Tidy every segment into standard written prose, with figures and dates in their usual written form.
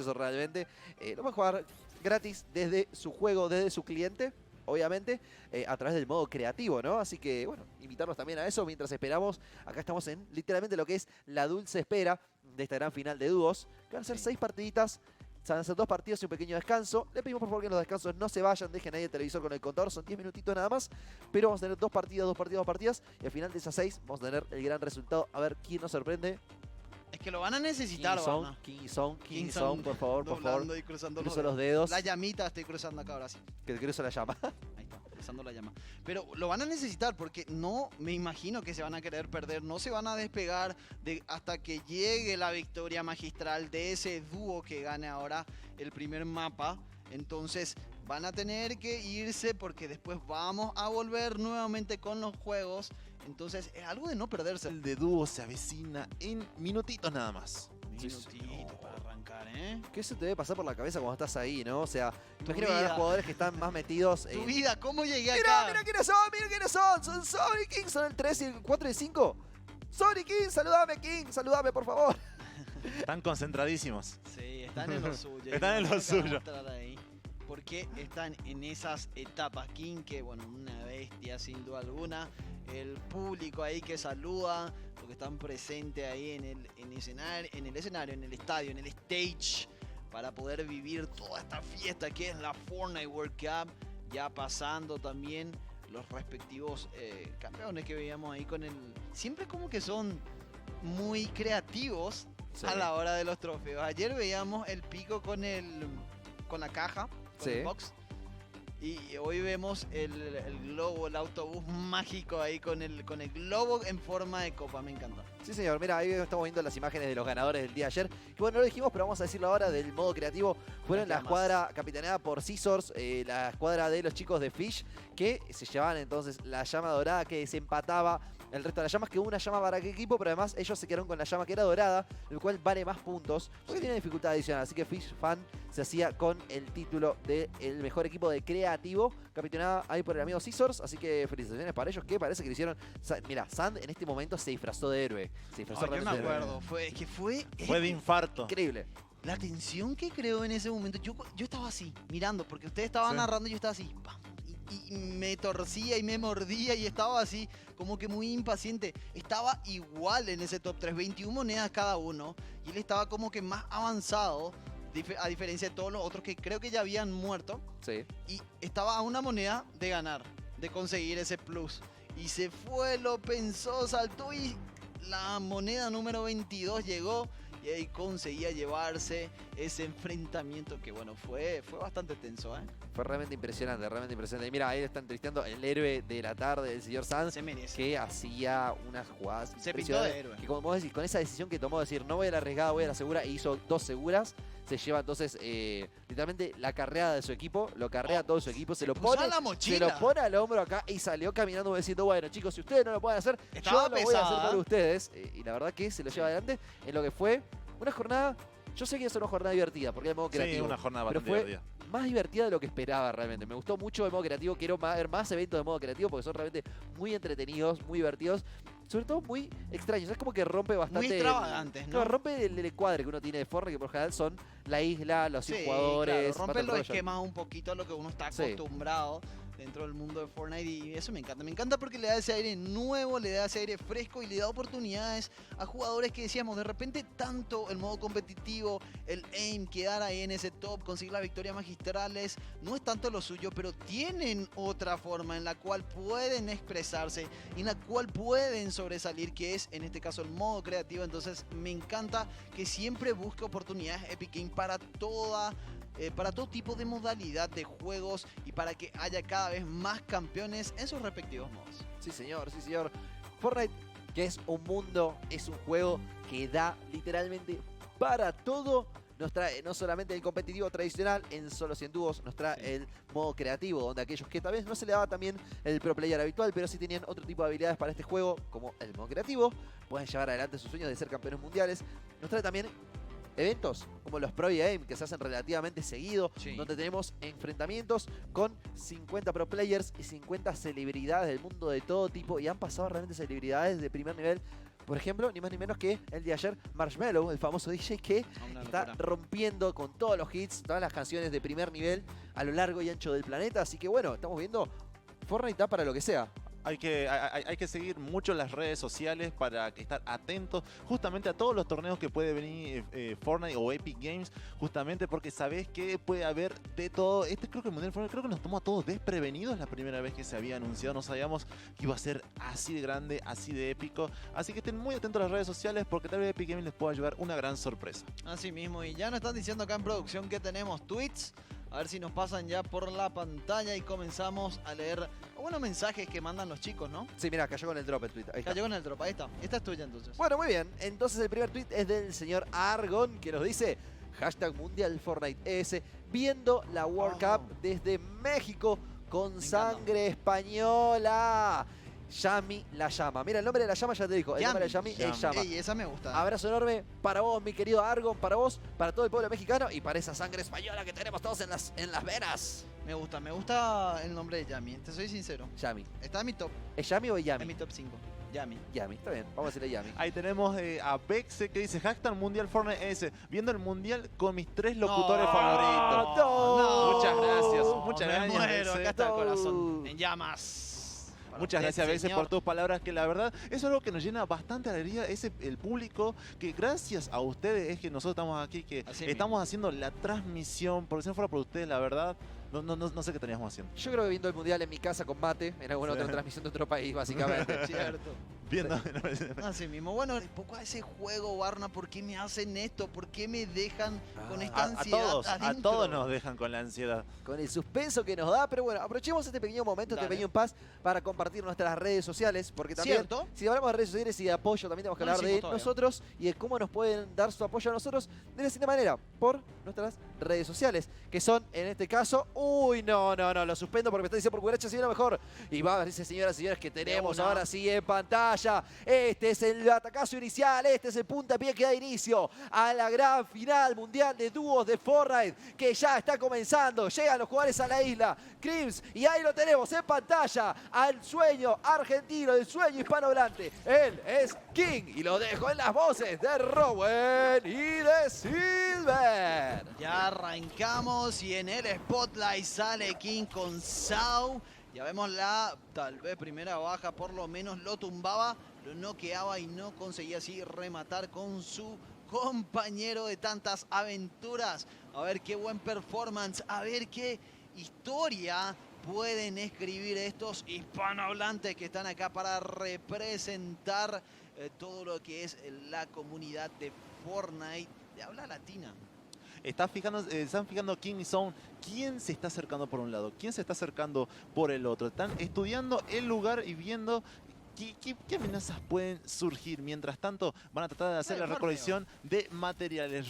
gracioso realmente. Lo pueden jugar gratis desde su juego, desde su cliente, obviamente, a través del modo creativo, ¿no? Así que, bueno, invitarlos también a eso mientras esperamos. Acá estamos en literalmente lo que es la dulce espera de esta gran final de dúos, que van a ser 6 partiditas. Van a ser 2 partidos y un pequeño descanso. Le pedimos por favor que en los descansos no se vayan, dejen ahí el televisor con el contador, son 10 minutitos nada más. Pero vamos a tener 2 partidas, 2 partidas, 2 partidas. Y al final de esas 6 vamos a tener el gran resultado. A ver quién nos sorprende. Es que lo van a necesitar, King Song, por favor, por favor. Y cruzando Cruzo los dedos. La llamita estoy cruzando acá ahora sí. Que cruzo la llama. Ahí está, cruzando la llama. Pero lo van a necesitar porque no me imagino que se van a querer perder. No se van a despegar hasta que llegue la victoria magistral de ese dúo que gane ahora el primer mapa. Entonces van a tener que irse porque después vamos a volver nuevamente con los juegos. Entonces es algo de no perderse. El de dúo se avecina en minutitos nada más. Minutito para arrancar, ¿eh? ¿Qué se te debe pasar por la cabeza cuando estás ahí, no? O sea, imagino que vida. hay jugadores que están más metidos Tu vida, ¿cómo llegué Mira, acá? mira quiénes son, mira quiénes son. Son Sonic King, son el 3 y el 4 y el 5. Sonic King, saludame por favor. Están concentradísimos. Sí, están en lo suyo. Están en lo suyo. Porque están en esas etapas. King, que bueno, una bestia sin duda alguna. El público ahí que saluda, porque están presentes ahí en el escenario, en el estadio, en el stage, para poder vivir toda esta fiesta que es la Fortnite World Cup. Ya pasando también los respectivos campeones que veíamos ahí con el... Siempre como que son muy creativos a la hora de los trofeos. Ayer veíamos el pico con la caja, con el box. Y hoy vemos el globo, el autobús mágico ahí con el globo en forma de copa. Me encanta. Sí, señor. Mira, ahí estamos viendo las imágenes de los ganadores del día de ayer. Que bueno, no lo dijimos, pero vamos a decirlo ahora del modo creativo. Fueron la escuadra capitaneada por Scissors, la escuadra de los chicos de Fish, que se llevaban entonces la llama dorada que desempataba el resto de las llamas, que hubo una llama para qué equipo, pero además ellos se quedaron con la llama que era dorada, el cual vale más puntos, porque tiene dificultad adicional. Así que Fish Fan se hacía con el título de el mejor equipo de creativo, capitaneada ahí por el amigo Scissors. Así que felicitaciones para ellos, que parece que lo hicieron. Mira, Sand en este momento se disfrazó de héroe. Se disfrazó yo me realmente de héroe. acuerdo, fue Fue de infarto. Increíble. la tensión que creó en ese momento. Yo estaba así, mirando, porque ustedes estaban narrando y yo estaba así, ¡pam! Y me torcía y me mordía y estaba así, como que muy impaciente. Estaba igual en ese top 3, 21 monedas cada uno. Y él estaba como que más avanzado, a diferencia de todos los otros que creo que ya habían muerto. Sí. Y estaba a una moneda de ganar, de conseguir ese plus. Y se fue, lo pensó, saltó y la moneda número 22 llegó. Y ahí conseguía llevarse ese enfrentamiento que, bueno, fue bastante tenso, ¿eh? Fue realmente impresionante, realmente impresionante. Y mira, ahí están entrevistando el héroe de la tarde, el señor Sanz, Se merece. que hacía unas jugadas Se pintó de héroe. que como vos decís, con esa decisión que tomó de decir, no voy a la arriesgada, voy a la segura, e hizo 2 seguras, se lleva entonces literalmente la carreada de su equipo, lo carrea todo su equipo, se lo pone al hombro acá y salió caminando diciendo, bueno chicos, si ustedes no lo pueden hacer, yo lo voy a hacer por ustedes. Y la verdad que se lo lleva adelante en lo que fue una jornada. Yo sé que es una jornada divertida porque es modo creativo. Sí, una jornada pero bastante fue divertida. más divertida de lo que esperaba realmente. Me gustó mucho el modo creativo. Quiero ver más eventos de modo creativo porque son realmente muy entretenidos, muy divertidos. Sobre todo muy extraños. Es como que rompe bastante. Muy extravagantes, ¿no? Rompe el encuadre que uno tiene de Fortnite, que por lo general son la isla, los 100 Sí, jugadores. claro, rompe los esquemas un poquito a lo que uno está Sí. acostumbrado dentro del mundo de Fortnite, y eso me encanta. Me encanta porque le da ese aire nuevo, le da ese aire fresco y le da oportunidades a jugadores que decíamos, de repente tanto el modo competitivo, el aim, quedar ahí en ese top, conseguir las victorias magistrales, no es tanto lo suyo, pero tienen otra forma en la cual pueden expresarse y en la cual pueden sobresalir, que es en este caso el modo creativo. Entonces me encanta que siempre busque oportunidades Epic Game para todo tipo de modalidad de juegos y para que haya cada vez más campeones en sus respectivos modos. Sí, señor, sí, señor. Fortnite, que es un mundo, es un juego que da literalmente para todo. Nos trae no solamente el competitivo tradicional en solo 100 dúos, nos trae el modo creativo, donde aquellos que tal vez no se le daba también el pro player habitual, pero sí tenían otro tipo de habilidades para este juego, como el modo creativo, pueden llevar adelante sus sueños de ser campeones mundiales. Nos trae también eventos como los Pro Game, que se hacen relativamente seguido, donde tenemos enfrentamientos con 50 pro players y 50 celebridades del mundo de todo tipo, y han pasado realmente celebridades de primer nivel Por ejemplo, ni más ni menos que el de ayer, Marshmello, el famoso DJ que Una está locura. rompiendo con todos los hits, todas las canciones de primer nivel a lo largo y ancho del planeta. Así que bueno, estamos viendo Fortnite da para lo que sea. Hay que seguir mucho las redes sociales para estar atentos justamente a todos los torneos que puede venir Fortnite o Epic Games, justamente porque sabés que puede haber de todo. Creo que el Mundial Fortnite creo que nos tomó a todos desprevenidos la primera vez que se había anunciado. No sabíamos que iba a ser así de grande, así de épico. Así que estén muy atentos a las redes sociales porque tal vez Epic Games les pueda llevar una gran sorpresa. Así mismo, y ya nos están diciendo acá en producción que tenemos tweets. A ver si nos pasan ya por la pantalla y comenzamos a leer algunos mensajes que mandan los chicos, ¿no? Sí, mira, cayó con el drop el tweet. Ahí está. Cayó con el drop, ahí está. Esta es tuya entonces. Bueno, muy bien. Entonces el primer tweet es del señor Argon que nos dice hashtag Mundial Fortnite ES, viendo la World Cup desde México con sangre española. Yami la llama. Mira, el nombre de la llama ya te digo. El nombre de Yami es Llama. Ey, esa me gusta. Abrazo enorme para vos, mi querido Argon, para vos, para todo el pueblo mexicano y para esa sangre española que tenemos todos en las venas. Me gusta el nombre de Yami, te soy sincero. Yami. Está en mi top, ¿Es Yami o en Yami? mi top 5. Yami. Yami, está bien. Vamos a decirle Yami. Ahí tenemos a Bexe que dice hashtag Mundial Fortnite ES, viendo el Mundial con mis 3 locutores favoritos. No. Muchas gracias, muchas me gracias, muero, Bexe. acá está el No. corazón en llamas. Para Muchas usted, gracias, Bexe, señor. por tus palabras, que la verdad es algo que nos llena bastante alegría, el público, que gracias a ustedes es que nosotros estamos aquí, que Así estamos mismo. haciendo la transmisión, porque si no fuera por ustedes, la verdad, no sé qué estaríamos haciendo. Yo creo que viendo el mundial en mi casa con mate, en alguna otra transmisión de otro país, básicamente. Cierto. Viendo, Así mismo. Bueno, un poco a ese juego, Barna, ¿por qué me hacen esto? ¿Por qué me dejan con esta a ansiedad a adentro? todos nos dejan con la ansiedad. Con el suspenso que nos da, pero bueno, aprovechemos este pequeño momento, Dale. este pequeño paz para compartir nuestras redes sociales, porque también, ¿Cierto? si hablamos de redes sociales y de apoyo, también tenemos que No lo hablar de hicimos todavía. nosotros y de cómo nos pueden dar su apoyo a nosotros de la siguiente manera, por nuestras redes sociales, que son, en este caso, no, lo suspendo porque me está diciendo por cucaracha, si lo mejor. Y va a decir, señoras y señores, que tenemos una. ahora sí en pantalla. Este es el atacazo inicial, este es el puntapié que da inicio a la gran final mundial de dúos de Fortnite, que ya está comenzando. Llegan los jugadores a la isla, Crims, y ahí lo tenemos en pantalla, al sueño argentino, el sueño hispanohablante. Él es King, y lo dejo en las voces de Rowan y de Silver. Ya arrancamos y en el spotlight sale King con Sau. Ya vemos la tal vez primera baja, por lo menos lo tumbaba, lo noqueaba y no conseguía así rematar con su compañero de tantas aventuras. A ver qué buen performance, a ver qué historia pueden escribir estos hispanohablantes que están acá para representar todo lo que es la comunidad de Fortnite de habla latina. Están fijando King y Zone quién se está acercando por un lado, quién se está acercando por el otro. Están estudiando el lugar y viendo qué amenazas pueden surgir. Mientras tanto, van a tratar de hacer la recolección de materiales.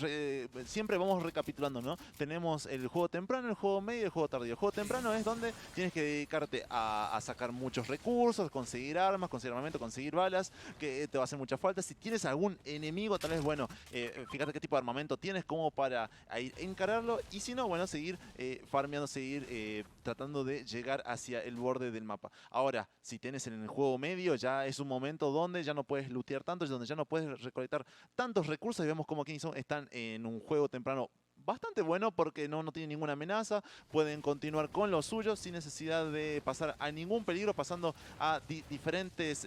Siempre vamos recapitulando, ¿no? Tenemos el juego temprano, el juego medio y el juego tardío. El juego temprano es donde tienes que dedicarte a sacar muchos recursos, conseguir armas, conseguir armamento, conseguir balas, que te va a hacer mucha falta. Si tienes algún enemigo, tal vez, bueno, fíjate qué tipo de armamento tienes como para ahí encararlo. Y si no, bueno, seguir farmeando, seguir tratando de llegar hacia el borde del mapa. Ahora, si tienes en el juego medio, ya es un momento donde ya no puedes lootear tanto, donde ya no puedes recolectar tantos recursos, y vemos como Kingston están en un juego temprano bastante bueno porque no tienen ninguna amenaza, pueden continuar con lo suyo sin necesidad de pasar a ningún peligro, pasando a diferentes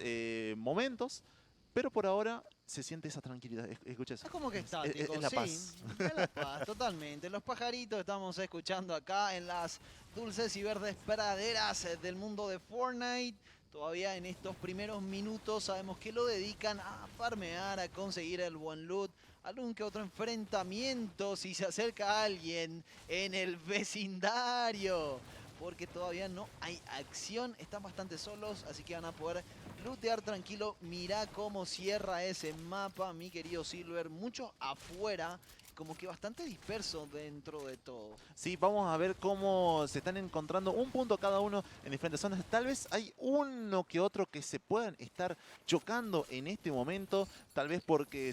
momentos, pero por ahora se siente esa tranquilidad. Escucha eso. Es como que estático, es la sí. paz. Es la paz, totalmente. Los pajaritos estamos escuchando acá en las dulces y verdes praderas del mundo de Fortnite. Todavía en estos primeros minutos sabemos que lo dedican a farmear, a conseguir el buen loot, algún que otro enfrentamiento si se acerca alguien en el vecindario. Porque todavía no hay acción, están bastante solos, así que van a poder lootear tranquilo. Mirá cómo cierra ese mapa, mi querido Silver, mucho afuera, como que bastante disperso dentro de todo. Sí, vamos a ver cómo se están encontrando un punto cada uno en diferentes zonas. Tal vez hay uno que otro que se puedan estar chocando en este momento. Tal vez porque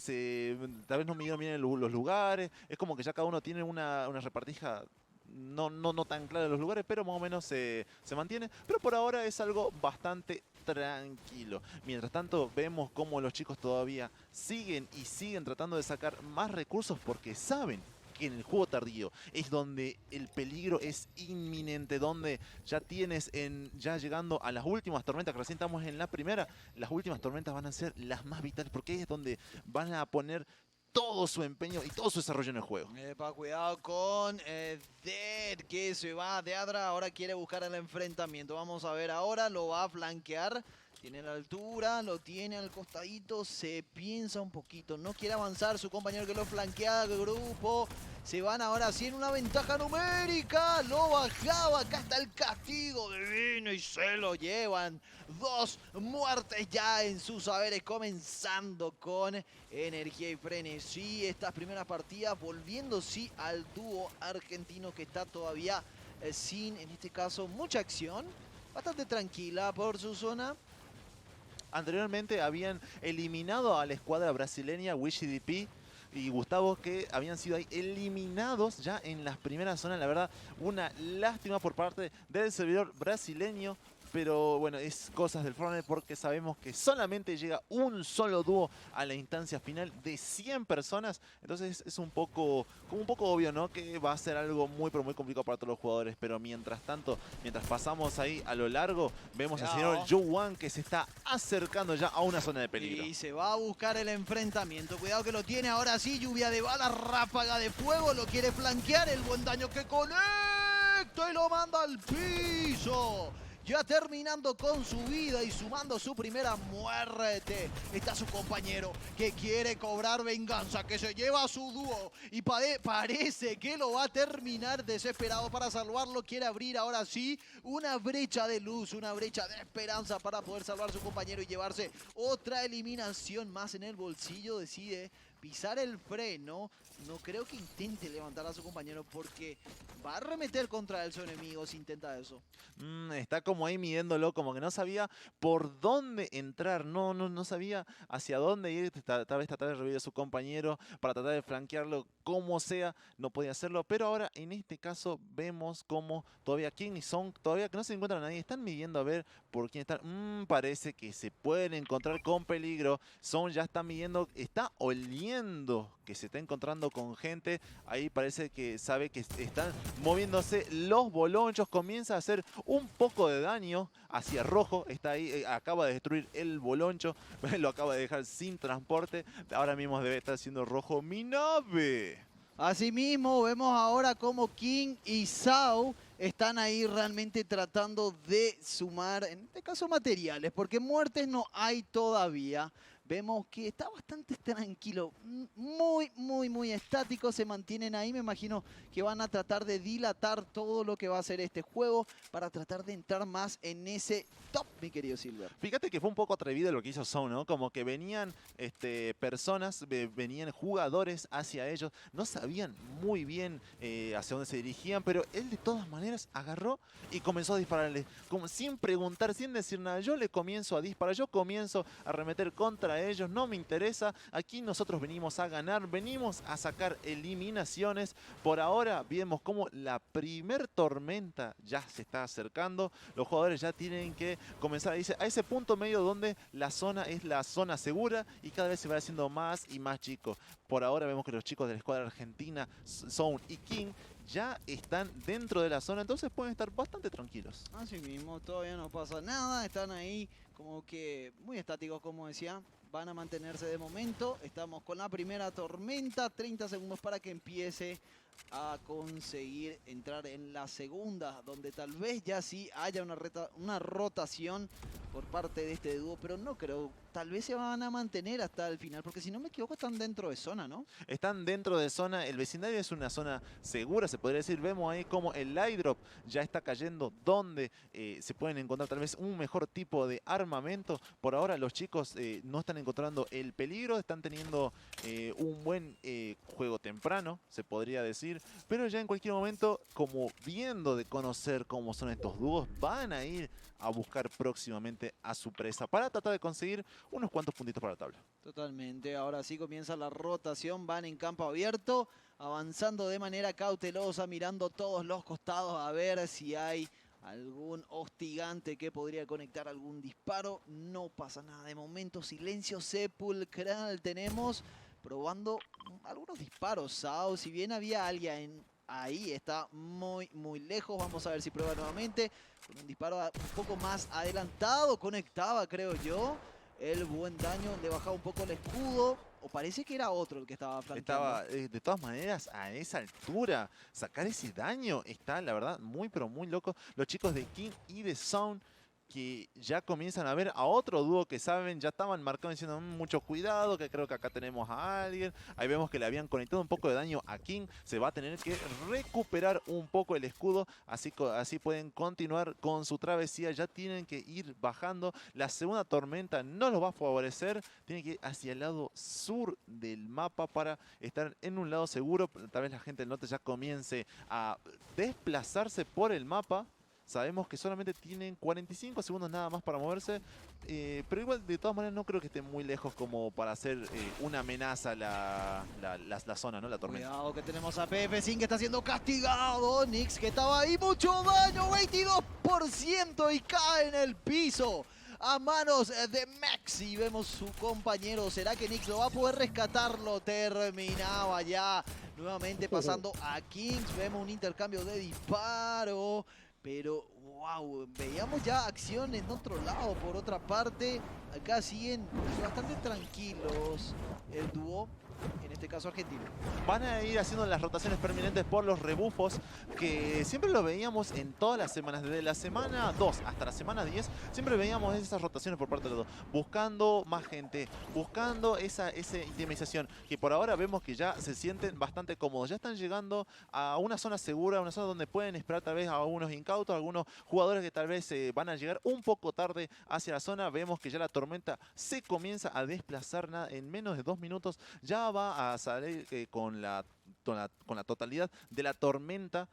tal vez no midieron bien los lugares. Es como que ya cada uno tiene una repartija no tan clara de los lugares, pero más o menos se mantiene. Pero por ahora es algo bastante tranquilo. Mientras tanto, vemos cómo los chicos todavía siguen y siguen tratando de sacar más recursos porque saben que en el juego tardío es donde el peligro es inminente, donde ya tienes ya llegando a las últimas tormentas, que recién estamos en la primera, las últimas tormentas van a ser las más vitales porque ahí es donde van a poner todo su empeño y todo su desarrollo en el juego. Cuidado con Dead, que se va de Adra, ahora quiere buscar el enfrentamiento. Vamos a ver ahora, lo va a flanquear. Tiene la altura, lo tiene al costadito, se piensa un poquito, no quiere avanzar su compañero que lo flanquea, el grupo. Se van ahora sí en una ventaja numérica, lo bajaba, acá está el castigo divino y se lo llevan. 2 muertes ya en sus saberes, comenzando con energía y frenesí. Estas primeras partidas volviendo sí al dúo argentino que está todavía sin, en este caso, mucha acción. Bastante tranquila por su zona. Anteriormente habían eliminado a la escuadra brasileña WishDP y Gustavo, que habían sido ahí eliminados ya en las primeras zonas. La verdad, una lástima por parte del servidor brasileño. Pero bueno, es cosas del Fortnite porque sabemos que solamente llega un solo dúo a la instancia final de 100 personas. Entonces es un poco obvio, ¿no? Que va a ser algo muy, pero muy complicado para todos los jugadores. Pero mientras tanto, mientras pasamos ahí a lo largo, vemos al señor Jowan que se está acercando ya a una zona de peligro. Y se va a buscar el enfrentamiento. Cuidado que lo tiene ahora sí. Lluvia de balas, ráfaga de fuego. Lo quiere flanquear. El buen daño que conecta y lo manda al piso. Ya terminando con su vida y sumando su primera muerte. Está su compañero que quiere cobrar venganza, que se lleva a su dúo. Y parece que lo va a terminar desesperado para salvarlo. Quiere abrir ahora sí una brecha de luz, una brecha de esperanza para poder salvar a su compañero y llevarse otra eliminación más en el bolsillo. Decide pisar el freno. No creo que intente levantar a su compañero porque va a arremeter contra él su enemigo si intenta eso. Está como ahí midiéndolo, como que no sabía por dónde entrar, no sabía hacia dónde ir. Tal vez tratar de revivir a su compañero para tratar de flanquearlo como sea, no podía hacerlo. Pero ahora en este caso vemos como todavía King y Song, todavía que no se encuentra nadie, están midiendo a ver por quién están. Parece que se pueden encontrar con peligro. Song ya está midiendo, está oliendo que se está encontrando con gente. Ahí parece que sabe que están moviéndose los bolonchos. Comienza a hacer un poco de daño hacia rojo. Está ahí, acaba de destruir el boloncho. Lo acaba de dejar sin transporte. Ahora mismo debe estar haciendo rojo mi nave. Asimismo, vemos ahora como King y Sao están ahí realmente tratando de sumar, en este caso materiales, porque muertes no hay todavía. Vemos que está bastante tranquilo, muy estático, se mantienen ahí. Me imagino que van a tratar de dilatar todo lo que va a ser este juego para tratar de entrar más en ese top, mi querido Silver. Fíjate que fue un poco atrevido lo que hizo Zone, ¿no? Como que venían personas, venían jugadores hacia ellos, no sabían muy bien hacia dónde se dirigían, pero él de todas maneras agarró y comenzó a dispararle, como sin preguntar, sin decir nada. Yo le comienzo a disparar, yo comienzo a arremeter contra ellos, no me interesa. Aquí nosotros venimos a ganar, venimos a sacar eliminaciones. Por ahora vemos como la primer tormenta ya se está acercando. Los jugadores ya tienen que comenzar a ese punto medio donde la zona es la zona segura y cada vez se va haciendo más y más chico. Por ahora vemos que los chicos de la escuadra argentina, Zone y King, ya están dentro de la zona, entonces pueden estar bastante tranquilos. Así mismo, todavía no pasa nada, están ahí como que muy estáticos, como decía. Van a mantenerse de momento. Estamos con la primera tormenta, 30 segundos para que empiece a conseguir entrar en la segunda, donde tal vez ya sí haya una rotación por parte de este dúo, pero no creo. Tal vez se van a mantener hasta el final, porque si no me equivoco están dentro de zona, ¿no? Están dentro de zona, el vecindario es una zona segura, se podría decir. Vemos ahí como el eyedrop ya está cayendo, donde se pueden encontrar tal vez un mejor tipo de armamento. Por ahora los chicos no están encontrando el peligro, están teniendo un buen juego temprano, se podría decir. Pero ya en cualquier momento, como viendo de conocer cómo son estos dúos, van a ir a buscar próximamente a su presa para tratar de conseguir unos cuantos puntitos para la tabla. Totalmente, ahora sí comienza la rotación, van en campo abierto, avanzando de manera cautelosa, mirando todos los costados a ver si hay algún hostigante que podría conectar algún disparo. No pasa nada de momento, silencio sepulcral tenemos, probando algunos disparos. Sao, si bien había alguien ahí, está muy lejos. Vamos a ver si prueba nuevamente con un disparo un poco más adelantado. Conectaba, creo yo, el buen daño, le bajaba un poco el escudo. O parece que era otro el que estaba flanqueando. De todas maneras, a esa altura, sacar ese daño está, la verdad, muy pero muy loco. Los chicos de King y de Sound, que ya comienzan a ver a otro dúo que saben, ya estaban marcando diciendo mucho cuidado, que creo que acá tenemos a alguien. Ahí vemos que le habían conectado un poco de daño a King. Se va a tener que recuperar un poco el escudo, así pueden continuar con su travesía. Ya tienen que ir bajando. La segunda tormenta no los va a favorecer. Tienen que ir hacia el lado sur del mapa para estar en un lado seguro. Tal vez la gente del norte ya comience a desplazarse por el mapa. Sabemos que solamente tienen 45 segundos nada más para moverse, pero igual de todas maneras no creo que estén muy lejos como para hacer una amenaza la zona, ¿no? La tormenta. Cuidado que tenemos a Pepe Sin que está siendo castigado. Nix que estaba ahí, mucho daño, 22% y cae en el piso a manos de Maxi. Vemos su compañero. ¿Será que Nix lo va a poder rescatar? Lo terminaba ya. Nuevamente pasando a Kings. Vemos un intercambio de disparo. Pero, wow, veíamos ya acción en otro lado. Por otra parte, acá siguen bastante tranquilos el dúo, en este caso argentino. Van a ir haciendo las rotaciones permanentes por los rebufos, que siempre lo veíamos en todas las semanas. Desde la semana 2 hasta la semana 10, siempre veíamos esas rotaciones por parte de los dos. Buscando más gente, buscando esa itemización, que por ahora vemos que ya se sienten bastante cómodos. Ya están llegando a una zona segura, una zona donde pueden esperar tal vez a algunos incautos, algunos jugadores que tal vez van a llegar un poco tarde hacia la zona. Vemos que ya la tormenta se comienza a desplazar en menos de 2 minutos. Ya va a salir con la totalidad de la tormenta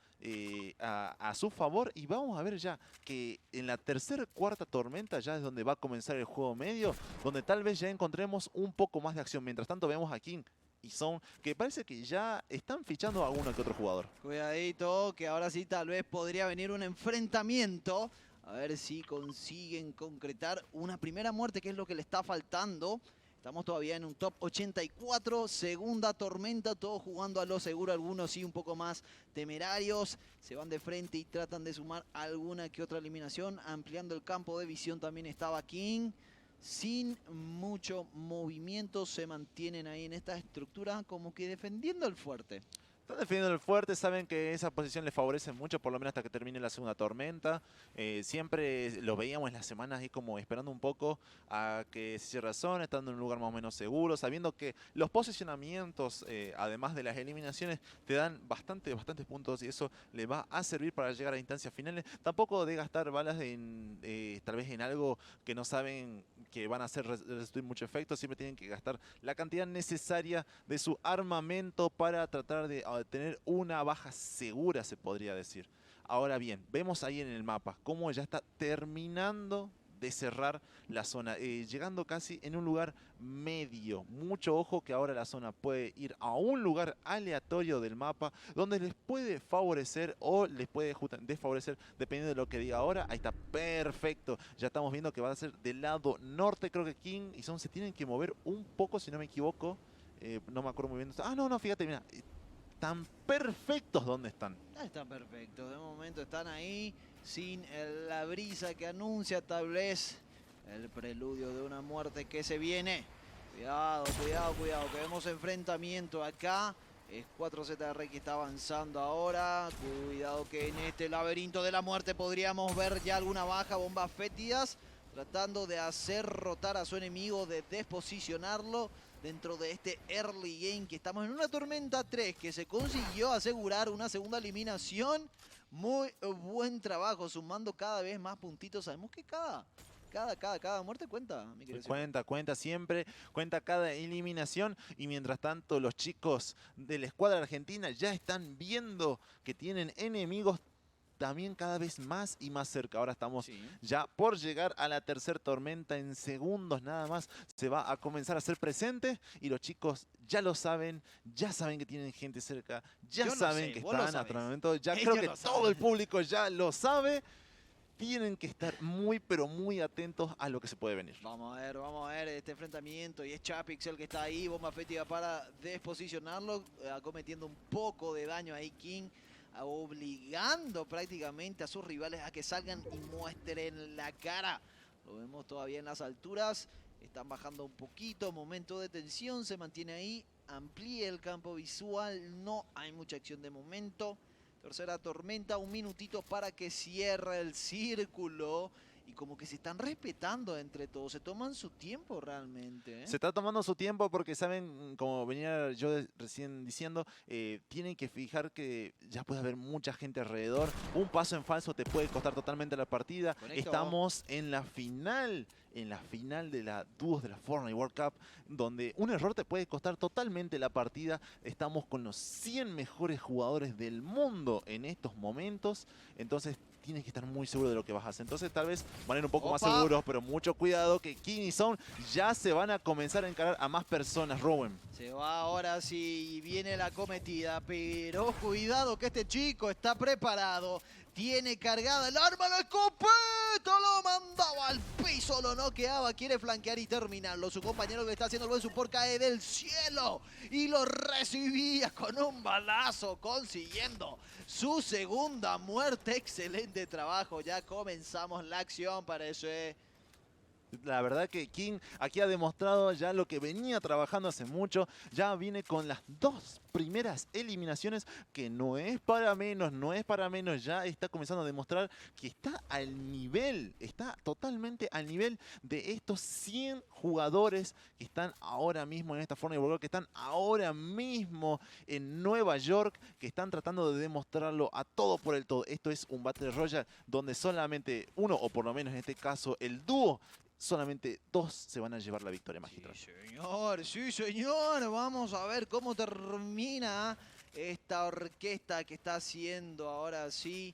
a su favor, y vamos a ver ya que en la tercera cuarta tormenta ya es donde va a comenzar el juego medio, donde tal vez ya encontremos un poco más de acción. Mientras tanto vemos a King y Zone que parece que ya están fichando a uno que otro jugador. Cuidadito, que ahora sí tal vez podría venir un enfrentamiento. A ver si consiguen concretar una primera muerte, que es lo que le está faltando. Estamos todavía en un top 84, segunda tormenta, todos jugando a lo seguro, algunos sí un poco más temerarios. Se van de frente y tratan de sumar alguna que otra eliminación. Ampliando el campo de visión también estaba King. Sin mucho movimiento, se mantienen ahí en esta estructura como que defendiendo el fuerte. Están defendiendo el fuerte, saben que esa posición les favorece mucho, por lo menos hasta que termine la segunda tormenta. Siempre lo veíamos en las semanas ahí como esperando un poco a que se cierre la zona, estando en un lugar más o menos seguro, sabiendo que los posicionamientos, además de las eliminaciones, te dan bastantes puntos, y eso le va a servir para llegar a instancias finales. Tampoco de gastar balas tal vez en algo que no saben que van a hacer resistir mucho efecto. Siempre tienen que gastar la cantidad necesaria de su armamento para tratar de tener una baja segura, se podría decir. Ahora bien, vemos ahí en el mapa cómo ya está terminando de cerrar la zona, llegando casi en un lugar medio. Mucho ojo que ahora la zona puede ir a un lugar aleatorio del mapa, donde les puede favorecer o les puede desfavorecer, dependiendo de lo que diga ahora. Ahí está, perfecto. Ya estamos viendo que va a ser del lado norte. Creo que King y Son se tienen que mover un poco, si no me equivoco. No me acuerdo muy bien. Ah, no, fíjate, mira. Están perfectos donde están. Están perfectos. De momento están ahí sin la brisa que anuncia tal vez el preludio de una muerte que se viene. Cuidado, que vemos enfrentamiento acá. Es 4ZR que está avanzando ahora. Cuidado que en este laberinto de la muerte podríamos ver ya alguna baja. Bombas fétidas tratando de hacer rotar a su enemigo, de desposicionarlo dentro de este early game, que estamos en una tormenta 3 que se consiguió asegurar una segunda eliminación. Muy buen trabajo, sumando cada vez más puntitos. Sabemos que cada muerte cuenta, mi querido. Cuenta siempre, cuenta cada eliminación. Y mientras tanto los chicos de la escuadra argentina ya están viendo que tienen enemigos también cada vez más y más cerca. Ahora estamos ya por llegar a la tercera tormenta. En segundos nada más se va a comenzar a hacer presente, y los chicos ya lo saben, ya saben que tienen gente cerca, ya saben que están hasta el momento, ya creo que todo el público ya lo sabe. tienen que estar muy, pero muy atentos a lo que se puede venir. Vamos a ver este enfrentamiento. Y es Chapix el que está ahí. Bomba fétida para desposicionarlo. Acometiendo un poco de daño ahí King. Obligando prácticamente a sus rivales a que salgan y muestren la cara. Lo vemos todavía en las alturas. Están bajando un poquito. Momento de tensión. Se mantiene ahí. Amplíe el campo visual. No hay mucha acción de momento. Tercera tormenta, un minutito para que cierre el círculo. Y como que se están respetando entre todos. Se toman su tiempo realmente, ¿eh? Se está tomando su tiempo porque saben, como venía yo recién diciendo, tienen que fijar que ya puede haber mucha gente alrededor. Un paso en falso te puede costar totalmente la partida. Conecto. Estamos en la final de la dúos de la Fortnite World Cup, donde un error te puede costar totalmente la partida. Estamos con los 100 mejores jugadores del mundo en estos momentos, entonces tienes que estar muy seguro de lo que vas a hacer. Entonces tal vez van a ir un poco más seguros, pero mucho cuidado que King y Zone ya se van a comenzar a encarar a más personas, Rowan. Se va ahora sí, viene la cometida, pero cuidado que este chico está preparado. Tiene cargada el arma, la escopeta, lo mandaba al piso, lo noqueaba, quiere flanquear y terminarlo. Su compañero que está haciendo el buen support cae del cielo y lo recibía con un balazo, consiguiendo su segunda muerte. Excelente trabajo, ya comenzamos la acción, parece. La verdad que King aquí ha demostrado ya lo que venía trabajando hace mucho. Ya viene con las 2 primeras eliminaciones, que no es para menos, no es para menos. Ya está comenzando a demostrar que está al nivel, está totalmente al nivel de estos 100 jugadores que están ahora mismo en esta Fortnite World Cup, que están ahora mismo en Nueva York, que están tratando de demostrarlo a todo por el todo. Esto es un Battle Royale donde solamente uno, o por lo menos en este caso el dúo, solamente 2 se van a llevar la victoria magistral. Sí señor, vamos a ver cómo termina esta orquesta que está haciendo ahora sí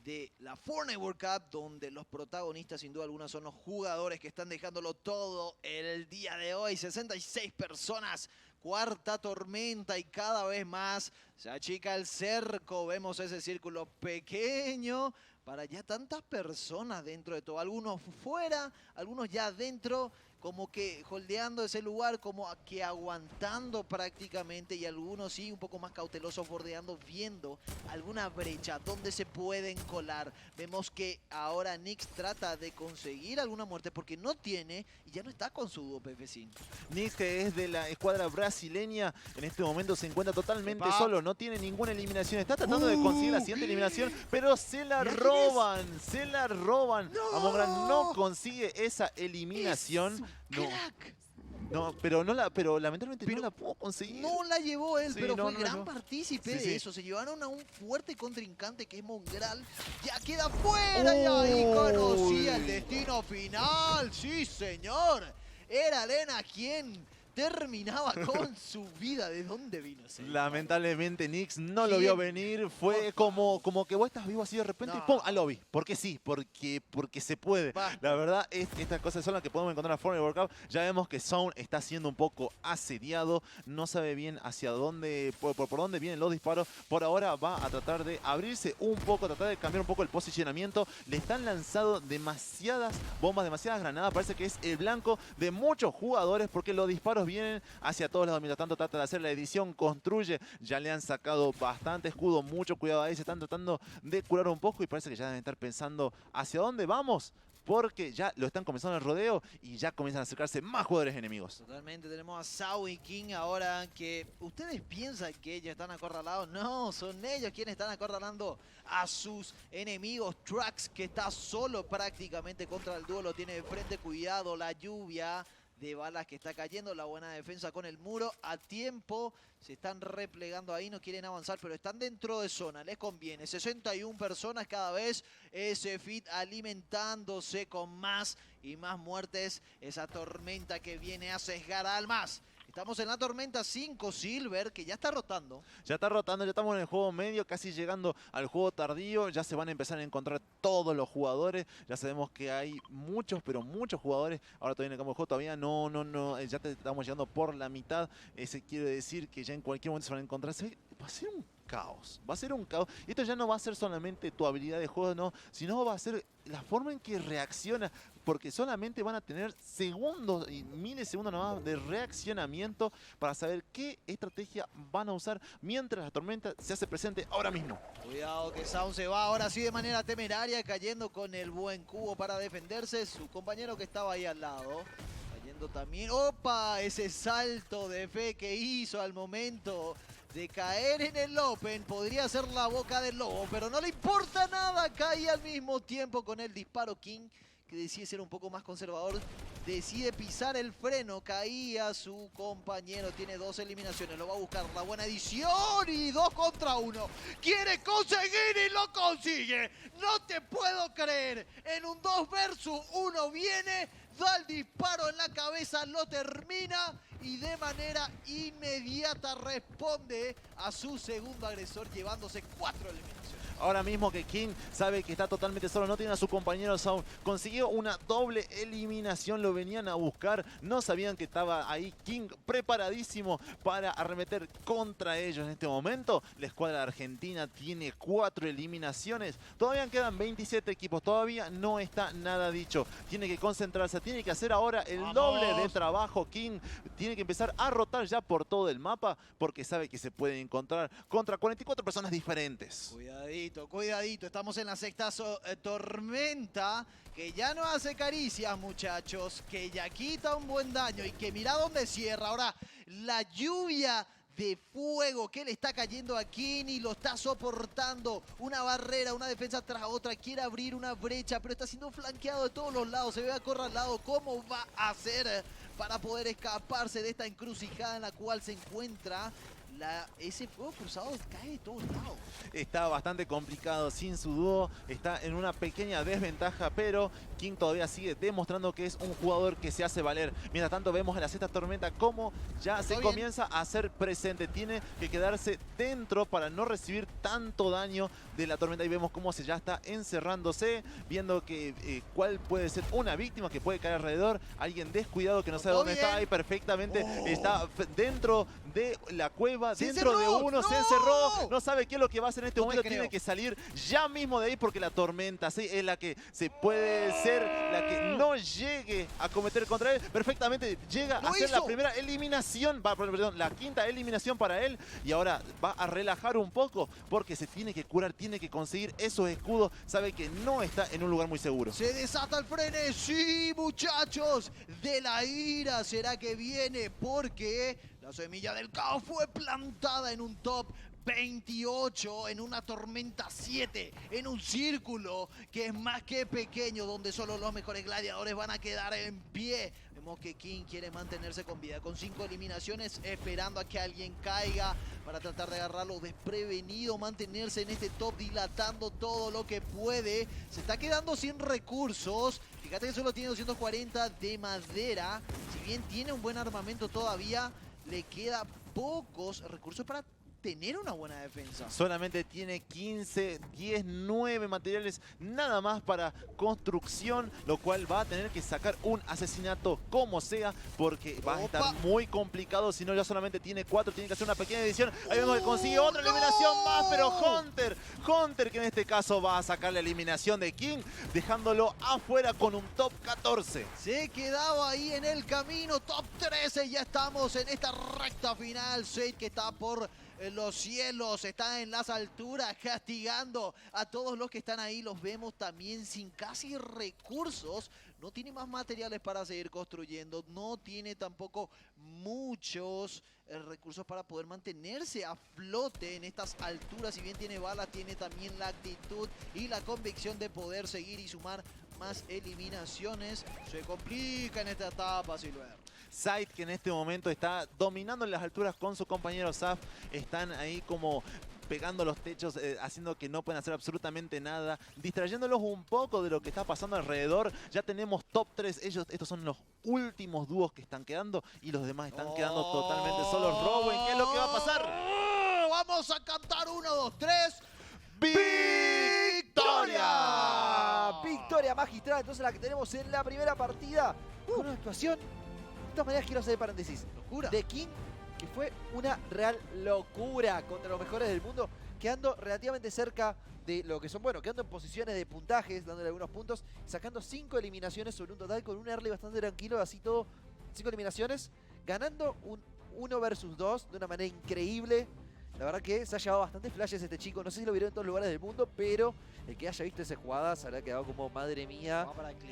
de la Fortnite World Cup, donde los protagonistas sin duda alguna son los jugadores que están dejándolo todo el día de hoy. 66 personas, cuarta tormenta y cada vez más se achica el cerco. Vemos ese círculo pequeño para ya tantas personas dentro de todo. Algunos fuera, algunos ya adentro, como que holdeando ese lugar, como que aguantando prácticamente, y algunos sí un poco más cautelosos, bordeando, viendo alguna brecha donde se pueden colar. Vemos que ahora Nix trata de conseguir alguna muerte porque no tiene y ya no está con su dúo PF5. Nix, que es de la escuadra brasileña, en este momento se encuentra totalmente solo, no tiene ninguna eliminación, está tratando de conseguir la siguiente eliminación, pero se la roban, se la roban. ¡No! Among Us no consigue esa eliminación. No, pero lamentablemente no la pudo conseguir. No la llevó él, Sí, pero no, fue no, gran no. partícipe Sí, de sí. eso. Se llevaron a un fuerte contrincante que es Mongral. Ya queda fuera y ahí conocía el destino final. Sí, señor. Era Lena quien terminaba con su vida. ¿De dónde vino ese? Lamentablemente Nix no lo vio venir, fue como que vos estás vivo así de repente y ¡pum! Al lobby. ¿Por qué sí? Porque se puede. Basta. La verdad, estas cosas son las que podemos encontrar en la Fortnite World Cup. Ya vemos que Zone está siendo un poco asediado, no sabe bien hacia dónde, por dónde vienen los disparos. Por ahora va a tratar de abrirse un poco, tratar de cambiar un poco el posicionamiento. Le están lanzando demasiadas bombas, demasiadas granadas. Parece que es el blanco de muchos jugadores porque los disparos vienen hacia todos lados. Mientras tanto trata de hacer la edición, construye. Ya le han sacado bastante escudo, mucho cuidado ahí. Se están tratando de curar un poco y parece que ya deben estar pensando hacia dónde vamos, porque ya lo están comenzando el rodeo y ya comienzan a acercarse más jugadores enemigos. Totalmente, tenemos a Sao y King ahora, que ustedes piensan que ellos están acorralados. No, son ellos quienes están acorralando a sus enemigos. Trax, que está solo prácticamente contra el dúo, lo tiene de frente. Cuidado, la lluvia de balas que está cayendo, la buena defensa con el muro a tiempo. Se están replegando ahí, no quieren avanzar, pero están dentro de zona, les conviene. 61 personas cada vez, ese fit alimentándose con más y más muertes. Esa tormenta que viene a sesgar almas. Estamos en la tormenta 5, Silver, que ya está rotando. Ya está rotando, ya estamos en el juego medio, casi llegando al juego tardío. Ya se van a empezar a encontrar todos los jugadores. Ya sabemos que hay muchos, pero muchos jugadores. Ahora todavía en el campo de juego todavía no. Ya estamos llegando por la mitad. Ese quiere decir que ya en cualquier momento se van a encontrar. Va a ser un caos. Va a ser un caos. Esto ya no va a ser solamente tu habilidad de juego, no, sino va a ser la forma en que reacciona, porque solamente van a tener segundos y milisegundos nada más de reaccionamiento para saber qué estrategia van a usar mientras la tormenta se hace presente ahora mismo. Cuidado que Sound se va ahora sí de manera temeraria, cayendo con el buen cubo para defenderse. Su compañero que estaba ahí al lado, cayendo también. ¡Opa! Ese salto de fe que hizo al momento de caer en el Open. Podría ser la boca del lobo, pero no le importa nada. Cae al mismo tiempo con el disparo. King, que decide ser un poco más conservador, decide pisar el freno. Caía su compañero, tiene 2 eliminaciones, lo va a buscar la buena edición y 2 contra 1. Quiere conseguir y lo consigue. No te puedo creer. En un 2 versus 1 viene, da el disparo en la cabeza, lo termina y de manera inmediata responde a su segundo agresor, llevándose 4 eliminaciones. Ahora mismo que King sabe que está totalmente solo, no tiene a su compañero Sound, consiguió una doble eliminación, lo venían a buscar, no sabían que estaba ahí King preparadísimo para arremeter contra ellos en este momento. La escuadra argentina tiene 4 eliminaciones, todavía quedan 27 equipos, todavía no está nada dicho. Tiene que concentrarse, tiene que hacer ahora el doble de trabajo. King tiene que empezar a rotar ya por todo el mapa porque sabe que se puede encontrar contra 44 personas diferentes. Cuidadito, cuidadito, estamos en la sexta tormenta, que ya no hace caricias, muchachos, que ya quita un buen daño y que mira dónde cierra. Ahora la lluvia de fuego que le está cayendo a Kini, lo está soportando, una barrera, una defensa tras otra, quiere abrir una brecha, pero está siendo flanqueado de todos los lados, se ve acorralado. ¿Cómo va a hacer para poder escaparse de esta encrucijada en la cual se encuentra? Ese fuego cruzado cae de todos lados. Está bastante complicado sin su dúo, está en una pequeña desventaja, pero King todavía sigue demostrando que es un jugador que se hace valer. Mientras tanto vemos en la sexta tormenta cómo ya se comienza a hacer presente. Tiene que quedarse dentro para no recibir tanto daño de la tormenta. Y vemos cómo se ya está encerrándose, viendo que cuál puede ser una víctima que puede caer alrededor. Alguien descuidado que no sabe dónde está. Ahí perfectamente está dentro de la cueva, dentro de uno, se encerró, no sabe qué es lo que va a hacer en este momento, tiene que salir ya mismo de ahí porque la tormenta ¿sí? es la que se puede ser, la que no llegue a cometer contra él, perfectamente llega a hacer la primera eliminación, perdón, la quinta eliminación para él y ahora va a relajar un poco porque se tiene que curar, tiene que conseguir esos escudos, sabe que no está en un lugar muy seguro. Se desata el frenesí, muchachos, de la ira, ¿será que viene? Porque la semilla del caos fue plantada en un top 28, en una tormenta 7, en un círculo que es más que pequeño, donde solo los mejores gladiadores van a quedar en pie. Vemos que King quiere mantenerse con vida, con 5 eliminaciones, esperando a que alguien caiga para tratar de agarrarlo desprevenido, mantenerse en este top, dilatando todo lo que puede. Se está quedando sin recursos. Fíjate que solo tiene 240 de madera. Si bien tiene un buen armamento todavía, le queda pocos recursos para tener una buena defensa. Solamente tiene 15, 10, 9 materiales nada más para construcción, lo cual va a tener que sacar un asesinato como sea, porque va a estar muy complicado, si no ya solamente tiene 4, tiene que hacer una pequeña edición. Ahí vemos que consigue otra eliminación más, pero Hunter que en este caso va a sacar la eliminación de King, dejándolo afuera con un top 14. Se quedaba ahí en el camino, top 13, ya estamos en esta recta final. Sade que está por los cielos, está en las alturas castigando a todos los que están ahí. Los vemos también sin casi recursos, no tiene más materiales para seguir construyendo, no tiene tampoco muchos recursos para poder mantenerse a flote en estas alturas. Si bien tiene balas, tiene también la actitud y la convicción de poder seguir y sumar más eliminaciones. Se complica en esta etapa, Silver. Sade, que en este momento está dominando en las alturas con su compañero Saf, están ahí como pegando los techos, haciendo que no pueden hacer absolutamente nada, distrayéndolos un poco de lo que está pasando alrededor. Ya tenemos top 3, estos son los últimos dúos que están quedando y los demás están quedando totalmente solos. Rowan, ¿qué es lo que va a pasar? Vamos a cantar 1, 2, 3. ¡Victoria! Victoria magistral, entonces la que tenemos en la primera partida. Con una actuación, de todas maneras quiero hacer paréntesis. Locura. De King que fue una real locura contra los mejores del mundo, quedando relativamente cerca de lo que son, bueno, quedando en posiciones de puntajes, dándole algunos puntos, sacando 5 eliminaciones sobre un total con un early bastante tranquilo, así todo, 5 eliminaciones, ganando un 1 versus 2 de una manera increíble. La verdad que se ha llevado bastantes flashes este chico, no sé si lo vieron en todos los lugares del mundo, pero el que haya visto esas jugadas habrá quedado como, madre mía,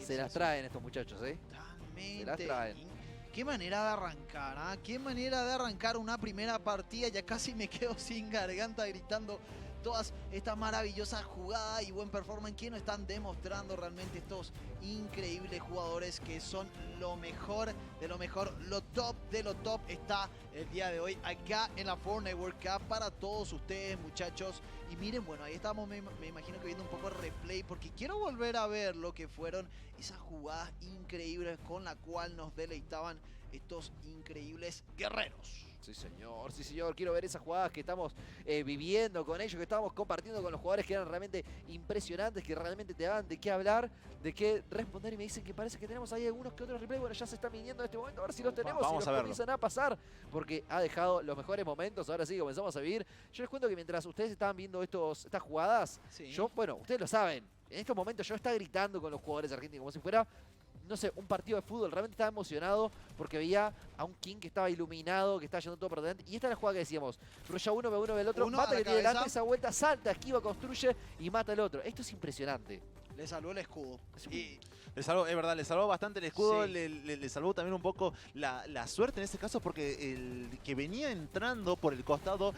se las traen estos muchachos, Totalmente. Se las traen. Qué manera de arrancar, ¿ah? Qué manera de arrancar una primera partida. Ya casi me quedo sin garganta gritando todas estas maravillosas jugadas y buen performance que nos están demostrando realmente estos increíbles jugadores que son lo mejor de lo mejor. Lo top de lo top está el día de hoy acá en la Fortnite World Cup para todos ustedes, muchachos. Y miren, bueno, ahí estamos, me imagino que viendo un poco el replay, porque quiero volver a ver lo que fueron esas jugadas increíbles con la cual nos deleitaban estos increíbles guerreros. Sí señor, quiero ver esas jugadas que estamos viviendo con ellos, que estamos compartiendo con los jugadores que eran realmente impresionantes, que realmente te daban de qué hablar, de qué responder, y me dicen que parece que tenemos ahí algunos que otros replays. Bueno, ya se están viniendo en este momento, a ver si los tenemos, vamos si a los verlo. comienzan a pasar, porque ha dejado los mejores momentos. Ahora sí comenzamos a vivir. Yo les cuento que mientras ustedes estaban viendo estas jugadas, Sí. yo, bueno, ustedes lo saben, en estos momentos yo estaba gritando con los jugadores argentinos como si fuera, no sé, un partido de fútbol. Realmente estaba emocionado porque veía a un King que estaba iluminado, que estaba yendo todo por delante. Y esta es la jugada que decíamos: rulla uno, ve uno, ve el otro, Uno mata a la que tiene delante, cabeza. esa vuelta, salta, esquiva, construye y mata al otro. Esto es impresionante. Le salvó el escudo. Y Le salvó, es verdad, le salvó bastante el escudo, Sí. le salvó también un poco la suerte en ese caso, porque el que venía entrando por el costado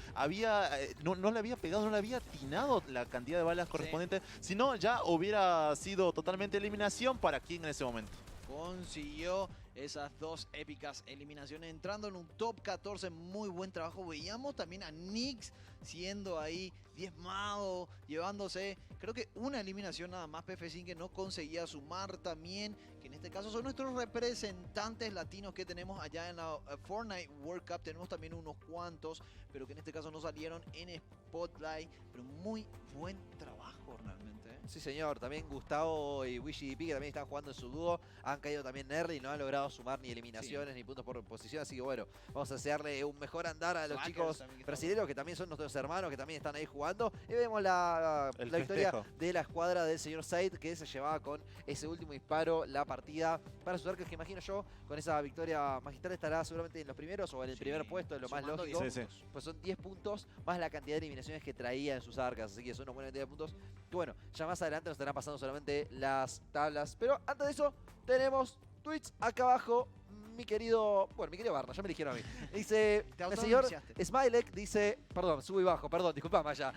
no le había pegado, no le había atinado la cantidad de balas correspondientes, sino ya hubiera sido totalmente eliminación para King en ese momento. consiguió esas dos épicas eliminaciones, entrando en un top 14. Muy buen trabajo. Veíamos también a Nix siendo ahí diezmado, llevándose, creo que una eliminación nada más. PF5 que no conseguía sumar también, que en este caso son nuestros representantes latinos que tenemos allá en la Fortnite World Cup. Tenemos también unos cuantos, pero que en este caso no salieron en Spotlight. Pero muy buen trabajo realmente, ¿eh? Sí señor, también Gustavo y WishDP, que también están jugando en su dúo, han caído también early y no han logrado sumar ni eliminaciones ni puntos por posición, así que bueno, vamos a desearle un mejor andar a los Slackers chicos también que brasileños, que también son nuestros hermanos, que también están ahí jugando. Y vemos la victoria festejo de la escuadra del señor Said, que se llevaba con ese último disparo la partida para sus arcos, que imagino yo, con esa victoria magistral estará seguramente en los primeros o en el primer puesto, es lo más Sumando lógico. 10 Sí, puntos. Pues son 10 puntos más la cantidad de eliminaciones que traía en sus arcas, así que son una buena cantidad de puntos. Que bueno, ya más adelante nos estarán pasando solamente las tablas, pero antes de eso tenemos tweets acá abajo. Mi querido Barna, ya me eligieron a mí. Dice Te el señor autodenunciaste. Smilek, dice, perdón, subo y bajo, perdón, disculpame allá.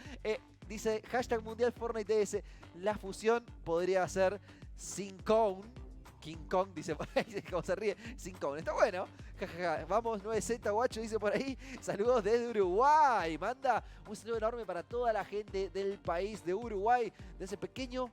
Dice, hashtag mundial Fortnite DS, la fusión podría ser sin Kong. King Kong dice por ahí, como se ríe, sin Kong. Está bueno. Jajaja. Vamos, 9Z Guacho dice por ahí. Saludos desde Uruguay. Manda un saludo enorme para toda la gente del país de Uruguay, de ese pequeño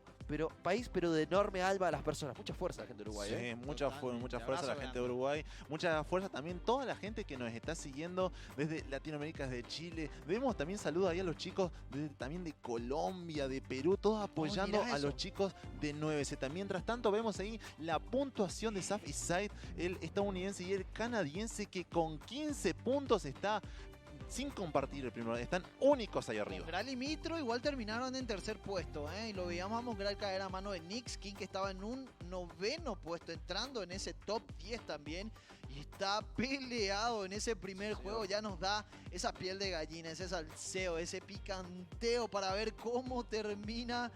país, pero de enorme alma a las personas. Mucha fuerza la gente de Uruguay. Sí, mucha Totalmente. fuerza a la Abrazo gente de grande. Uruguay, mucha fuerza también toda la gente que nos está siguiendo desde Latinoamérica, desde Chile. Vemos también saludos ahí a los chicos también de Colombia, de Perú, todos apoyando mirá a eso. los chicos de 9Z. Mientras tanto vemos ahí la puntuación de Saf y Said, el estadounidense y el canadiense, que con 15 puntos está sin compartir el primero, están únicos ahí arriba. Mongral y Mitro igual terminaron en tercer puesto, ¿eh? Y lo veíamos a Mongral caer a mano de Nix King, que estaba en un 9º puesto, entrando en ese top 10 también. Y está peleado en ese primer juego. Ya nos da esa piel de gallina, ese salseo, ese picanteo para ver cómo termina.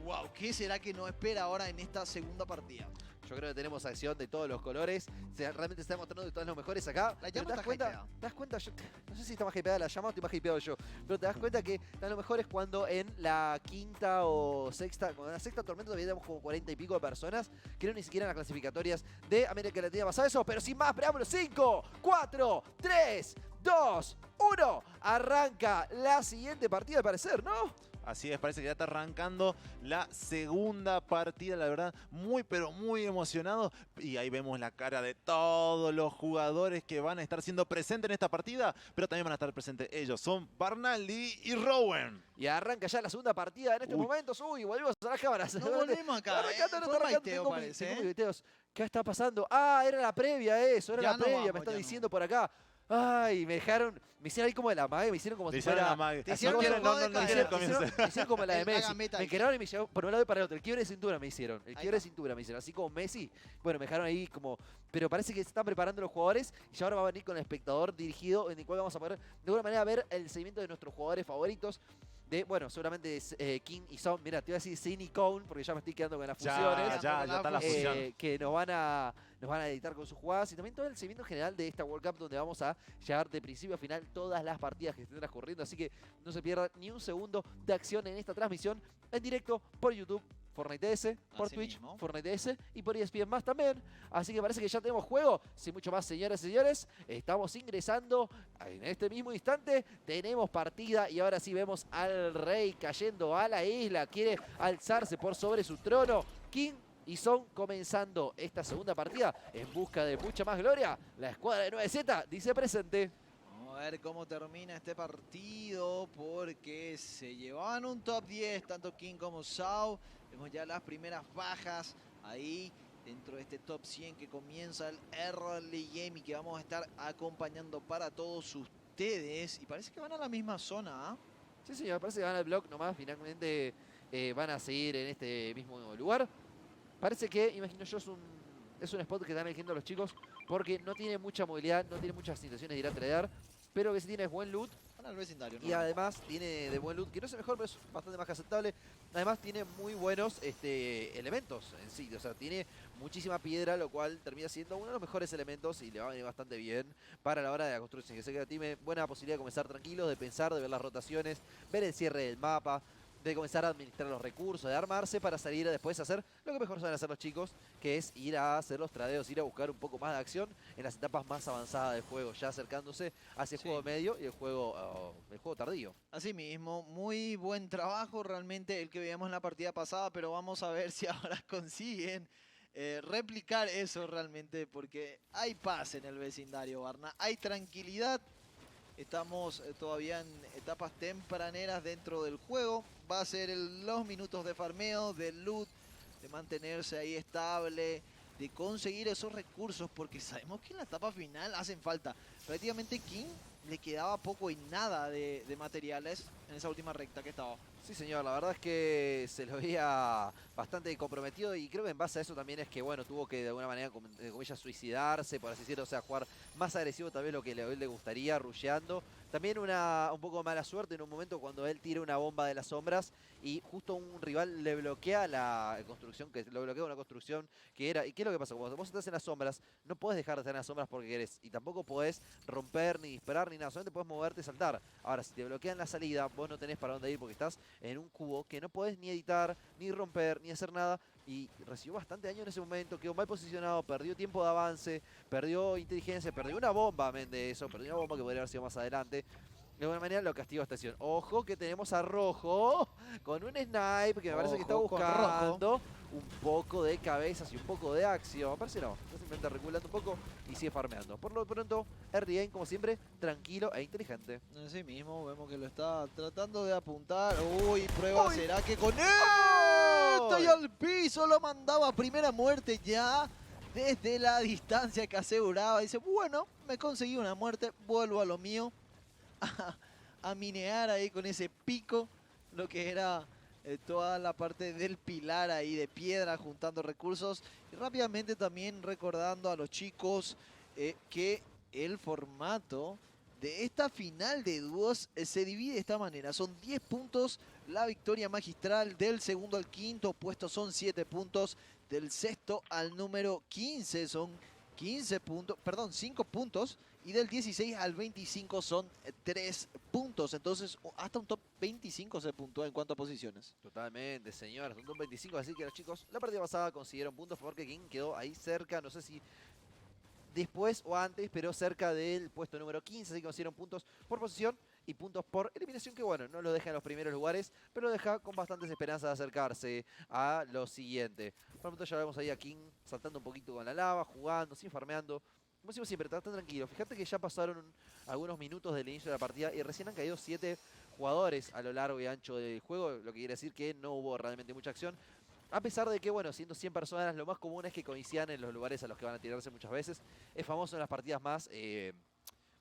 ¡Wow! ¿Qué será que nos espera ahora en esta segunda partida? Yo creo que tenemos acción de todos los colores. Realmente se está demostrando que todos los mejores acá. La Pero llama está hypeada. ¿Te das cuenta? Yo no sé si está más hypeada la llama o estoy más hypeado yo. Pero te das cuenta que están los mejores cuando en la quinta o sexta, cuando en la sexta tormenta todavía tenemos como 40 y pico de personas que no ni siquiera en las clasificatorias de América Latina pasa eso. Pero sin más preámbulos, 5, 4, 3, 2, 1. Arranca la siguiente partida al parecer, ¿no? Así es, parece que ya está arrancando la segunda partida, la verdad, muy pero muy emocionado. Y ahí vemos la cara de todos los jugadores que van a estar siendo presentes en esta partida, pero también van a estar presentes ellos, son Barnaldi y Rowan. Y arranca ya la segunda partida en estos momentos. Uy, volvimos a las cámaras. No volvemos acá, Está arrancando. Tengo parece, tengo ¿eh? videos. ¿Qué está pasando? Ah, era la previa eso, era Ya la no previa, vamos, me están ya diciendo no. por acá. Ay, me hicieron ahí como de la mague, me hicieron como Te si hicieron fuera... la mague. te Así hicieron no quieren, el no, juego no, de no Me quieren cadera. comienzo. me hicieron como la de La Messi. gameta Me ahí. quedaron y me llevaron por un lado y para el otro. El quiebre de cintura me hicieron. El Ahí quiebre de está. cintura me hicieron. Así como Messi. Bueno, me dejaron ahí como... Pero parece que se están preparando los jugadores y ya ahora va a venir con el espectador dirigido en el cual vamos a poder de alguna manera ver el seguimiento de nuestros jugadores favoritos. Bueno, seguramente es King y Son. Mira, te iba a decir Sin y Cone porque ya me estoy quedando con las fusiones. Ya está la fusión. Que nos van a editar con sus jugadas y también todo el seguimiento general de esta World Cup donde vamos a llegar de principio a final todas las partidas que estén transcurriendo. Así que no se pierdan ni un segundo de acción en esta transmisión en directo por YouTube, Fortnite DS, por Así Twitch, mismo. Fortnite DS y por ESPN más también. Así que parece que ya tenemos juego. Sin mucho más, señoras y señores, estamos ingresando en este mismo instante. Tenemos partida y ahora sí vemos al rey cayendo a la isla. Quiere alzarse por sobre su trono. King y Son comenzando esta segunda partida en busca de mucha más gloria. La escuadra de 9Z dice presente. Vamos a ver cómo termina este partido porque se llevaban un top 10 tanto King como Sao. Vemos ya las primeras bajas ahí dentro de este top 100 que comienza el early game y que vamos a estar acompañando para todos ustedes. Y parece que van a la misma zona, ¿ah? Sí, señor, parece que van al block nomás. Finalmente van a seguir en este mismo lugar. Parece que, imagino yo, es un spot que están eligiendo los chicos porque no tiene mucha movilidad, no tiene muchas situaciones de ir a tradear, pero que sí tiene buen loot. Van al vecindario, ¿no? Y además tiene de buen loot, que no es el mejor, pero es bastante más que aceptable. Además tiene muy buenos elementos en sí, o sea, tiene muchísima piedra, lo cual termina siendo uno de los mejores elementos y le va a venir bastante bien para la hora de la construcción. Que sé que tiene buena posibilidad de comenzar tranquilos, de pensar, de ver las rotaciones, ver el cierre del mapa, de comenzar a administrar los recursos, de armarse para salir a después a hacer lo que mejor saben hacer los chicos, que es ir a hacer los tradeos, ir a buscar un poco más de acción en las etapas más avanzadas del juego, ya acercándose hacia el juego medio y el juego tardío. Así mismo, muy buen trabajo realmente el que veíamos en la partida pasada, pero vamos a ver si ahora consiguen replicar eso realmente, porque hay paz en el vecindario, Barna, hay tranquilidad. Estamos todavía en etapas tempraneras dentro del juego. Va a ser los minutos de farmeo, de loot, de mantenerse ahí estable, de conseguir esos recursos, porque sabemos que en la etapa final hacen falta. Prácticamente King le quedaba poco y nada de materiales en esa última recta que estaba. Sí, señor, la verdad es que se lo veía bastante comprometido y creo que en base a eso también es que, bueno, tuvo que de alguna manera, comillas, suicidarse, por así decirlo, o sea, jugar más agresivo tal vez lo que a él le gustaría, rusheando. También un poco de mala suerte en un momento cuando él tira una bomba de las sombras y justo un rival le bloquea la construcción, que lo bloquea una construcción que era... ¿Y qué es lo que pasa? Cuando vos estás en las sombras, no podés dejar de estar en las sombras porque querés y tampoco podés romper, ni disparar, ni nada, solamente podés moverte y saltar. Ahora, si te bloquean la salida, vos no tenés para dónde ir porque estás en un cubo que no podés ni editar, ni romper, ni hacer nada. Y recibió bastante daño en ese momento, quedó mal posicionado, perdió tiempo de avance, perdió inteligencia, perdió una bomba, amén de eso, perdió una bomba que podría haber sido más adelante. De alguna manera lo castigó a esta acción. Ojo que tenemos a Rojo con un snipe que me parece que está buscando un poco de cabezas y un poco de acción. Me parece no, está simplemente reculando un poco y sigue farmeando. Por lo pronto, early game, como siempre, tranquilo e inteligente. Así mismo, vemos que lo está tratando de apuntar. Uy, prueba, Uy. ¿será que con esto y al piso lo mandaba a primera muerte ya? Desde la distancia que aseguraba. Dice, bueno, me conseguí una muerte, vuelvo a lo mío. A minear ahí con ese pico lo que era toda la parte del pilar ahí de piedra juntando recursos y rápidamente también recordando a los chicos que el formato de esta final de dúos se divide de esta manera. Son 10 puntos la victoria magistral, del segundo al quinto puesto son 7 puntos, del sexto al número 15 son 15 puntos, perdón, 5 puntos. Y del 16 al 25 son 3 puntos. Entonces, hasta un top 25 se puntúa en cuanto a posiciones. Totalmente, señores. Un top 25. Así que los chicos, la partida pasada consiguieron puntos porque King quedó ahí cerca. No sé si después o antes, pero cerca del puesto número 15. Así que consiguieron puntos por posición y puntos por eliminación. Que bueno, no lo deja en los primeros lugares, pero lo deja con bastantes esperanzas de acercarse a lo siguiente. Por lo tanto, ya vemos ahí a King saltando un poquito con la lava, jugando, sin farmeando. Como decimos siempre, está tranquilo. Fíjate que ya pasaron algunos minutos del inicio de la partida y recién han caído 7 jugadores a lo largo y ancho del juego, lo que quiere decir que no hubo realmente mucha acción. A pesar de que, bueno, siendo 100 personas, lo más común es que coincidan en los lugares a los que van a tirarse muchas veces. Es famoso en las partidas más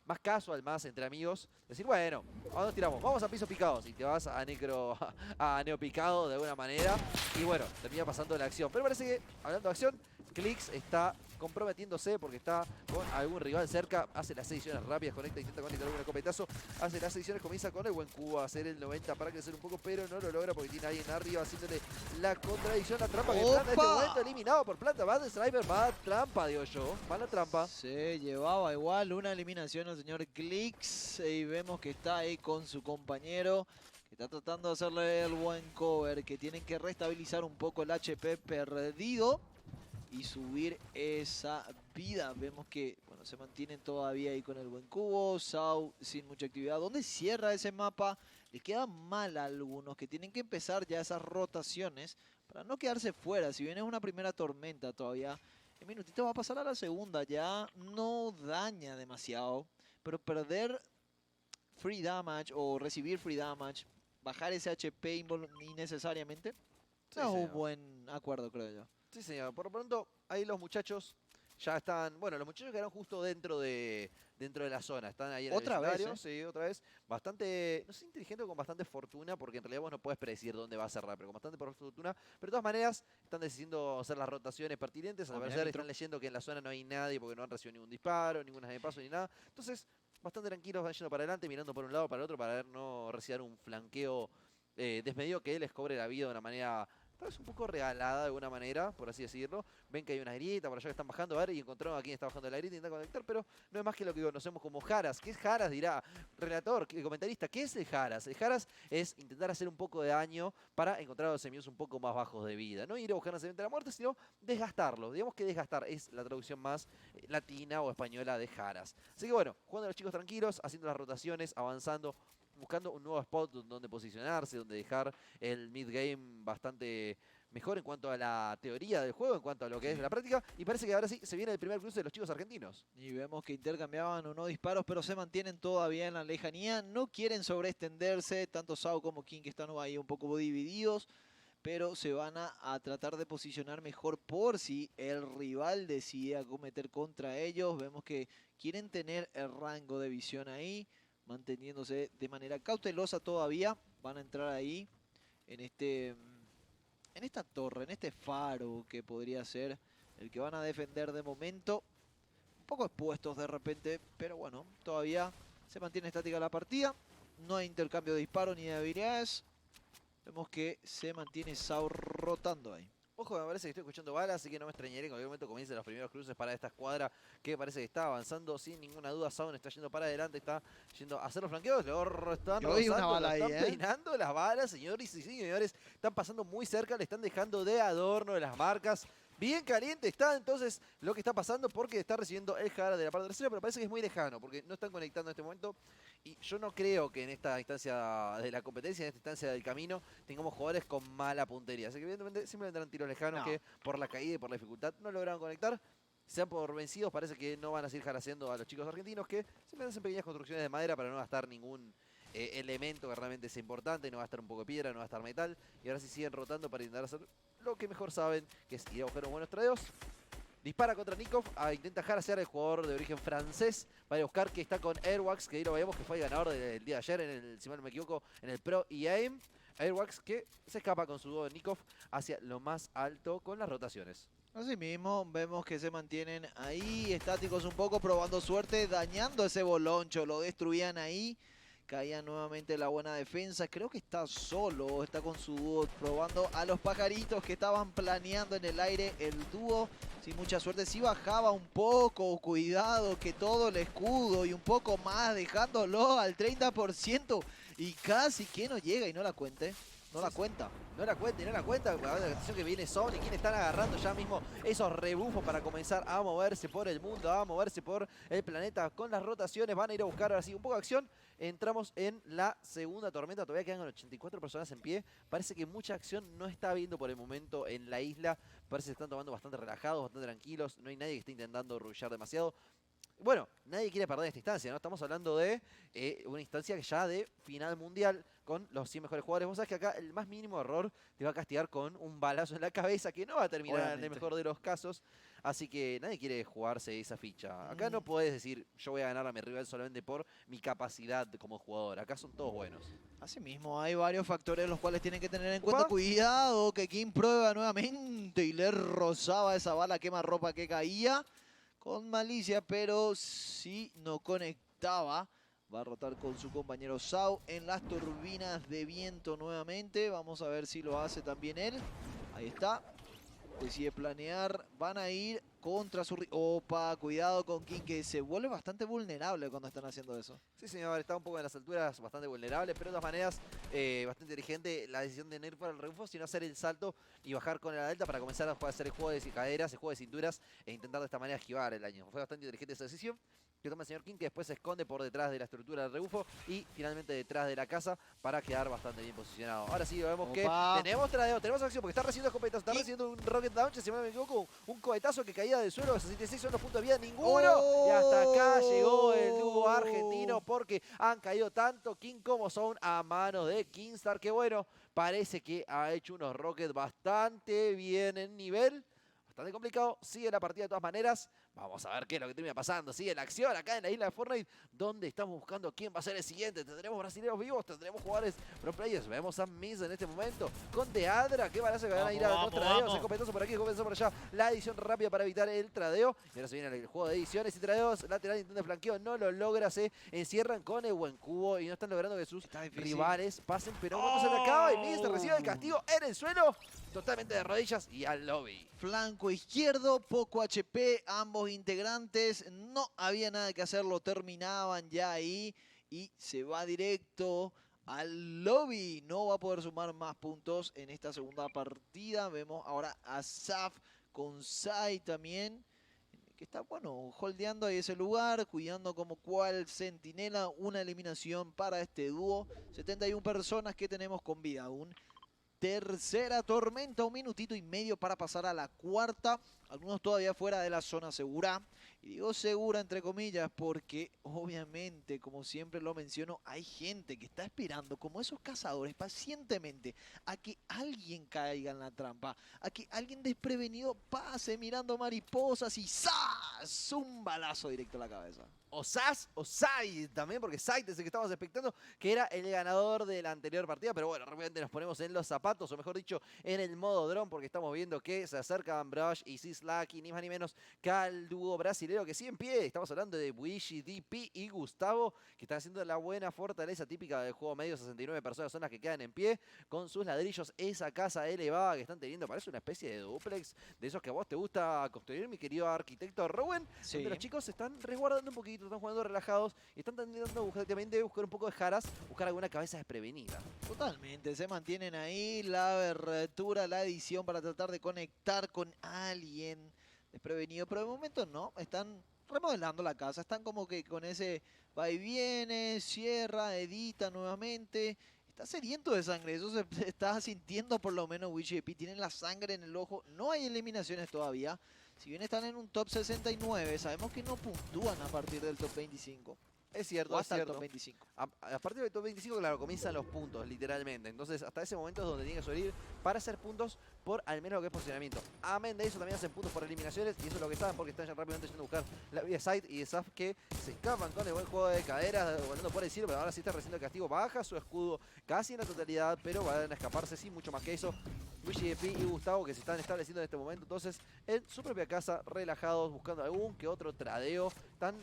más casual, más entre amigos. Decir, bueno, ¿a dónde tiramos? Vamos a pisos picados. Y te vas a a neopicado de alguna manera. Y bueno, termina pasando la acción. Pero parece que, hablando de acción, Clix está comprometiéndose porque está con algún rival cerca. Hace las ediciones rápidas, intenta conectar algún escopetazo. Hace las ediciones, comienza con el buen cubo a hacer el 90 para crecer un poco, pero no lo logra porque tiene a alguien arriba haciéndole la contradicción. La trampa que planta en este momento, eliminado por planta. Va de Striper, va a trampa, digo yo. Va a la trampa. Se llevaba igual una eliminación al señor Clix y vemos que está ahí con su compañero, que está tratando de hacerle el buen cover, que tienen que restabilizar un poco el HP perdido y subir esa vida. Vemos que bueno, se mantienen todavía ahí con el buen cubo. Sau sin mucha actividad. ¿Dónde cierra ese mapa? Le queda mal a algunos que tienen que empezar ya esas rotaciones para no quedarse fuera. Si bien es una primera tormenta todavía, en minutito va a pasar a la segunda. Ya no daña demasiado, pero perder free damage o recibir free damage, bajar ese HP innecesariamente, Sí, no es un señor. buen acuerdo, creo yo. Sí, señor. Por lo pronto, ahí los muchachos ya están... Bueno, los muchachos quedaron justo dentro de la zona. Están ahí en el ¿Otra vez, vecindario. Sí, otra vez. Bastante, no sé, inteligente o con bastante fortuna, porque en realidad vos no puedes predecir dónde va a cerrar, pero con bastante fortuna. Pero de todas maneras, están decidiendo hacer las rotaciones pertinentes. Al Ah, mirá, parecer Nitro. están leyendo que en la zona no hay nadie porque no han recibido ningún disparo, ninguna de paso ni nada. Entonces, bastante tranquilos, van yendo para adelante, mirando por un lado para el otro para ver no recibir un flanqueo desmedido que les cobre la vida de una manera... Tal vez un poco regalada de alguna manera, por así decirlo. Ven que hay una grieta por allá que están bajando, a ver, y encontraron a quien está bajando de la grieta y intentan conectar, pero no es más que lo que conocemos como Jaras. ¿Qué es Jaras? Dirá relator, comentarista. ¿Qué es el Jaras? El Jaras es intentar hacer un poco de daño para encontrar a los enemigos un poco más bajos de vida. No ir a buscar necesariamente la muerte, sino desgastarlo. Digamos que desgastar es la traducción más latina o española de Jaras. Así que bueno, jugando a los chicos tranquilos, haciendo las rotaciones, avanzando, buscando un nuevo spot donde posicionarse, donde dejar el mid-game bastante mejor en cuanto a la teoría del juego, en cuanto a lo que es la práctica. Y parece que ahora sí se viene el primer cruce de los chicos argentinos. Y vemos que intercambiaban unos disparos, pero se mantienen todavía en la lejanía. No quieren sobreextenderse, tanto Sao como King que están ahí un poco divididos, pero se van a tratar de posicionar mejor por si el rival decide acometer contra ellos. Vemos que quieren tener el rango de visión ahí, manteniéndose de manera cautelosa todavía. Van a entrar ahí en esta torre, en este faro que podría ser el que van a defender de momento. Un poco expuestos de repente, pero bueno, todavía se mantiene estática la partida. No hay intercambio de disparos ni de habilidades. Vemos que se mantiene Sao rotando ahí. Ojo, me parece que estoy escuchando balas, así que no me extrañaría que en cualquier momento comiencen los primeros cruces para esta escuadra que parece que está avanzando sin ninguna duda. Sound está yendo para adelante, está yendo a hacer los flanqueos, luego están Yo vi una rozando, bala están ahí, peinando las balas, señores y señores. Están pasando muy cerca, le están dejando de adorno de las marcas. Bien caliente está entonces lo que está pasando porque está recibiendo el Jara de la parte tercera, pero parece que es muy lejano porque no están conectando en este momento. Y yo no creo que en esta instancia de la competencia, en esta instancia del camino, tengamos jugadores con mala puntería. Así que evidentemente siempre vendrán tiros lejanos No. que por la caída y por la dificultad no lograron conectar. Se dan por vencidos, parece que no van a seguir jaraseando a los chicos argentinos que siempre hacen pequeñas construcciones de madera para no gastar ningún elemento que realmente sea importante, no va a estar un poco de piedra, no va a estar metal, y ahora sí siguen rotando para intentar hacer lo que mejor saben, que es ir a buscar unos buenos tradeos. Dispara contra Nikov, intenta jarasear el jugador de origen francés, para ir a buscar que está con Airwax, que ahí lo vemos que fue el ganador del día de ayer, en el, si mal no me equivoco, en el Pro EAM. Airwax que se escapa con su dúo de Nikov hacia lo más alto con las rotaciones. Así mismo, vemos que se mantienen ahí estáticos un poco, probando suerte, dañando ese boloncho, lo destruían ahí. Caía nuevamente la buena defensa. Creo que está solo, está con su dúo probando a los pajaritos que estaban planeando en el aire el dúo. Sin mucha suerte, sí bajaba un poco, cuidado que todo el escudo y un poco más, dejándolo al 30% y casi que no llega y no la cuente. No la cuenta. No la cuenta, la atención que viene Sony, quien están agarrando ya mismo esos rebufos para comenzar a moverse por el mundo, a moverse por el planeta con las rotaciones. Van a ir a buscar ahora sí un poco de acción. Entramos en la segunda tormenta, todavía quedan 84 personas en pie. Parece que mucha acción no está habiendo por el momento en la isla. Parece que están tomando bastante relajados, bastante tranquilos. No hay nadie que esté intentando rullar demasiado. Bueno, nadie quiere perder esta instancia, ¿no? Estamos hablando de una instancia ya de final mundial. con los 100 mejores jugadores. Vos sabés que acá el más mínimo error te va a castigar con un balazo en la cabeza que no va a terminar en Obviamente. el mejor de los casos. Así que nadie quiere jugarse esa ficha. Acá no podés decir yo voy a ganar a mi rival solamente por mi capacidad como jugador. Acá son todos buenos. Asimismo, hay varios factores los cuales tienen que tener en Upa. cuenta. Cuidado, que King prueba nuevamente y le rozaba esa bala quemarropa que caía con malicia, pero si no conectaba. Va a rotar con su compañero Sau en las turbinas de viento nuevamente. Vamos a ver si lo hace también él. Ahí está. Decide planear. Van a ir contra su... Opa, cuidado con King, que se vuelve bastante vulnerable cuando están haciendo eso. Sí, señor, está un poco en las alturas bastante vulnerable, pero de todas maneras bastante inteligente la decisión de no ir para el rebufo, sino hacer el salto y bajar con la delta para comenzar a hacer el juego de caderas, el juego de cinturas e intentar de esta manera esquivar el daño. Fue bastante inteligente esa decisión que toma el señor King, que después se esconde por detrás de la estructura del rebufo y finalmente detrás de la casa para quedar bastante bien posicionado. Ahora sí, vemos que tenemos tradeo, tenemos acción porque está recibiendo escopetazos, está recibiendo un rocket launch, si no me equivoco, un cohetazo que caía del suelo, 66 son los puntos de vida, ninguno. Y hasta acá llegó el dúo argentino porque han caído tanto King como Zone a manos de Kingstar, que bueno, parece que ha hecho unos rockets bastante bien en nivel. Bastante complicado, sigue la partida de todas maneras. Vamos a ver qué es lo que termina pasando. Sigue la acción acá en la isla de Fortnite, donde estamos buscando quién va a ser el siguiente. Tendremos brasileños vivos, tendremos jugadores pro players. Vemos a Miss en este momento con Deadra. Qué balazo que van a ir a los tradeos. Escopetazo por aquí, escopetazo por allá. La edición rápida para evitar el tradeo. Y ahora se viene el juego de ediciones y tradeos. Lateral intento de flanqueo, no lo logra. Se encierran con el buen cubo y no están logrando que sus rivales pasen. Pero vamos se le acaba y Miss recibe el castigo en el suelo. Totalmente de rodillas y al lobby. Flanco izquierdo, poco HP, ambos integrantes, no había nada que hacer, lo terminaban ya ahí y se va directo al lobby. No va a poder sumar más puntos en esta segunda partida. Vemos ahora a Saf con Sai también, que está, bueno, holdeando ahí ese lugar, cuidando como cual centinela. Una eliminación para este dúo. 71 personas que tenemos con vida aún. Tercera tormenta, 1 minutito y medio para pasar a la cuarta. Algunos todavía fuera de la zona segura. Y digo segura entre comillas porque obviamente, como siempre lo menciono, hay gente que está esperando, como esos cazadores, pacientemente a que alguien caiga en la trampa. A que alguien desprevenido pase mirando mariposas y ¡zas! Un balazo directo a la cabeza. O Sas o Sai también, porque Sai es el que estábamos expectando, que era el ganador de la anterior partida. Pero bueno, realmente nos ponemos en los zapatos, o mejor dicho, en el modo drone, porque estamos viendo que se acercan Brush y Sislaki, ni más ni menos que al dúo brasilero que sigue en pie. Estamos hablando de Wishi, DP y Gustavo, que están haciendo la buena fortaleza típica del juego medio. 69 personas son las que quedan en pie con sus ladrillos. Esa casa elevada que están teniendo parece una especie de duplex de esos que a vos te gusta construir, mi querido arquitecto Rowan. Sí. Donde los chicos se están resguardando un poquito, están jugando relajados y están tratando justamente de buscar un poco de jaras, buscar alguna cabeza desprevenida. Totalmente, se mantienen ahí la abertura, la edición para tratar de conectar con alguien desprevenido, pero de momento no, están remodelando la casa, están como que con ese va y viene, cierra, edita nuevamente. Está sediento de sangre, eso se está sintiendo por lo menos WGP. Tienen la sangre en el ojo, no hay eliminaciones todavía. Si bien están en un top 69, sabemos que no puntúan a partir del top 25. Es cierto, O es hasta el cierto. top 25. A partir del top 25, claro, comienzan los puntos, literalmente. Entonces, hasta ese momento es donde tienen que subir para hacer puntos por al menos lo que es posicionamiento. Amén de eso, también hacen puntos por eliminaciones. Y eso es lo que saben, porque están ya rápidamente yendo a buscar la vía side y de Saf, que se escapan con el buen juego de caderas, volando por el cielo. Pero ahora sí está recibiendo el castigo. Baja su escudo casi en la totalidad, pero van a escaparse sin mucho más que eso. WGP y Gustavo, que se están estableciendo en este momento, entonces en su propia casa, relajados, buscando algún que otro tradeo.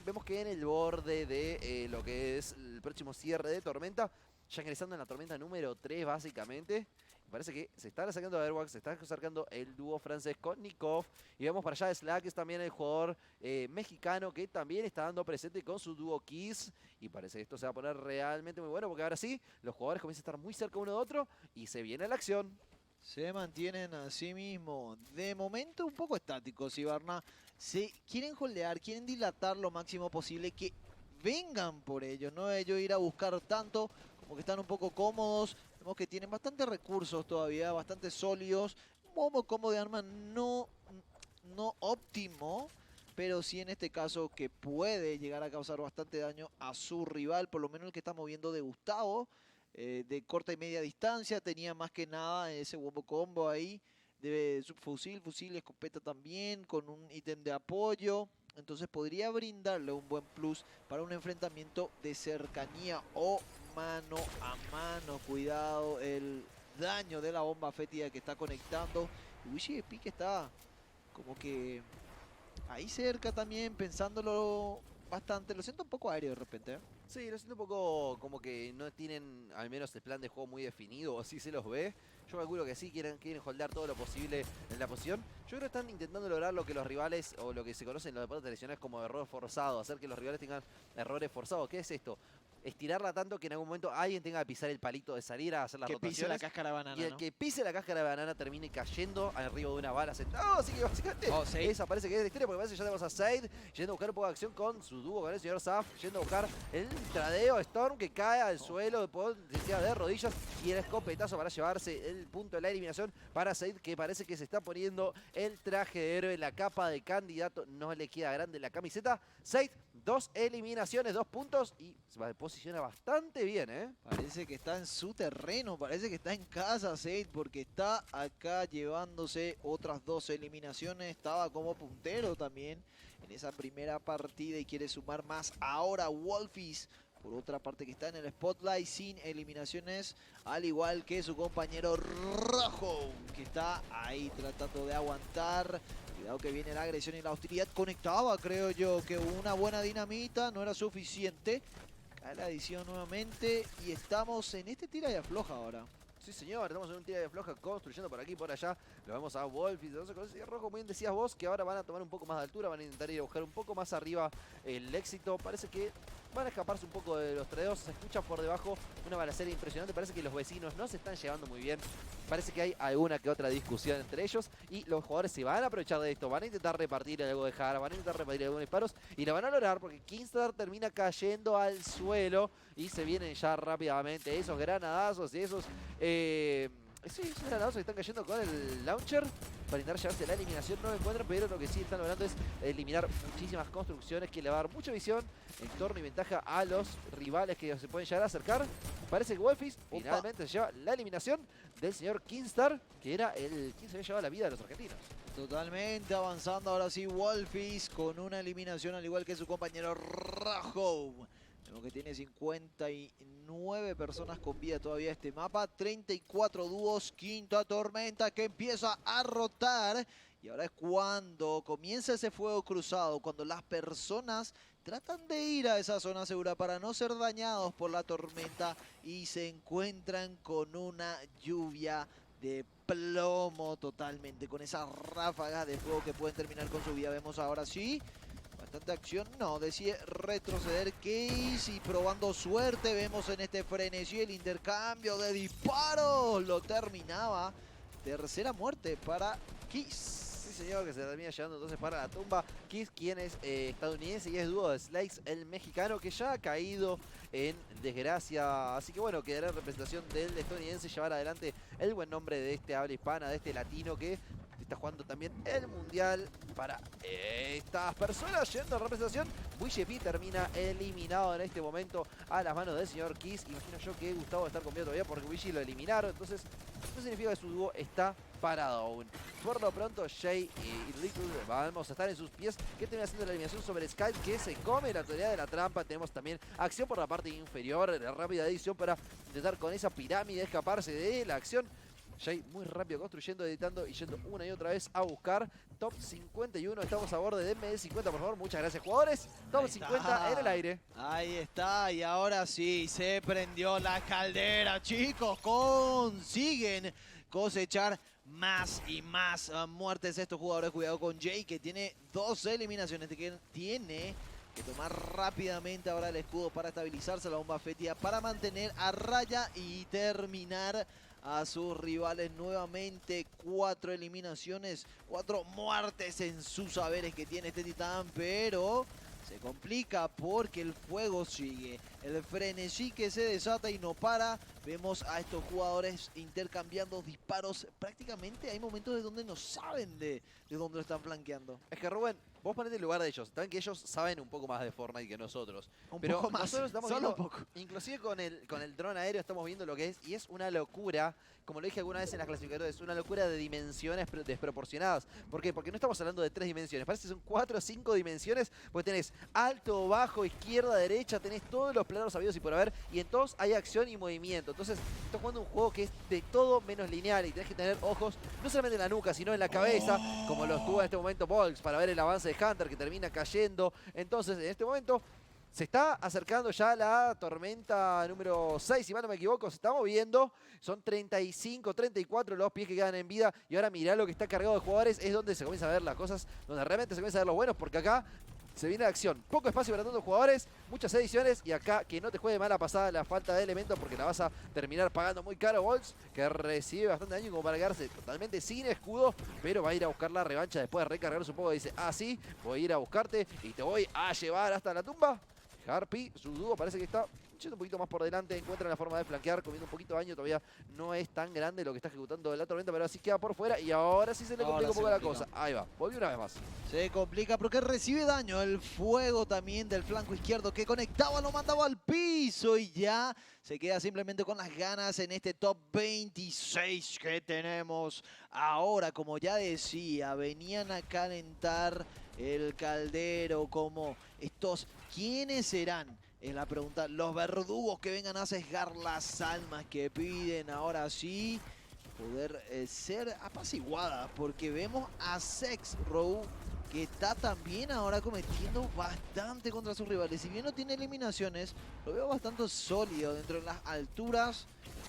Vemos que en el borde de lo que es el próximo cierre de tormenta, ya ingresando en la tormenta número 3 básicamente. Parece que se está sacando a Airwax, se está acercando el dúo francés con Nikov. Y vemos para allá a Slack, que es también el jugador mexicano que también está dando presente con su dúo Kiss. Y parece que esto se va a poner realmente muy bueno, porque ahora sí, los jugadores comienzan a estar muy cerca uno de otro y se viene la acción. Se mantienen a sí mismo. De momento un poco estáticos, Ibarna. Se quieren holdear, quieren dilatar lo máximo posible, que vengan por ellos, no ellos ir a buscar tanto, como que están un poco cómodos. Vemos que tienen bastantes recursos todavía, bastante sólidos. Un combo de arma no óptimo, pero sí en este caso que puede llegar a causar bastante daño a su rival, por lo menos el que está moviendo de Gustavo. de corta y media distancia. Tenía más que nada ese wombo combo ahí de subfusil, fusil, escopeta también, con un ítem de apoyo. Entonces podría brindarle un buen plus para un enfrentamiento de cercanía o mano a mano. Cuidado el daño de la bomba fétida que está conectando. Y Wishy de Pique está como que ahí cerca también, pensándolo bastante. Lo siento un poco aéreo de repente, ¿eh? Sí, lo siento un poco como que no tienen al menos el plan de juego muy definido, o así se los ve. Yo calculo que sí, quieren holdear todo lo posible en la posición. Yo creo que están intentando lograr lo que los rivales, o lo que se conoce en los deportes tradicionales como error forzado, hacer que los rivales tengan errores forzados. ¿Qué es esto? Estirarla tanto que en algún momento alguien tenga que pisar el palito de salir a hacer las Que pise la rotaciones. cáscara de banana, Y el ¿no? que pise la cáscara de banana termine cayendo arriba de una bala sentado. Así que básicamente esa parece que es la historia, porque parece que ya tenemos a Said yendo a buscar un poco de acción con su dúo con el señor Saf, yendo a buscar el tradeo Storm que cae al suelo de rodillas, y el escopetazo para llevarse el punto de la eliminación para Said, que parece que se está poniendo el traje de héroe, la capa de candidato. No le queda grande la camiseta. Said, 2 eliminaciones, 2 puntos, y se posiciona bastante bien, ¿eh? Parece que está en su terreno, parece que está en casa Said, porque está acá llevándose otras 2 eliminaciones. Estaba como puntero también en esa primera partida y quiere sumar más. Ahora Wolfies, por otra parte, que está en el spotlight sin eliminaciones, al igual que su compañero Rojo, que está ahí tratando de aguantar. Cuidado que viene la agresión y la hostilidad. Conectaba, creo yo, que una buena dinamita no era suficiente. Cae la adición nuevamente y estamos en este tira y afloja ahora. Sí, señor, estamos en un tira de floja construyendo por aquí y por allá. Lo vemos a Wolf y entonces con ese rojo, muy bien decías vos, que ahora van a tomar un poco más de altura, van a intentar ir a buscar un poco más arriba el éxito. Parece que van a escaparse un poco de los tradeos. Se escucha por debajo una balacera impresionante. Parece que los vecinos no se están llevando muy bien. Parece que hay alguna que otra discusión entre ellos y los jugadores se van a aprovechar de esto. Van a intentar repartir algo de Jara, van a intentar repartir algunos disparos y lo van a lograr porque Kingstar termina cayendo al suelo y se vienen ya rápidamente esos granadazos y esos... sí, esos granadazos que están cayendo con el launcher para intentar llevarse la eliminación. No lo encuentran, pero lo que sí están logrando es eliminar muchísimas construcciones, que le va a dar mucha visión, entorno y ventaja a los rivales que se pueden llegar a acercar. Parece que Wolfies finalmente se lleva la eliminación del señor Kingstar, que era el quien se había llevado la vida de los argentinos. Totalmente avanzando ahora sí Wolfies con una eliminación al igual que su compañero Rajo. Vemos que tiene 59 personas con vida todavía este mapa. 34 dúos, quinta tormenta que empieza a rotar. Y ahora es cuando comienza ese fuego cruzado, cuando las personas tratan de ir a esa zona segura para no ser dañados por la tormenta y se encuentran con una lluvia de plomo totalmente, con esas ráfagas de fuego que pueden terminar con su vida. Vemos ahora sí bastante acción, no, decide retroceder Case y probando suerte. Vemos en este frenesí el intercambio de disparos, lo terminaba. Tercera muerte para Kiss. Sí, señor, que se termina llevando entonces para la tumba. Kiss, quien es estadounidense y es dúo de Slikes, el mexicano, que ya ha caído en desgracia. Así que bueno, quedará en representación del estadounidense llevar adelante el buen nombre de este habla hispana, de este latino que está jugando también el mundial para estas personas. Yendo a representación, Wishy termina eliminado en este momento a las manos del señor Kiss. Imagino yo que Gustavo va a estar con vida todavía porque Wishy lo eliminaron. Entonces, eso significa que su dúo está parado aún. Por lo pronto, Jay y Little vamos a estar en sus pies, que termina haciendo la eliminación sobre Skype, que se come la teoría de la trampa. Tenemos también acción por la parte inferior, la rápida edición para intentar con esa pirámide escaparse de la acción. Jay muy rápido construyendo, editando y yendo una y otra vez a buscar. Top 51, estamos a borde de MD50, por favor. Muchas gracias, jugadores. Top 50 en el aire. Ahí está, y ahora sí, se prendió la caldera, chicos. Consiguen cosechar más y más muertes estos jugadores. Cuidado con Jay, que tiene 2 eliminaciones, que tiene que tomar rápidamente ahora el escudo para estabilizarse la bomba fétida, para mantener a raya y terminar a sus rivales nuevamente. 4 eliminaciones, 4 muertes en sus saberes que tiene este titán, pero se complica porque el fuego sigue. el frenesí que se desata y no para. Vemos a estos jugadores intercambiando disparos. Prácticamente hay momentos de donde no saben de dónde lo están flanqueando. Es que Rubén, vos ponete en el lugar de ellos. Saben que ellos saben un poco más de Fortnite que nosotros. Un poco más, nosotros estamos solo viendo, un poco. inclusive con el dron aéreo estamos viendo lo que es. Y es una locura, como lo dije alguna vez en las clasificatorias, es una locura de dimensiones desproporcionadas. ¿Por qué? Porque no estamos hablando de 3 dimensiones. Parece que son 4 o 5 dimensiones. Porque tenés alto, bajo, izquierda, derecha. Tenés todos los planos habidos y por haber. Y en todos hay acción y movimiento. Entonces, estás jugando un juego que es de todo menos lineal. Y tenés que tener ojos, no solamente en la nuca, sino en la cabeza. Como lo estuvo en este momento Volks, para ver el avance de Hunter, que termina cayendo. Entonces, en este momento se está acercando ya la tormenta número 6, si mal no me equivoco, se está moviendo. Son 35, 34 los pies que quedan en vida. Y ahora mirá lo que está cargado de jugadores. Es donde se comienza a ver las cosas, donde realmente se comienza a ver los buenos, porque acá se viene la acción. Poco espacio para tantos jugadores, muchas ediciones. Y acá que no te juegue mala pasada la falta de elementos, porque la vas a terminar pagando muy caro. Volks, que recibe bastante daño como para quedarse totalmente sin escudo, pero va a ir a buscar la revancha después de recargarse un poco. Dice, ah sí, voy a ir a buscarte y te voy a llevar hasta la tumba. Harpy, su dúo parece que está yendo un poquito más por delante, encuentra la forma de flanquear, comiendo un poquito de daño, todavía no es tan grande lo que está ejecutando la tormenta, pero así queda por fuera y ahora sí se le complica un poco la cosa. Ahí va, volvió una vez más. Se complica porque recibe daño, el fuego también del flanco izquierdo que conectaba, lo mandaba al piso y ya se queda simplemente con las ganas en este top 26 que tenemos ahora. Como ya decía, venían a calentar el caldero como estos, ¿quiénes serán? Es la pregunta, los verdugos que vengan a sesgar las almas que piden ahora sí poder ser apaciguadas, porque vemos a Sex Row que está también ahora cometiendo bastante contra sus rivales. Si bien no tiene eliminaciones, lo veo bastante sólido dentro de las alturas,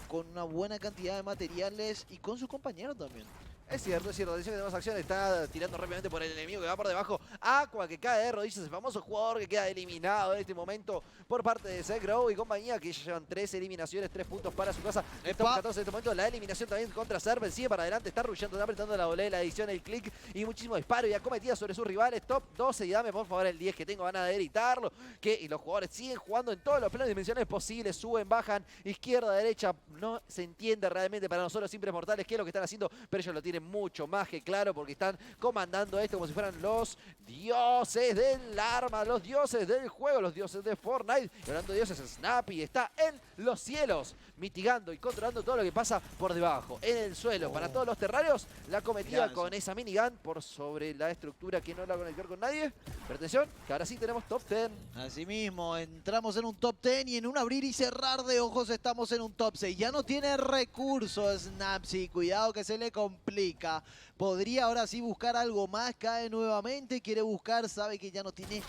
con una buena cantidad de materiales y con sus compañeros también. Es cierto, atención que tenemos acción, está tirando rápidamente por el enemigo que va por debajo. Aqua que cae de rodillas, el famoso jugador que queda eliminado en este momento por parte de Segrow y compañía, que ya llevan 3 eliminaciones, 3 puntos para su casa. Estamos 14 en este momento, la eliminación también contra Server, sigue para adelante, está rushando, está apretando la doble, la edición, el click y muchísimo disparo y acometida sobre sus rivales. Top 12 y dame por favor el 10 que tengo ganas de editarlo. Y los jugadores siguen jugando en todos los planos de dimensiones posibles, suben, bajan, izquierda, derecha, no se entiende realmente para nosotros simples mortales qué es lo que están haciendo, pero ellos lo tienen mucho más que claro porque están comandando esto como si fueran los dioses del arma, los dioses del juego, los dioses de Fortnite. Y hablando de dioses, Snappy está en los cielos, mitigando y controlando todo lo que pasa por debajo, en el suelo. Para todos los terrarios, la cometida con esa minigun por sobre la estructura que no la va a conectar con nadie. Pero atención, que ahora sí tenemos top 10. Así mismo, entramos en un top 10 y en un abrir y cerrar de ojos estamos en un top 6. Ya no tiene recursos Snapsy, cuidado que se le complica. Podría ahora sí buscar algo más, cae nuevamente, quiere buscar, sabe que ya no tiene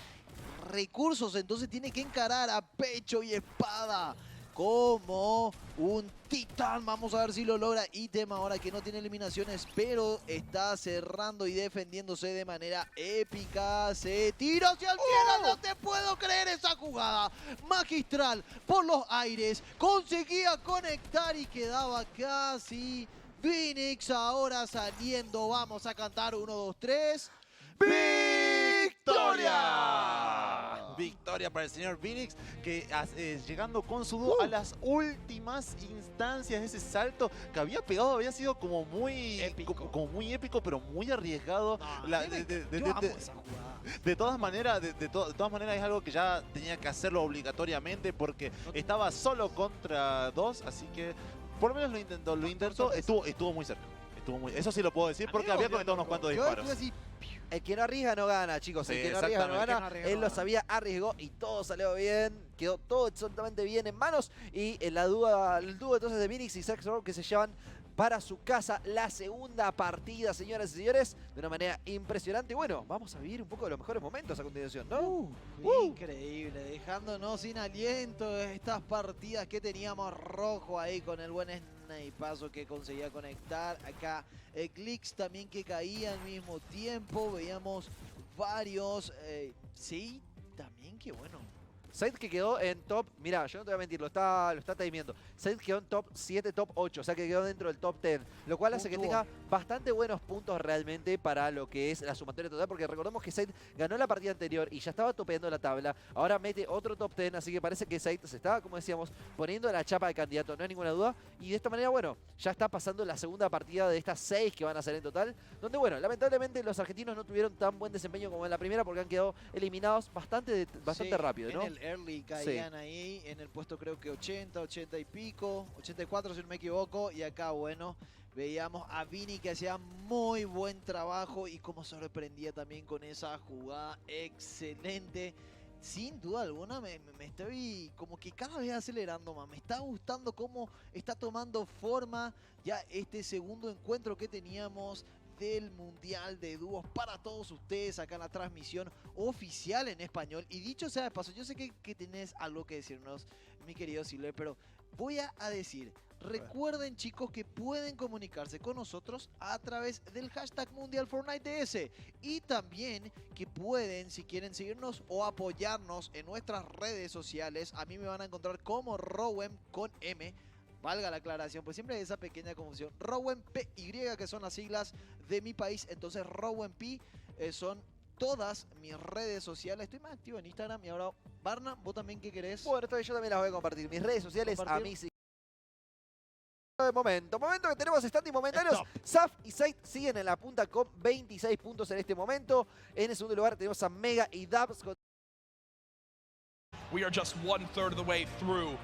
recursos, entonces tiene que encarar a pecho y espada como un titán. Vamos a ver si lo logra. Ítem ahora que no tiene eliminaciones, pero está cerrando y defendiéndose de manera épica. Se tira hacia el cielo. No te puedo creer esa jugada magistral por los aires. Conseguía conectar y quedaba casi. Phoenix ahora saliendo. Vamos a cantar 1, 2, 3. ¡Victoria! Victoria para el señor Phoenix, que llegando con su dúo a las últimas instancias. Ese salto que había pegado había sido como muy épico, pero muy arriesgado. De todas maneras, de todas maneras es algo que ya tenía que hacerlo obligatoriamente porque estaba solo contra 2, así que por lo menos lo intentó, estuvo muy cerca. Eso sí lo puedo decir porque había conectado unos cuantos disparos. El que no arriesga no gana, chicos. El que no arriesga no gana. Él lo sabía, arriesgó y todo salió bien. Quedó todo absolutamente bien en manos. Y el dúo entonces de Phoenix y Sex Row que se llevan para su casa la segunda partida, señoras y señores, de una manera impresionante. Bueno, vamos a vivir un poco de los mejores momentos a continuación, ¿no? Increíble, dejándonos sin aliento estas partidas que teníamos rojo ahí con el buen snipazo que conseguía conectar. Acá clicks también que caía al mismo tiempo. Veíamos varios, sí, también que bueno. Said que quedó en top, mira, yo no te voy a mentir, lo está timeando. Said quedó en top 7, top 8, o sea que quedó dentro del top 10, lo cual hace que tenga bastante buenos puntos realmente para lo que es la sumatoria total, porque recordemos que Said ganó la partida anterior y ya estaba topeando la tabla, ahora mete otro top 10, así que parece que Said se está, como decíamos, poniendo la chapa de candidato, no hay ninguna duda, y de esta manera, bueno, ya está pasando la segunda partida de estas 6 que van a ser en total, donde, bueno, lamentablemente los argentinos no tuvieron tan buen desempeño como en la primera, porque han quedado eliminados bastante Sí, rápido, ¿no? En el early caían ahí, en el puesto creo que 80, 80 y pico, 84 si no me equivoco, y acá, bueno, veíamos a Vini que hacía muy buen trabajo y como sorprendía también con esa jugada excelente. Sin duda alguna me estoy como que cada vez acelerando más. Me está gustando cómo está tomando forma ya este segundo encuentro que teníamos del Mundial de Dúos para todos ustedes acá en la transmisión oficial en español. Y dicho sea de paso, yo sé que tenés algo que decirnos, mi querido Silver, pero voy a decir... Recuerden, chicos, que pueden comunicarse con nosotros a través del hashtag Mundial Fortnite DS y también que pueden, si quieren seguirnos o apoyarnos en nuestras redes sociales, a mí me van a encontrar como Rowen con M, valga la aclaración, pues siempre hay esa pequeña confusión, Rowen PY, que son las siglas de mi país, entonces Rowen P son todas mis redes sociales. Estoy más activo en Instagram y ahora, Barna, ¿vos también qué querés? Bueno, yo también las voy a compartir, mis redes sociales, a mí sí. Momento que tenemos standing momentáneos. Saf y Said siguen en la punta con 26 puntos en este momento. En el segundo lugar tenemos a Mega y Dabs. We are just 1/3 of the way through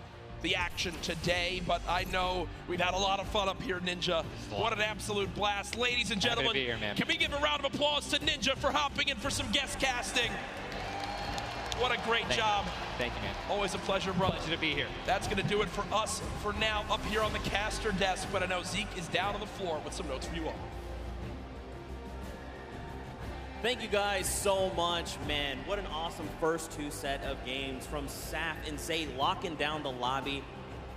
the action today, but I know we've had a lot of fun up here, Ninja. What an absolute blast. Ladies and gentlemen, can we give a round of applause to Ninja for hopping in for some guest casting? What a great job. Thank you, man. Always a pleasure, brother. Pleasure to be here. That's going to do it for us for now up here on the caster desk, but I know Zeke is down on the floor with some notes for you all. Thank you guys so much, man. What an awesome first two set of games from Saf and Say locking down the lobby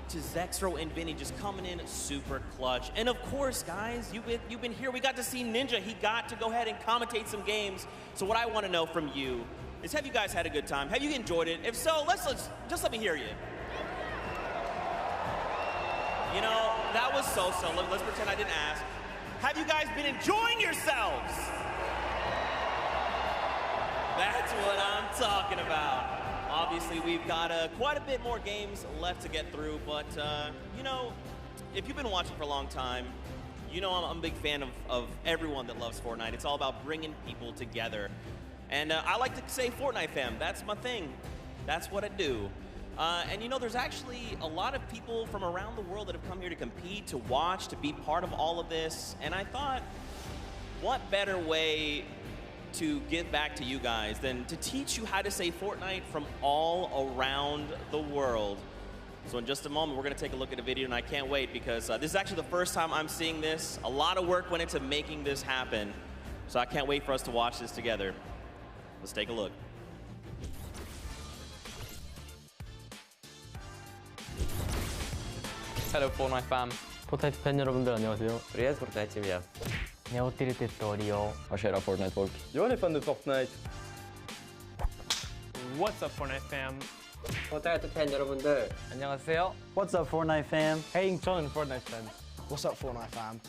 to Zexro and Vinny just coming in super clutch. And of course, guys, you've been here. We got to see Ninja. He got to go ahead and commentate some games. So what I want to know from you is, have you guys had a good time? Have you enjoyed it? If so, just let me hear you. You know, that was so-so. Let's pretend I didn't ask. Have you guys been enjoying yourselves? That's what I'm talking about. Obviously, we've got quite a bit more games left to get through, but, you know, if you've been watching for a long time, you know I'm a big fan of everyone that loves Fortnite. It's all about bringing people together. And I like to say Fortnite fam, that's my thing. That's what I do. And you know, there's actually a lot of people from around the world that have come here to compete, to watch, to be part of all of this. And I thought, what better way to give back to you guys than to teach you how to say Fortnite from all around the world. So in just a moment, we're gonna take a look at a video, and I can't wait because this is actually the first time I'm seeing this. A lot of work went into making this happen. So I can't wait for us to watch this together. Let's take a look. Hello, Fortnite fam. 포트나이트 팬 여러분들 안녕하세요. Привет, Fortnite семья. Jag har till Rio. Och kära Fortnite-folk. Jag är fan Fortnite. What's up Fortnite fam? Fortnite 팬 여러분들. 안녕하세요. What's up Fortnite fam? Hey, 저는 Fortnite fan. What's up Fortnite fam?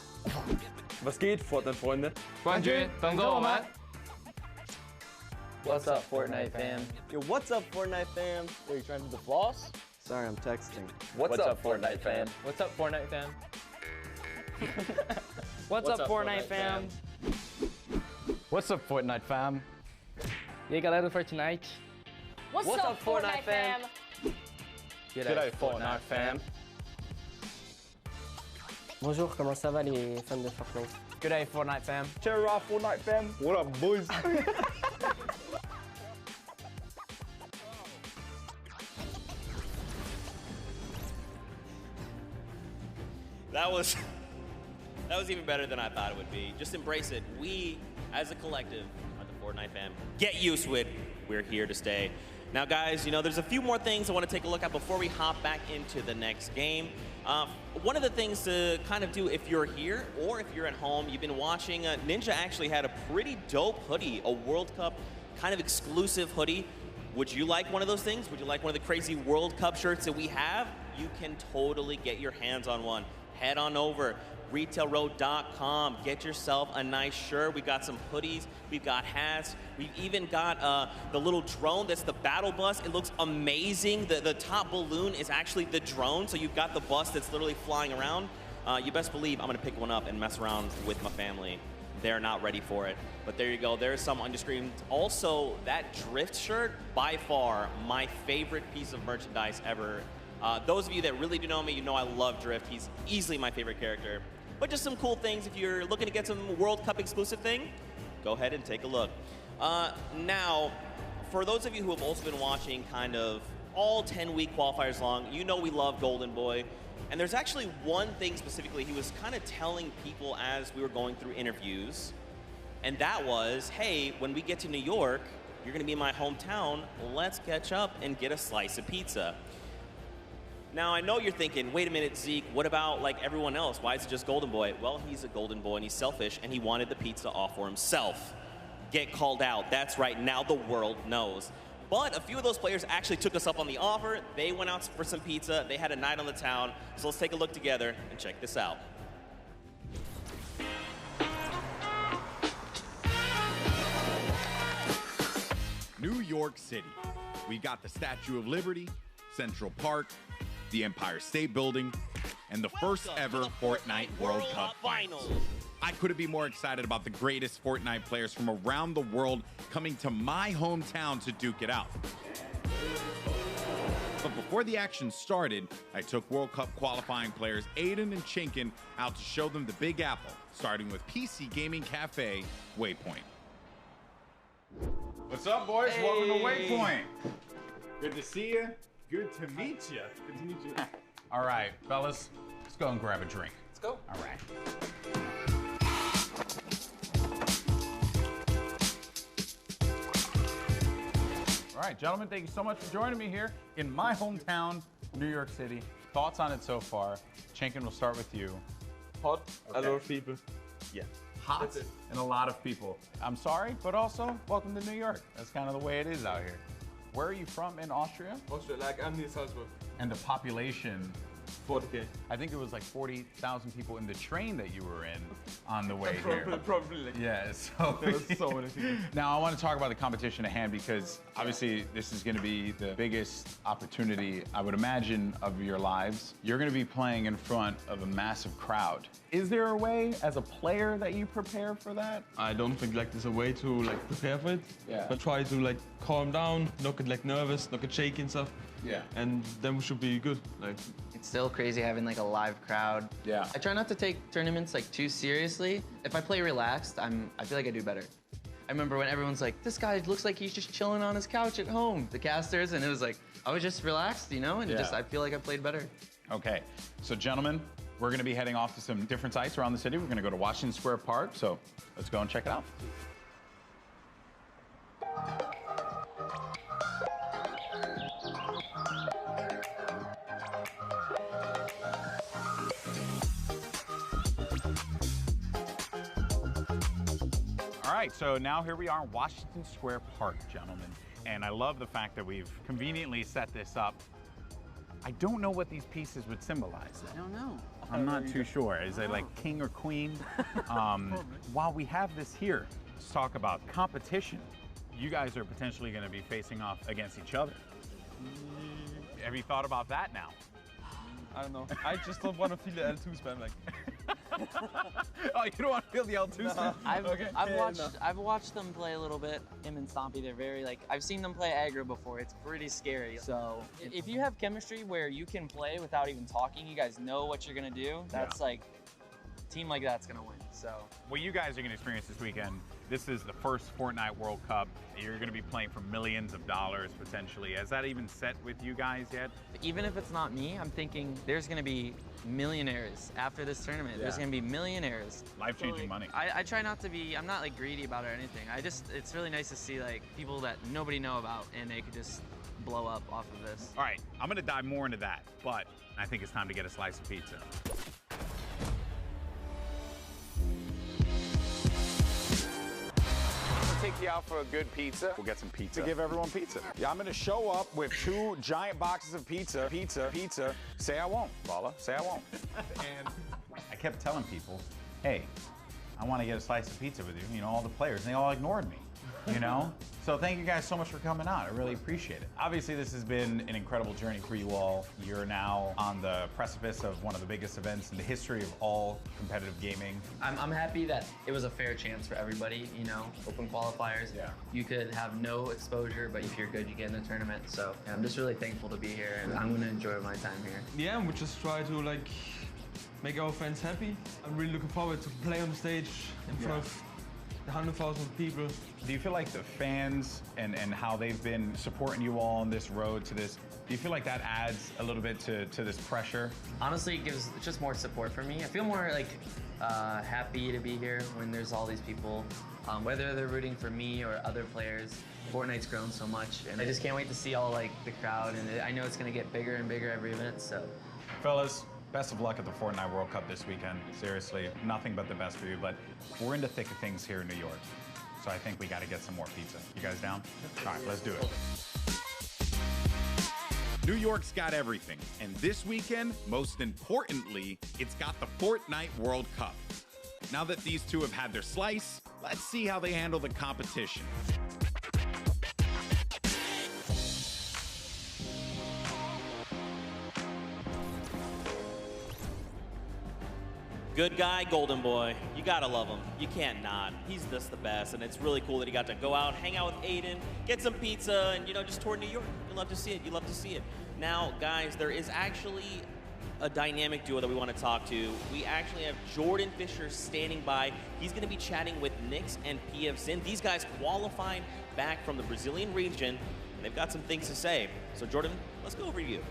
Was geht Fortnite-Freunde? 冠军等着我们。 What's up, Fortnite fam? Yo, what's up Fortnite fam? Are you trying to do the floss? Sorry, I'm texting. What's up, Fortnite fam? What's up Fortnite fam? What's up Fortnite fam? What's up Fortnite fam? E aí galera do Fortnite. What's up Fortnite fam? G'day Fortnite fam. Bonjour, comment ça va les fans de Fortnite? Good day Fortnite fam. Cheer up Fortnite fam. What up boys? That was even better than I thought it would be. Just embrace it. We, as a collective, are the Fortnite fam. Get used to it. We're here to stay. Now, guys, you know, there's a few more things I want to take a look at before we hop back into the next game. One of the things to kind of do if you're here or if you're at home, you've been watching, Ninja actually had a pretty dope hoodie, a World Cup kind of exclusive hoodie. Would you like one of those things? Would you like one of the crazy World Cup shirts that we have? You can totally get your hands on one. Head on over, retailroad.com. Get yourself a nice shirt. We've got some hoodies. We've got hats. We've even got the little drone that's the battle bus. It looks amazing. The top balloon is actually the drone, so you've got the bus that's literally flying around. You best believe I'm going to pick one up and mess around with my family. They're not ready for it. But there you go. There's some on your screen. Also, that Drift shirt, by far, my favorite piece of merchandise ever. Those of you that really do know me, you know I love Drift. He's easily my favorite character. But just some cool things. If you're looking to get some World Cup exclusive thing, go ahead and take a look. Now, for those of you who have also been watching kind of all 10-week qualifiers long, you know we love Golden Boy. And there's actually one thing specifically he was kind of telling people as we were going through interviews. And that was, hey, when we get to New York, you're going to be in my hometown. Let's catch up and get a slice of pizza. Now, I know you're thinking, wait a minute, Zeke, what about like everyone else? Why is it just Golden Boy? Well, he's a Golden Boy and he's selfish and he wanted the pizza off for himself. Get called out. That's right. Now the world knows. But a few of those players actually took us up on the offer. They went out for some pizza. They had a night on the town. So let's take a look together and check this out. New York City. We got the Statue of Liberty, Central Park, the Empire State Building, and the first ever Fortnite World Cup Finals. I couldn't be more excited about the greatest Fortnite players from around the world coming to my hometown to duke it out. But before the action started, I took World Cup qualifying players Aiden and Chinkin out to show them the Big Apple, starting with PC Gaming Cafe, Waypoint. What's up, boys? Hey. Welcome to Waypoint. Good to see you. Good to meet you. Good to meet you. All right, fellas, let's go and grab a drink. Let's go. All right. All right, gentlemen, thank you so much for joining me here in my hometown, New York City. Thoughts on it so far? Chinkin, we'll start with you. Hot, okay. A lot of people. Yeah. Hot and a lot of people. I'm sorry, but also welcome to New York. That's kind of the way it is out here. Where are you from in Austria? Austria, like I'm near Salzburg. And the population? 40K. I think it was like 40,000 people in the train that you were in on the way here. Probably. Like, yeah, so there was so many people. Now I want to talk about the competition at hand because obviously this is going to be the biggest opportunity, I would imagine, of your lives. You're going to be playing in front of a massive crowd. Is there a way as a player that you prepare for that? I don't think like there's a way to like prepare for it. Yeah. But try to like calm down, not get like nervous, not get shaky and stuff. Yeah. And then we should be good. Like. It's still crazy having like a live crowd. Yeah. I try not to take tournaments like too seriously. If I play relaxed, I feel like I do better. I remember when everyone's like, this guy looks like he's just chilling on his couch at home, the casters, and it was like, I was just relaxed, you know, and I feel like I played better. Okay, so gentlemen, we're gonna be heading off to some different sites around the city. We're gonna go to Washington Square Park, so let's go and check it out. All right, so now here we are in Washington Square Park, gentlemen. And I love the fact that we've conveniently set this up. I don't know what these pieces would symbolize. I don't know. I'm not too sure. Is it like king or queen? While we have this here, let's talk about competition. You guys are potentially going to be facing off against each other. Have you thought about that now? I don't know. I just don't want to feel the L2 spam like. Oh, you don't want to feel the L2 spam? No. I've watched them play a little bit. Him and Stompy, they're very like, I've seen them play aggro before. It's pretty scary. So if you have chemistry where you can play without even talking, you guys know what you're gonna do. That's like, a team like that's gonna win. So what you guys are gonna experience this weekend, this is the first Fortnite World Cup. You're gonna be playing for millions of dollars potentially. Has that even set with you guys yet? Even if it's not me, I'm thinking there's gonna be millionaires after this tournament. There's gonna be millionaires. Life-changing money. I try not to be, I'm not like greedy about it or anything. It's really nice to see like people that nobody know about and they could just blow up off of this. All right, I'm gonna dive more into that, but I think it's time to get a slice of pizza. Take you out for a good pizza. We'll get some pizza. To give everyone pizza. Yeah, I'm gonna show up with 2 giant boxes of pizza. Pizza. Say I won't, Bala. Say I won't. And I kept telling people, hey, I want to get a slice of pizza with you. You know, all the players, and they all ignored me. You know? So thank you guys so much for coming out. I really appreciate it. Obviously, this has been an incredible journey for you all. You're now on the precipice of one of the biggest events in the history of all competitive gaming. I'm happy that it was a fair chance for everybody, you know, open qualifiers. Yeah. You could have no exposure, but if you're good, you get in the tournament. So yeah, I'm just really thankful to be here, and I'm gonna enjoy my time here. Yeah, we just try to like make our fans happy. I'm really looking forward to play on the stage in front of the 100,000 people. Do you feel like the fans and how they've been supporting you all on this road to this, do you feel like that adds a little bit to this pressure? Honestly, it gives just more support for me. I feel more like happy to be here when there's all these people, whether they're rooting for me or other players. Fortnite's grown so much, and I just can't wait to see all like the crowd, and I know it's gonna get bigger and bigger every event, so. Fellas, best of luck at the Fortnite World Cup this weekend. Seriously, nothing but the best for you, but we're in the thick of things here in New York. So I think we gotta get some more pizza. You guys down? All right, let's do it. New York's got everything, and this weekend, most importantly, it's got the Fortnite World Cup. Now that these two have had their slice, let's see how they handle the competition. Good guy, golden boy. You gotta love him. You can't not. He's just the best, and it's really cool that he got to go out, hang out with Aiden, get some pizza, and, you know, just tour New York. You love to see it. You love to see it. Now, guys, there is actually a dynamic duo that we want to talk to. We actually have Jordan Fisher standing by. He's going to be chatting with Nix and PF Zin. These guys qualified back from the Brazilian region, and they've got some things to say. So, Jordan, let's go over to you.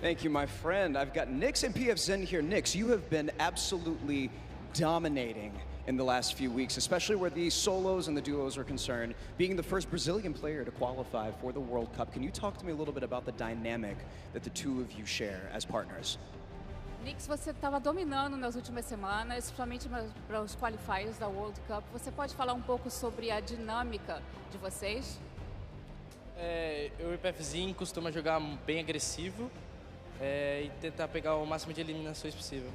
Thank you, my friend. I've got Nix and PF Zin here. Nix, you have been absolutely dominating in the last few weeks, especially where the solos and the duos are concerned, being the first Brazilian player to qualify for the World Cup. Can you talk to me a little bit about the dynamic that the two of you share as partners? Nix, você estava dominando nas últimas semanas, principalmente para os qualifiers da World Cup. Você pode falar pouco sobre a dinâmica de vocês? Eu e o PFzinho costuma jogar bem agressivo e tentar pegar o máximo de eliminações possível.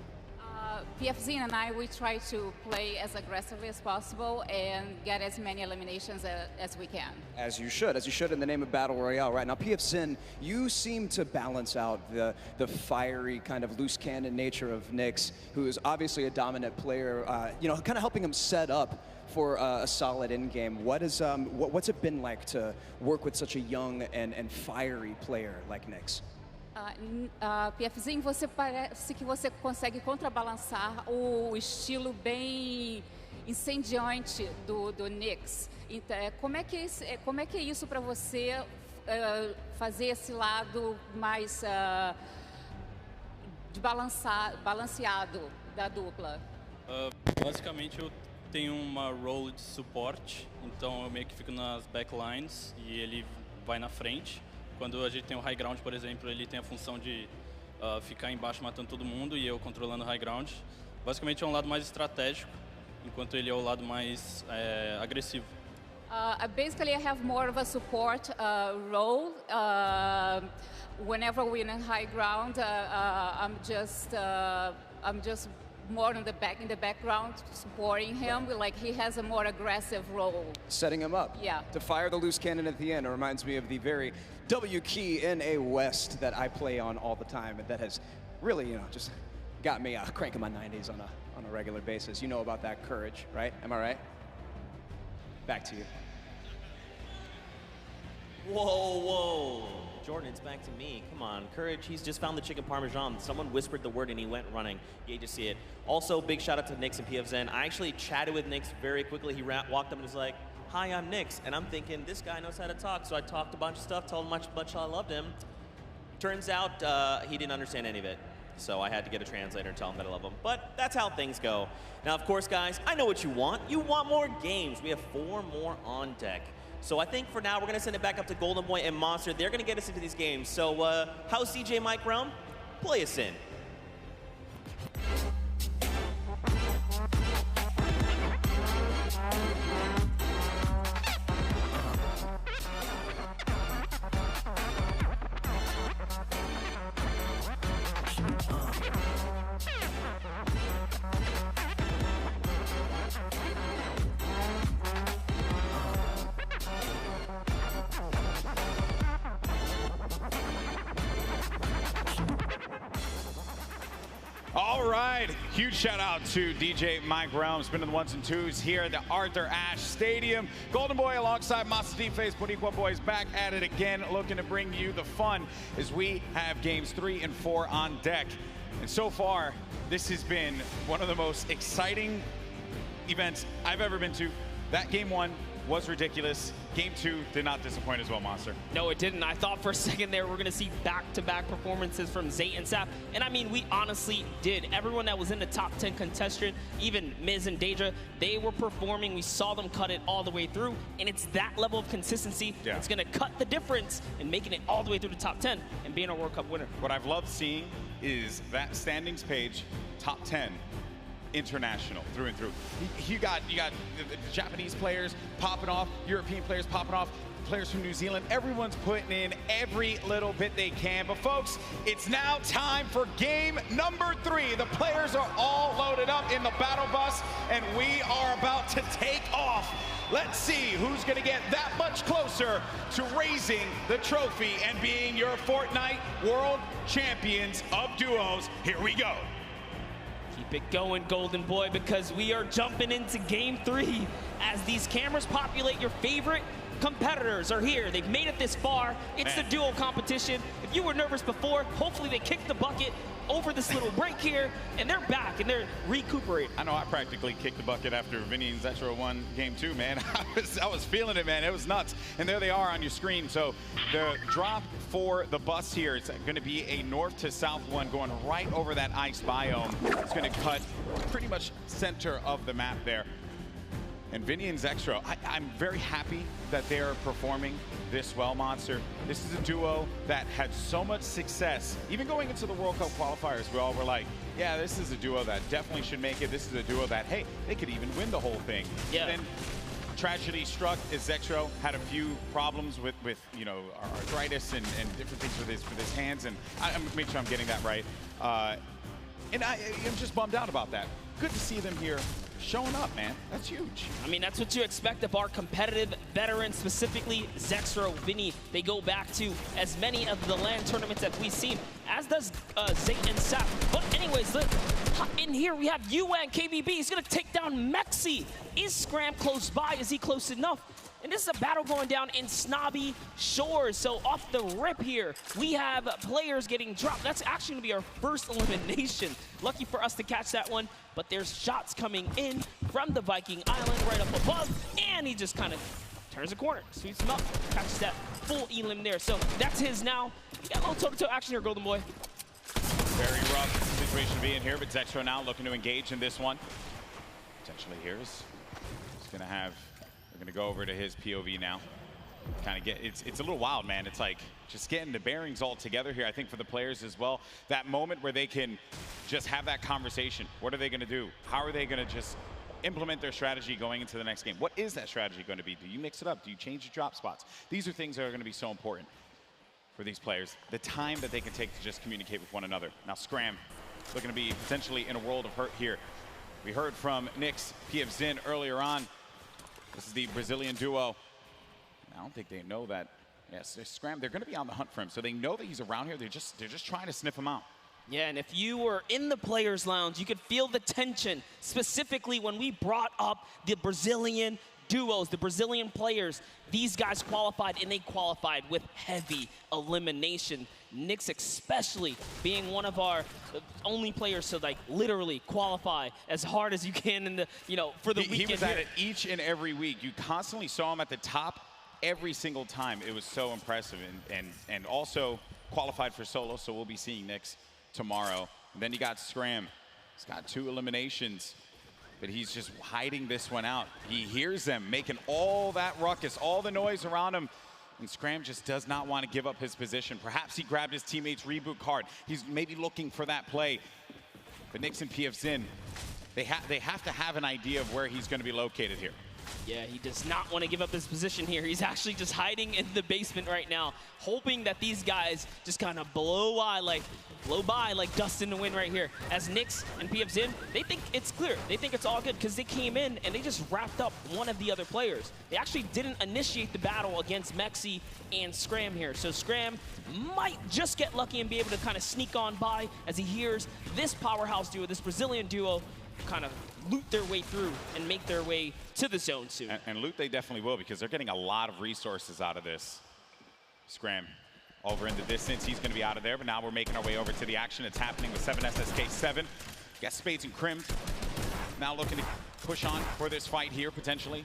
PFZ and I, we try to play as aggressively as possible and get as many eliminations as we can. As you should in the name of Battle Royale. Right now, PF Zin, you seem to balance out the fiery kind of loose cannon nature of Nix, who is obviously a dominant player, you know, kind of helping him set up for a solid end game. What's it been like to work with such a young and fiery player like Nix? PFzinho, você parece que você consegue contrabalançar o estilo bem incendiante do Nix. Então, como é que é isso para você fazer esse lado mais balanceado da dupla? Basicamente, eu tenho uma role de suporte, então eu meio que fico nas backlines e ele vai na frente. Quando a gente tem o high ground, por exemplo, ele tem a função de ficar embaixo matando todo mundo e eu controlando o high ground. Basicamente é um lado mais estratégico, enquanto ele é o lado mais agressivo. Basically, I have more of a support role. Whenever we're in high ground, I'm just more in the background supporting him. Like, he has a more aggressive role. Setting him up. Yeah. To fire the loose cannon at the end. It reminds me of the very W key in a West that I play on all the time, and that has really, you know, just got me cranking my 90s on a regular basis. You know about that courage, right? Am I right? Back to you. Whoa. Jordan, it's back to me. Come on, Courage, he's just found the chicken parmesan. Someone whispered the word and he went running. You hate to see it. Also, big shout out to Nix and PF Zin. I actually chatted with Nix very quickly. He walked up and was like, "Hi, I'm Nix." And I'm thinking, this guy knows how to talk. So I talked a bunch of stuff, told him how much I loved him. Turns out he didn't understand any of it. So I had to get a translator and tell him that I love him. But that's how things go. Now, of course, guys, I know what you want. You want more games. We have 4 more on deck. So I think for now, we're going to send it back up to Golden Boy and Monster. They're going to get us into these games. So how's CJ Mike Realm? Play us in. right. Huge shout out to DJ Mike Realm, spinning the ones and twos here at the Arthur Ashe Stadium. Golden Boy alongside Master Face Boricua Boys back at it again, looking to bring you the fun as we have games 3 and 4 on deck. And so far, this has been one of the most exciting events I've ever been to. That game 1 was ridiculous. Game 2 did not disappoint as well, Monster. No, it didn't. I thought for a second there we're going to see back-to-back performances from Zay and Sap. And I mean, we honestly did. Everyone that was in the top 10 contestant, even Miz and Deja, they were performing. We saw them cut it all the way through. And it's that level of consistency that's going to cut the difference in making it all the way through the top 10 and being a World Cup winner. What I've loved seeing is that standings page, top 10. International through and through. You got the Japanese players popping off, European players popping off, players from New Zealand. Everyone's putting in every little bit they can. But folks, it's now time for game number 3. The players are all loaded up in the battle bus, and we are about to take off. Let's see who's going to get that much closer to raising the trophy and being your Fortnite World Champions of Duos. Here we go. Keep it going, Golden Boy, because we are jumping into game 3 as these cameras populate. Your favorite competitors are here. They've made it this far. It's the duo competition. If you were nervous before, hopefully they kicked the bucket over this little break here, and they're back, and they're recuperating. I know I practically kicked the bucket after Vinny and Zetro won game 2, man. I was feeling it, man. It was nuts. And there they are on your screen. So the drop for the bus here, it's going to be a north to south one going right over that ice biome. It's going to cut pretty much center of the map there. And Vinny and Zextro, I'm very happy that they're performing this well, Monster. This is a duo that had so much success. Even going into the World Cup qualifiers, we all were like, yeah, this is a duo that definitely should make it. This is a duo that, hey, they could even win the whole thing. Yeah. Then tragedy struck as Zextro had a few problems with you know, arthritis and different things with his hands. And I'm make sure I'm getting that right. And I'm just bummed out about that. Good to see them here showing up, man. That's huge. I mean, that's what you expect of our competitive veterans, specifically Zextro, Vinny. They go back to as many of the LAN tournaments that we've seen, as does Zay and Sap. But anyways, look, in here we have UN KBB. He's going to take down Mexi. Is Scram close by? Is he close enough? And this is a battle going down in Snobby Shores. So off the rip here, we have players getting dropped. That's actually going to be our first elimination. Lucky for us to catch that one. But there's shots coming in from the Viking Island right up above. And he just kind of turns a corner, sweeps him up, catches that full elim there. So that's his now. You got a little toe-to-toe action here, Golden Boy. Very rough situation to be in here, but Zextro now looking to engage in this one. Potentially here is going to have... We're going to go over to his POV now. Kind of get, it's a little wild, man. It's like just getting the bearings all together here, I think, for the players as well. That moment where they can just have that conversation. What are they going to do? How are they going to just implement their strategy going into the next game? What is that strategy going to be? Do you mix it up? Do you change your drop spots? These are things that are going to be so important for these players. The time that they can take to just communicate with one another. Now, Scram looking to be potentially in a world of hurt here. We heard from Nyx, PF Zin earlier on. This is the Brazilian duo. I don't think they know that. Yes, Scram, they're going to be on the hunt for him. So they know that he's around here. They're just trying to sniff him out. Yeah, and if you were in the players' lounge, you could feel the tension, specifically when we brought up the Brazilian duos, the Brazilian players. These guys qualified, and they qualified with heavy elimination. Nyx especially being one of our only players to like literally qualify as hard as you can in the, you know, for the weekend. He was at it each and every week. You constantly saw him at the top every single time. It was so impressive, and also qualified for solo, so we'll be seeing Nyx tomorrow. And then you got Scram. He's got 2 eliminations, but he's just hiding this one out. He hears them making all that ruckus, all the noise around him, and Scram just does not want to give up his position. Perhaps he grabbed his teammate's reboot card. He's maybe looking for that play. But Nyx and PF Zin, they have to have an idea of where he's going to be located here. Yeah, he does not want to give up his position here. He's actually just hiding in the basement right now, hoping that these guys just kind of blow by like blow by like dust in the wind right here. As Nyx and PFZin, they think it's clear. They think it's all good because they came in and they just wrapped up one of the other players. They actually didn't initiate the battle against Mexi and Scram here. So Scram might just get lucky and be able to kind of sneak on by as he hears this powerhouse duo, this Brazilian duo, kind of loot their way through and make their way to the zone soon. And loot they definitely will, because they're getting a lot of resources out of this. Scram over in the distance, he's going to be out of there, but now we're making our way over to the action. It's happening with 7SSK7. Got Spades and Crims now looking to push on for this fight here, potentially.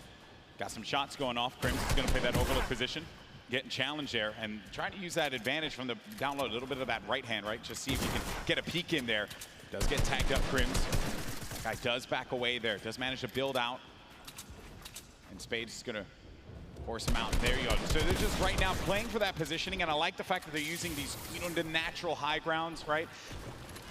Got some shots going off. Crims is going to play that overlook position, getting challenged there, and trying to use that advantage from the download, a little bit of that right hand, right? Just see if you can get a peek in there. Does get tagged up, Crims. Guy does back away there, does manage to build out. And Spades is going to force him out. There you go. So they're just right now playing for that positioning, and I like the fact that they're using these, you know, the natural high grounds, right?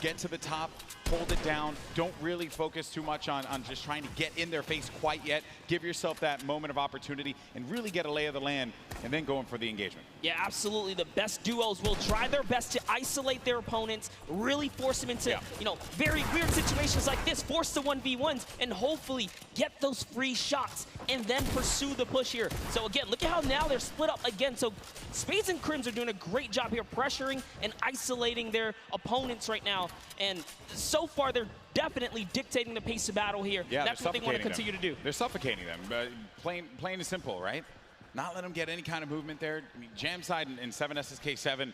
Get to the top, hold it down. Don't really focus too much on just trying to get in their face quite yet. Give yourself that moment of opportunity and really get a lay of the land, and then going for the engagement. Yeah, absolutely. The best duos will try their best to isolate their opponents, really force them into, you know, very weird situations like this, force the 1v1s, and hopefully get those free shots and then pursue the push here. So again, look at how now they're split up again. So Spades and Crims are doing a great job here pressuring and isolating their opponents right now. And so far, they're definitely dictating the pace of battle here. Yeah, that's what they want to continue to do. They're suffocating them. Plain and simple, right? Not let them get any kind of movement there. I mean, Jamside and 7SSK7,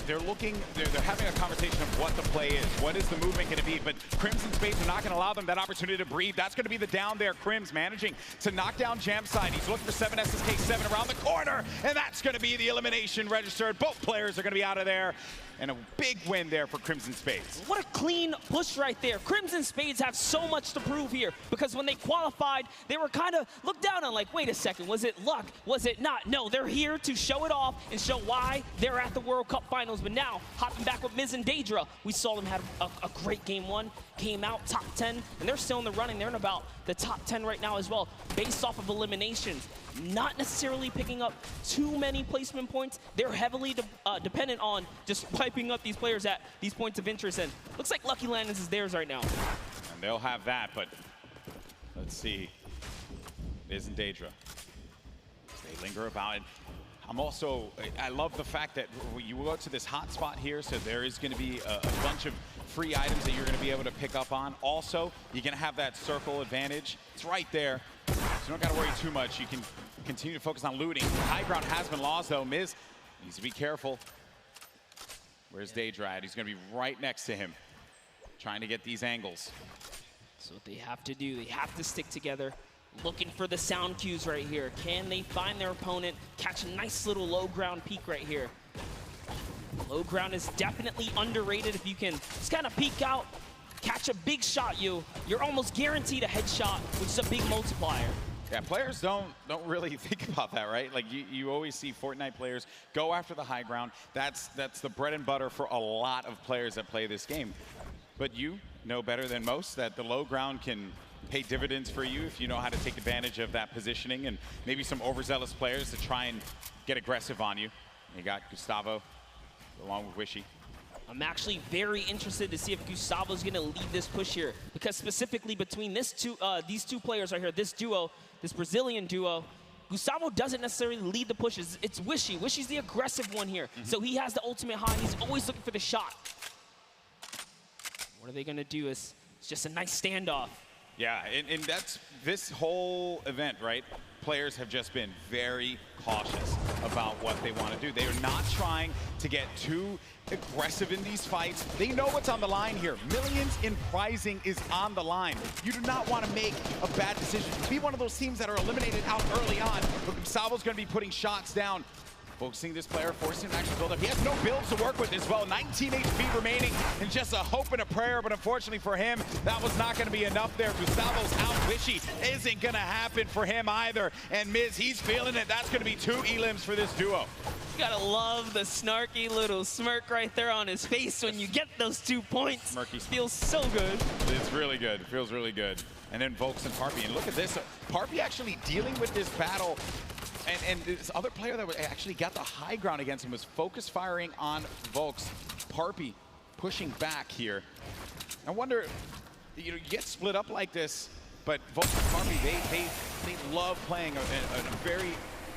they're looking, they're having a conversation of what the play is. What is the movement going to be? But Crims and Spades are not going to allow them that opportunity to breathe. That's going to be the down there. Crims managing to knock down Jamside. He's looking for 7SSK7 around the corner, and that's going to be the elimination registered. Both players are going to be out of there. And a big win there for Crims and Spades. What a clean push right there. Crims and Spades have so much to prove here, because when they qualified, they were kind of looked down on, like, wait a second, was it luck? Was it not? No, they're here to show it off and show why they're at the World Cup Finals. But now, hopping back with Miz and Daedra, we saw them have a great game one, came out top 10, and they're still in the running. They're in about the top 10 right now as well, based off of eliminations. Not necessarily picking up too many placement points. They're heavily dependent on just wiping up these players at these points of interest, and looks like Lucky Landings is theirs right now. And they'll have that, but let's see. Miz and Daedra, they linger about it. I love the fact that you go to this hot spot here, so there is going to be a bunch of free items that you're going to be able to pick up on. Also, you're going to have that circle advantage. It's right there, so you don't got to worry too much. You can continue to focus on looting. High ground has been lost, though. Miz needs to be careful. Where's Daedra at? He's going to be right next to him, trying to get these angles. So what they have to do, they have to stick together. Looking for the sound cues right here. Can they find their opponent, catch a nice little low ground peek right here? Low ground is definitely underrated. If you can just kind of peek out, catch a big shot, you're almost guaranteed a headshot, which is a big multiplier. Yeah, players don't really think about that, right? Like you always see Fortnite players go after the high ground. That's the bread and butter for a lot of players that play this game. But you know better than most that the low ground can pay dividends for you if you know how to take advantage of that positioning, and maybe some overzealous players to try and get aggressive on you. You got Gustavo along with Wishy. I'm actually very interested to see if Gustavo's going to lead this push here, because specifically between these two players right here, this duo, this Brazilian duo, Gustavo doesn't necessarily lead the pushes. It's Wishy. Wishy's the aggressive one here. So he has the ultimate high. He's always looking for the shot. What are they going to do? It's just a nice standoff. Yeah, and that's this whole event, right? Players have just been very cautious about what they want to do. They are not trying to get too aggressive in these fights. They know what's on the line here. Millions in prizing is on the line. You do not want to make a bad decision. Be one of those teams that are eliminated out early on. But Gustavo's going to be putting shots down. Focusing this player, forcing him to actually build up. He has no builds to work with as well. 19 HP remaining, and just a hope and a prayer, but unfortunately for him, that was not going to be enough there. Gustavo's out. Wishy isn't going to happen for him either. And Miz, he's feeling it. That's going to be 2 elims for this duo. You gotta love the snarky little smirk right there on his face when you get those 2 points. Smirky. Feels so good. It's really good. It feels really good. And then Volks and Parpy. And look at this. Parpy actually dealing with this battle And this other player that actually got the high ground against him was focus firing on Volks. Parpy pushing back here. I wonder, you get split up like this, but Volks and Parpy, they love playing a very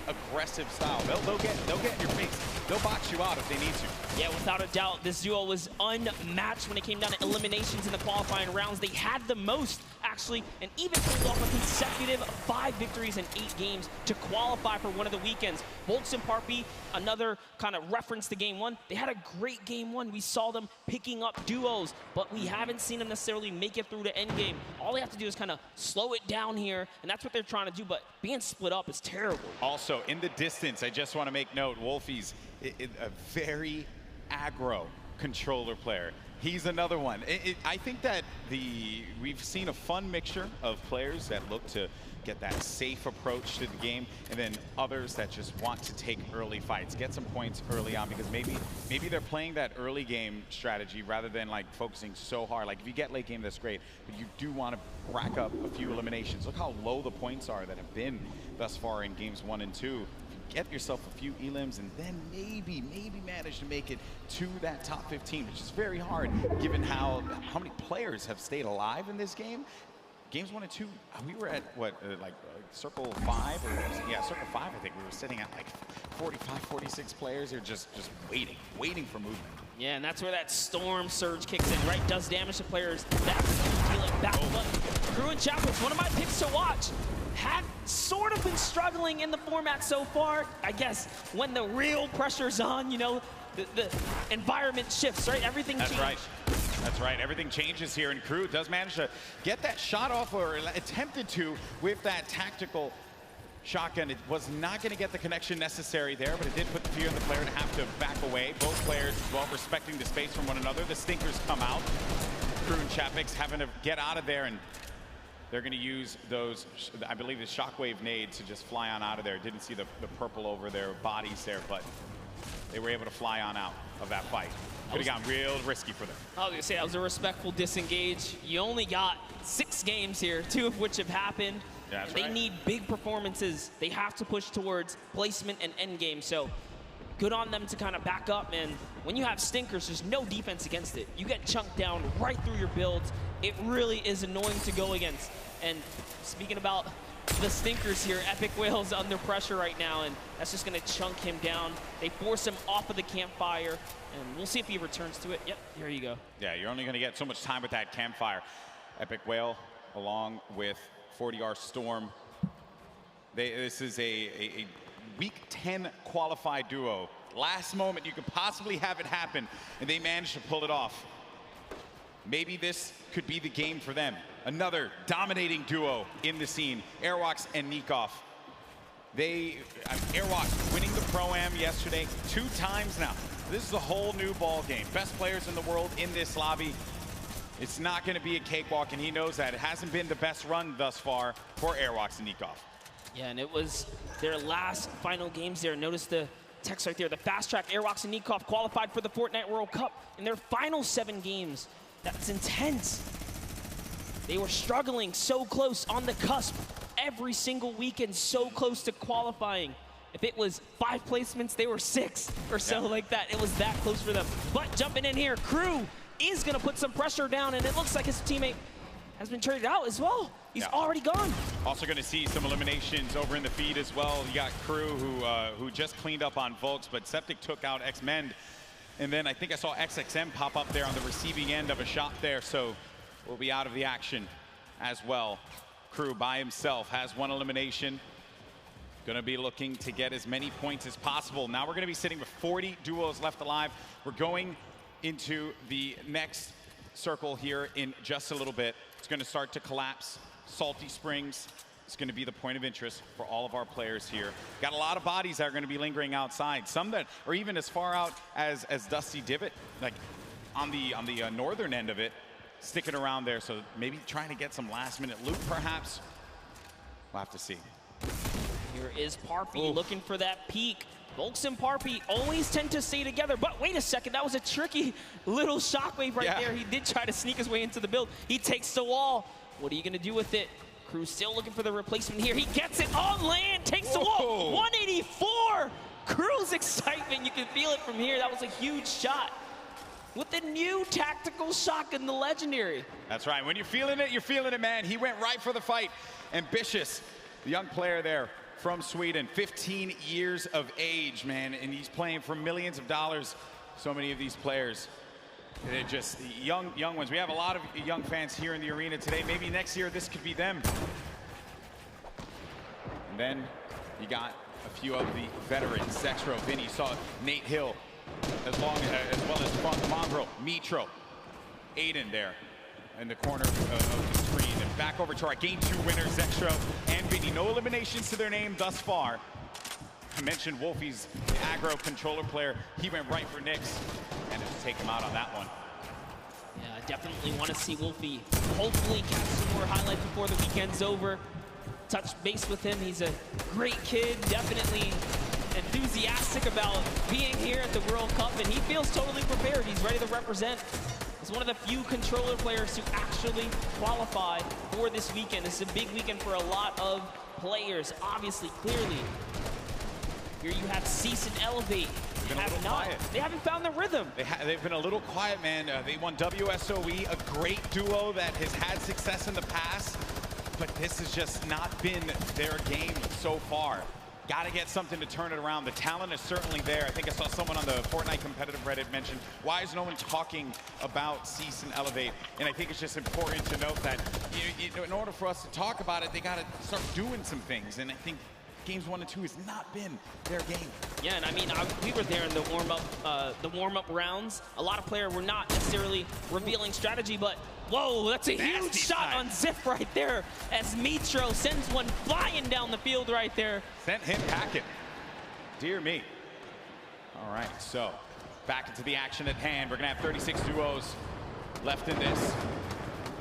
aggressive style. They'll get in your face. They'll box you out if they need to. Yeah, without a doubt, this duo was unmatched when it came down to eliminations in the qualifying rounds. They had the most, actually, and even pulled off a consecutive 5 victories in 8 games to qualify for one of the weekends. Volks and Parpy, another kind of reference to Game 1. They had a great Game 1. We saw them picking up duos, but we haven't seen them necessarily make it through to endgame. All they have to do is kind of slow it down here, and that's what they're trying to do, but being split up is terrible. Also, in the distance, I just want to make note, Wolfie's a very aggro controller player. He's another one. I think that we've seen a fun mixture of players that look to get that safe approach to the game, and then others that just want to take early fights, get some points early on, because maybe they're playing that early game strategy rather than like focusing so hard. Like if you get late game, that's great, but you do want to rack up a few eliminations. Look how low the points are that have been thus far in games 1 and 2. Get yourself a few elims and then maybe manage to make it to that top 15, which is very hard given how many players have stayed alive in this game. Games 1 and 2, we were at what, circle 5? Yeah, circle 5, I think. We were sitting at like 45, 46 players. They're just waiting for movement. Yeah, and that's where that storm surge kicks in, right? Does damage to players. That's feeling back. But Crew and Chapels, one of my picks to watch, have sort of been struggling in the format so far. I guess when the real pressure's on, the environment shifts, right? Everything changes. Right. That's right. Everything changes here, and Crew does manage to get that shot off, or attempted to, with that tactical shotgun. It was not going to get the connection necessary there, but it did put the fear in the player to have to back away. Both players as well respecting the space from one another. The stinkers come out. Crew and Chapix having to get out of there, and they're going to use those, I believe, the shockwave nades to just fly on out of there. Didn't see the purple over their bodies there, but they were able to fly on out of that fight. Could have gotten real risky for them. I was going to say, that was a respectful disengage. You only got 6 games here, 2 of which have happened. Yeah, that's they right. need big performances. They have to push towards placement and endgame. So good on them to kind of back up. And when you have stinkers, there's no defense against it. You get chunked down right through your builds. It really is annoying to go against. And speaking about the stinkers here, Epic Whale's under pressure right now, and that's just going to chunk him down. They force him off of the campfire, and we'll see if he returns to it. Yep, here you go. Yeah, you're only going to get so much time with that campfire. Epic Whale, along with 40R Storm. This is a Week 10 qualified duo. Last moment you could possibly have it happen, and they managed to pull it off. Maybe this could be the game for them. Another dominating duo in the scene, Airwalks and Nikov. Airwalks winning the Pro-Am yesterday 2 times now. This is a whole new ball game. Best players in the world in this lobby. It's not going to be a cakewalk, and he knows that. It hasn't been the best run thus far for Airwalks and Nikov. Yeah, and it was their last final games there. Notice the text right there. The fast track Airwalks and Nikov qualified for the Fortnite World Cup in their final 7 games. That's intense. They were struggling so close on the cusp every single weekend, so close to qualifying. If it was 5 placements, they were 6 or so like that. It was that close for them. But jumping in here, Crew is going to put some pressure down, and it looks like his teammate has been traded out as well. He's already gone. Also going to see some eliminations over in the feed as well. You got Crew who just cleaned up on Volks, but Septic took out X-Mend. And then I think I saw XXM pop up there on the receiving end of a shot there, so will be out of the action as well. Crew by himself has 1 elimination. Gonna be looking to get as many points as possible. Now we're gonna be sitting with 40 duos left alive. We're going into the next circle here in just a little bit. It's gonna start to collapse. Salty Springs is gonna be the point of interest for all of our players here. Got a lot of bodies that are gonna be lingering outside. Some that are even as far out as Dusty Divot, like on the northern end of it, sticking around there. So maybe trying to get some last minute loot perhaps. We'll have to see. Here is Parpy looking for that peak. Volks and Parpy always tend to stay together, but wait a second, that was a tricky little shockwave right there. He did try to sneak his way into the build. He takes the wall. What are you gonna do with it? Cruz still looking for the replacement here. He gets it on land, takes the wall. 184. Cruz excitement, you can feel it from here. That was a huge shot. With the new tactical shotgun, the legendary. That's right. When you're feeling it, man. He went right for the fight. Ambitious, the young player there from Sweden, 15 years of age, man, and he's playing for millions of dollars. So many of these players, they're just young ones. We have a lot of young fans here in the arena today. Maybe next year this could be them. And then you got a few of the veterans. Zexro, Vinny, saw Nate Hill, as well as Funk Mongrel, Mitro, Aiden there in the corner of the screen. And back over to our Game 2 winners, Zexro and Vinny. No eliminations to their name thus far. I mentioned Wolfie's the aggro controller player. He went right for Nyx and just take him out on that one. Yeah, I definitely want to see Wolfie hopefully catch some more highlights before the weekend's over. Touch base with him. He's a great kid, definitely enthusiastic about being here at the World Cup, and he feels totally prepared. He's ready to represent. He's one of the few controller players to actually qualify for this weekend. It's a big weekend for a lot of players, obviously, clearly. Here you have Cease and Elevate. They haven't found the rhythm. They've been a little quiet, man. They won WSOE, a great duo that has had success in the past, but this has just not been their game so far. Got to get something to turn it around. The talent is certainly there. I think I saw someone on the Fortnite competitive Reddit mention, why is no one talking about Cease and Elevate? And I think it's just important to note that in order for us to talk about it, they got to start doing some things. And I think games 1 and 2 has not been their game. Yeah, and I mean, we were there in the warm-up rounds. A lot of players were not necessarily revealing strategy, but whoa, that's a huge shot on Ziff right there as Mitro sends one flying down the field right there. Sent him packing. Dear me. All right, so back into the action at hand. We're gonna have 36 duos left in this.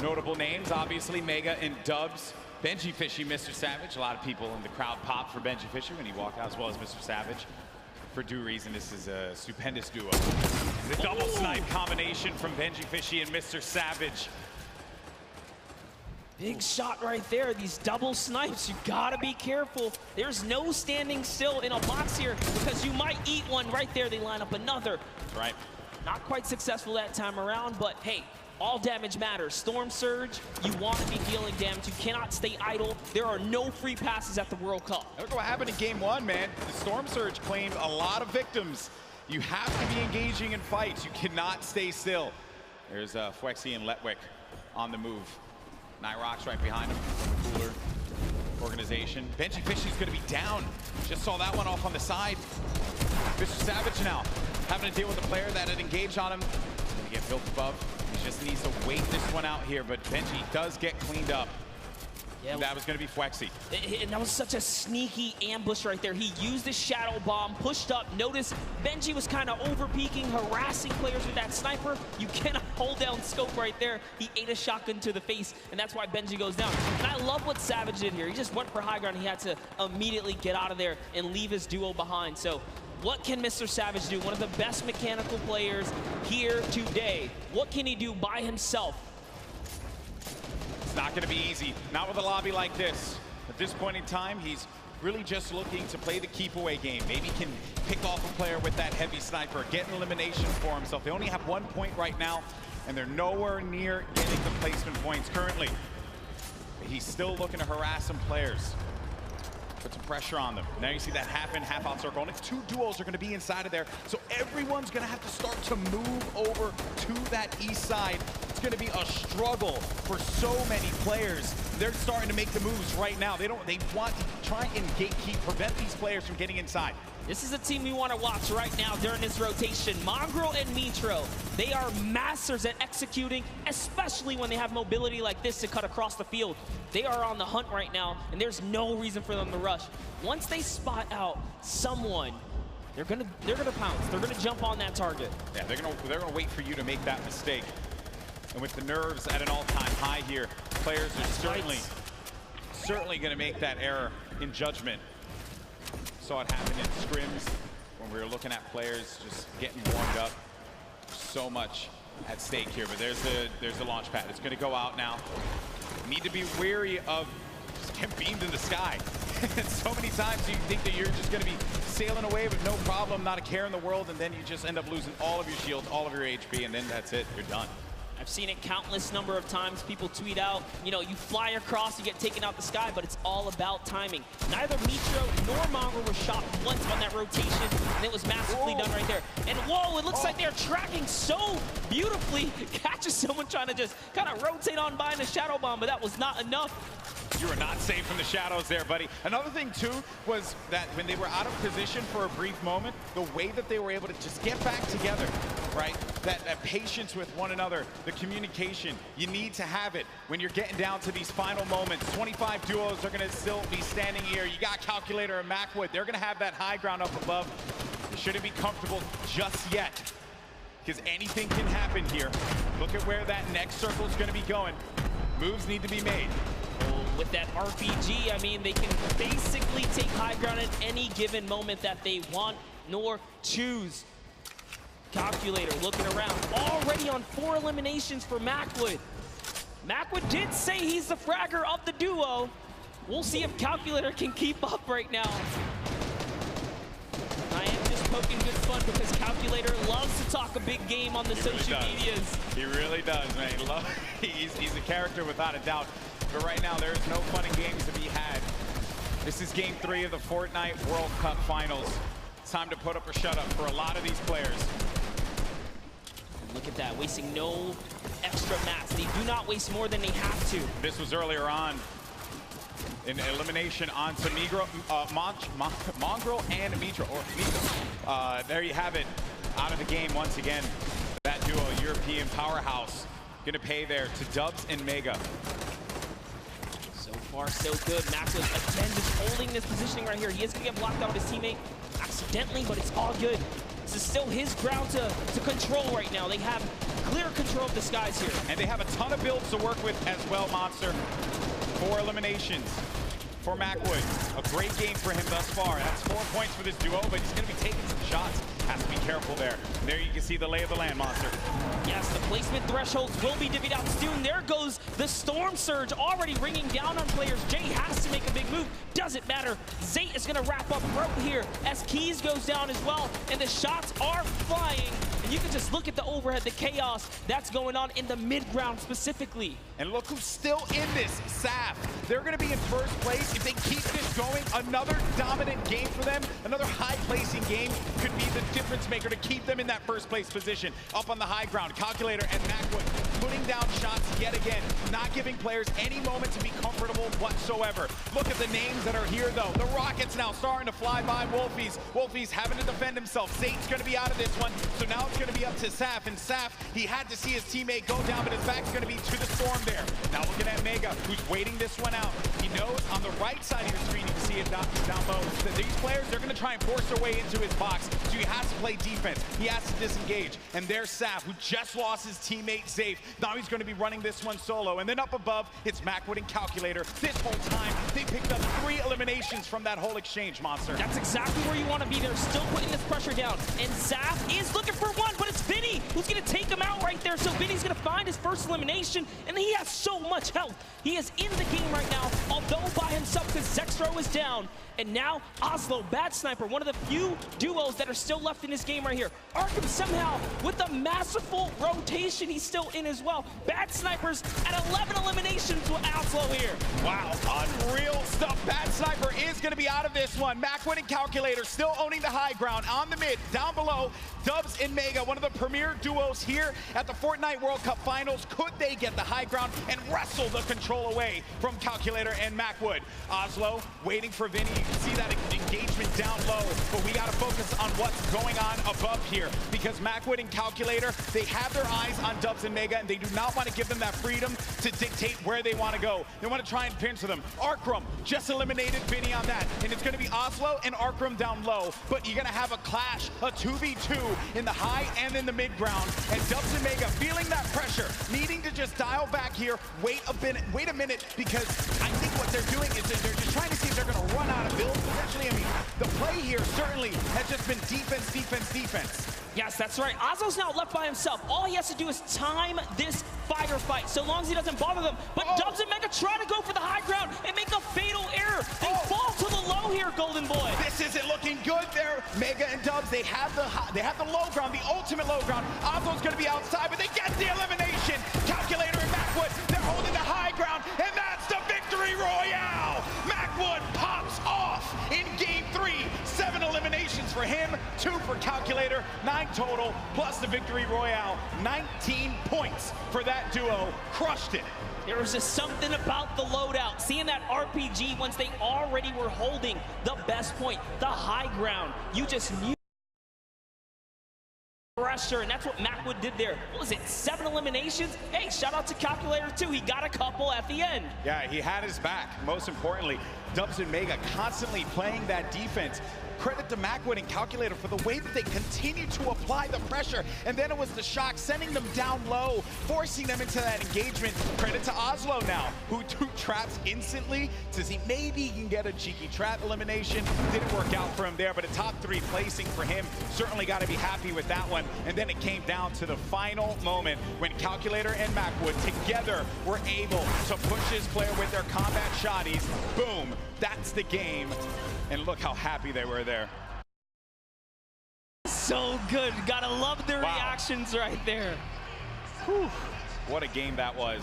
Notable names, obviously, Mega and Dubs. Benji Fishy, Mr. Savage. A lot of people in the crowd popped for Benji Fishy when he walked out, as well as Mr. Savage. For due reason, this is a stupendous duo. The double snipe combination from Benji Fishy and Mr. Savage. Big shot right there. These double snipes, you gotta be careful. There's no standing still in a box here because you might eat one right there. They line up another. That's right. Not quite successful that time around, but hey, all damage matters. Storm Surge, you want to be dealing damage. You cannot stay idle. There are no free passes at the World Cup. Look what happened in Game 1, man. The Storm Surge claimed a lot of victims. You have to be engaging in fights. You cannot stay still. There's Fwexy and Letwick on the move. Nyrox right behind him. Cooler organization. Benji Fishy's going to be down. Just saw that one off on the side. Mr. Savage now having to deal with a player that had engaged on him. He's going to get built above. He just needs to wait this one out here, but Benji does get cleaned up. Yeah, that was going to be Fwexy. And that was such a sneaky ambush right there. He used his shadow bomb, pushed up. Notice Benji was kind of over-peeking, harassing players with that sniper. You cannot hold down scope right there. He ate a shotgun to the face, and that's why Benji goes down. And I love what Savage did here. He just went for high ground. He had to immediately get out of there and leave his duo behind. So what can Mr. Savage do? One of the best mechanical players here today. What can he do by himself? It's not going to be easy. Not with a lobby like this. At this point in time, he's really just looking to play the keep away game. Maybe can pick off a player with that heavy sniper, get an elimination for himself. They only have 1 point right now, and they're nowhere near getting the placement points currently. But he's still looking to harass some players. Put some pressure on them. Now you see that half in, half out circle. Only 2 duos are going to be inside of there. So everyone's going to have to start to move over to that east side. It's going to be a struggle for so many players. They're starting to make the moves right now. They want to try and gatekeep, prevent these players from getting inside. This is a team we want to watch right now during this rotation. Mongrel and Mitro, they are masters at executing, especially when they have mobility like this to cut across the field. They are on the hunt right now, and there's no reason for them to rush. Once they spot out someone, they're gonna pounce. They're gonna jump on that target. Yeah, they're gonna wait for you to make that mistake. And with the nerves at an all-time high here, players are certainly gonna make that error in judgment. Saw it happen in scrims when we were looking at players just getting warmed up. So much at stake here, but there's the launch pad. It's going to go out now. Need to be wary of just get beamed in the sky. So many times you think that you're just going to be sailing away with no problem, not a care in the world, and then you just end up losing all of your shields, all of your HP, and then that's it. You're done. I've seen it countless number of times. People tweet out, you know, you fly across, you get taken out the sky, but it's all about timing. Neither Mitro nor Mongrel were shot once on that rotation, and it was masterfully done right there. And whoa, it looks like they're tracking so beautifully. Catches someone trying to just kind of rotate on by in a shadow bomb, but that was not enough. You are not safe from the shadows there, buddy. Another thing, too, was that when they were out of position for a brief moment, the way that they were able to just get back together, right? That patience with one another, the communication, you need to have it when you're getting down to these final moments. 25 duos are going to still be standing here. You got Calculator and Macwood. They're going to have that high ground up above. They shouldn't be comfortable just yet, because anything can happen here. Look at where that next circle is going to be going. Moves need to be made. With that RPG, I mean, they can basically take high ground at any given moment that they want nor choose. Calculator looking around, already on 4 eliminations for Macwood. Macwood did say he's the fragger of the duo. We'll see if Calculator can keep up right now. I am just poking good fun because Calculator loves to talk a big game on the social medias. He really does, man. He's a character without a doubt. But right now, there is no fun and games to be had. This is Game 3 of the Fortnite World Cup Finals. It's time to put up or shut up for a lot of these players. And look at that, wasting no extra mats. They do not waste more than they have to. This was earlier on. An elimination onto Mongrel and Mitro. There you have it. Out of the game once again. That duo, European powerhouse, gonna pay there to Dubs and Mega. So far, so good. Macwood, again, just holding this positioning right here. He is gonna get blocked out with his teammate accidentally, but it's all good. This is still his ground to control right now. They have clear control of the skies here. And they have a ton of builds to work with as well, Monster. 4 eliminations for Macwood. A great game for him thus far. That's 4 points for this duo, but he's going to be taking some shots. Has to be careful there. There you can see the lay of the land, Monster. Yes, the placement thresholds will be divvied out soon. There goes the Storm Surge already ringing down on players. Jay has to make a big move. Doesn't matter. Zate is going to wrap up right here as Keys goes down as well. And the shots are flying. And you can just look at the overhead, the chaos that's going on in the mid-ground specifically. And look who's still in this, Saf. They're going to be in first place. If they keep this going, another dominant game for them, another high-placing game could be the difference maker to keep them in that first place position. Up on the high ground, Calculator and Macwood putting down shots yet again, not giving players any moment to be comfortable whatsoever. Look at the names that are here, though. The Rockets now starting to fly by Wolfies. Wolfies having to defend himself. Zate's going to be out of this one, so now it's going to be up to Saf. And Saf, he had to see his teammate go down, but his back's going to be to the Storm there. Now looking at Mega, who's waiting this one out. He knows on the right side of the screen, you can see it down low, that these players, they're going to try and force their way into his box, so he has to play defense. He has to disengage. And there's Saf, who just lost his teammate Zafe. Now he's going to be running this one solo. And then up above, it's Macwood and Calculator. This whole time, they picked up 3 eliminations from that whole exchange, Monster. That's exactly where you want to be. They're still putting this pressure down. And Zaf is looking for one, but it's Vinny who's going to take him out right there. So Vinny's going to find his first elimination, and he has so much health. He is in the game right now, although by himself because Zexro is down. And now Oslo, Bad Sniper, one of the few duos that are still left in this game right here. Arkham somehow, with a masterful rotation, he's still in as well. Bad Snipers at 11 eliminations with Oslo here. Wow, unreal stuff. Bad Sniper is going to be out of this one. Macwood and Calculator still owning the high ground on the mid. Down below, Dubs and Mega, one of the premier duos here at the Fortnite World Cup Finals. Could they get the high ground and wrestle the control away from Calculator and Macwood? Oslo waiting for Vinny. You can see that engagement down low, but we got to focus on what's going on above here because Macwood and Calculator, they have their eyes on Dubs and Mega, and they do not want to give them that freedom to dictate where they want to go. They want to try and pinch them. Arkram just eliminated Vinny on that, and it's going to be Oslo and Arkram down low, but you're going to have a clash, a 2v2 in the high and in the mid ground, and Dubs and Mega feeling that pressure, needing to just dial back here, wait a minute, because I think what they're doing is they're just trying to see if they're going to run out of builds potentially. I mean, the play here certainly has just been defense, defense, defense. Yes, that's right. Oslo's now left by himself. All he has to do is time this fighter fight, so long as he doesn't bother them. But Dubs and Mega try to go for the high ground and make a fake Golden Boy. This isn't looking good there. Mega and Dubs, they have the low ground, the ultimate low ground. Ozlo's gonna be outside, but they get the elimination. Calculator and Macwood, they're holding the high ground, and that's the victory royale. Macwood pops off in game 3. 7 eliminations for him, 2 for Calculator, 9 total, plus the victory royale. 19 points for that duo. Crushed it. There was just something about the loadout. Seeing that RPG once they already were holding the best point, the high ground. You just knew pressure, and that's what Macwood did there. What was it, 7 eliminations? Hey, shout out to Calculator too. He got a couple at the end. Yeah, he had his back. Most importantly, Dubs and Mega constantly playing that defense. Credit to Macwood and Calculator for the way that they continue to apply the pressure. And then it was the shock, sending them down low, forcing them into that engagement. Credit to Ozlo now, who threw traps instantly to see maybe he can get a cheeky trap elimination. Didn't work out for him there, but a top 3 placing for him. Certainly got to be happy with that one. And then it came down to the final moment when Calculator and Macwood together were able to push his player with their combat shotties. Boom, that's the game. And look how happy they were there. So good. Gotta love the reactions right there. Whew. What a game that was.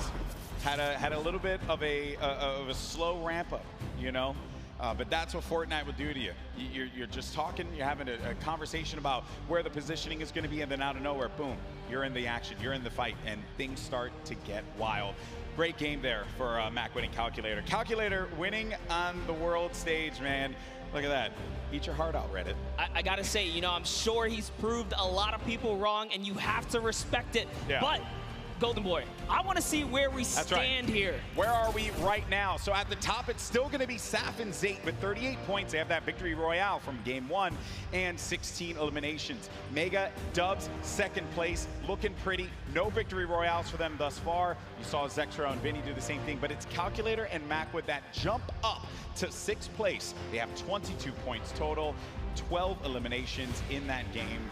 Had a little bit of a slow ramp up, you know? But that's what Fortnite will do to you. You're just talking, you're having a conversation about where the positioning is going to be, and then out of nowhere, boom, you're in the action, you're in the fight, and things start to get wild. Great game there for Macwood and Calculator. Calculator winning on the world stage, man. Look at that. Eat your heart out, Reddit. I gotta say, you know, I'm sure he's proved a lot of people wrong, and you have to respect it. Yeah. But, Golden Boy, I want to see where we stand here. Where are we right now? So at the top, it's still going to be Saf and Zate with 38 points. They have that victory royale from game 1 and 16 eliminations. Mega, Dubs, second place, looking pretty. No victory royales for them thus far. You saw Zexro and Vinny do the same thing, but it's Calculator and Macwood that jump up to 6th place. They have 22 points total, 12 eliminations in that game.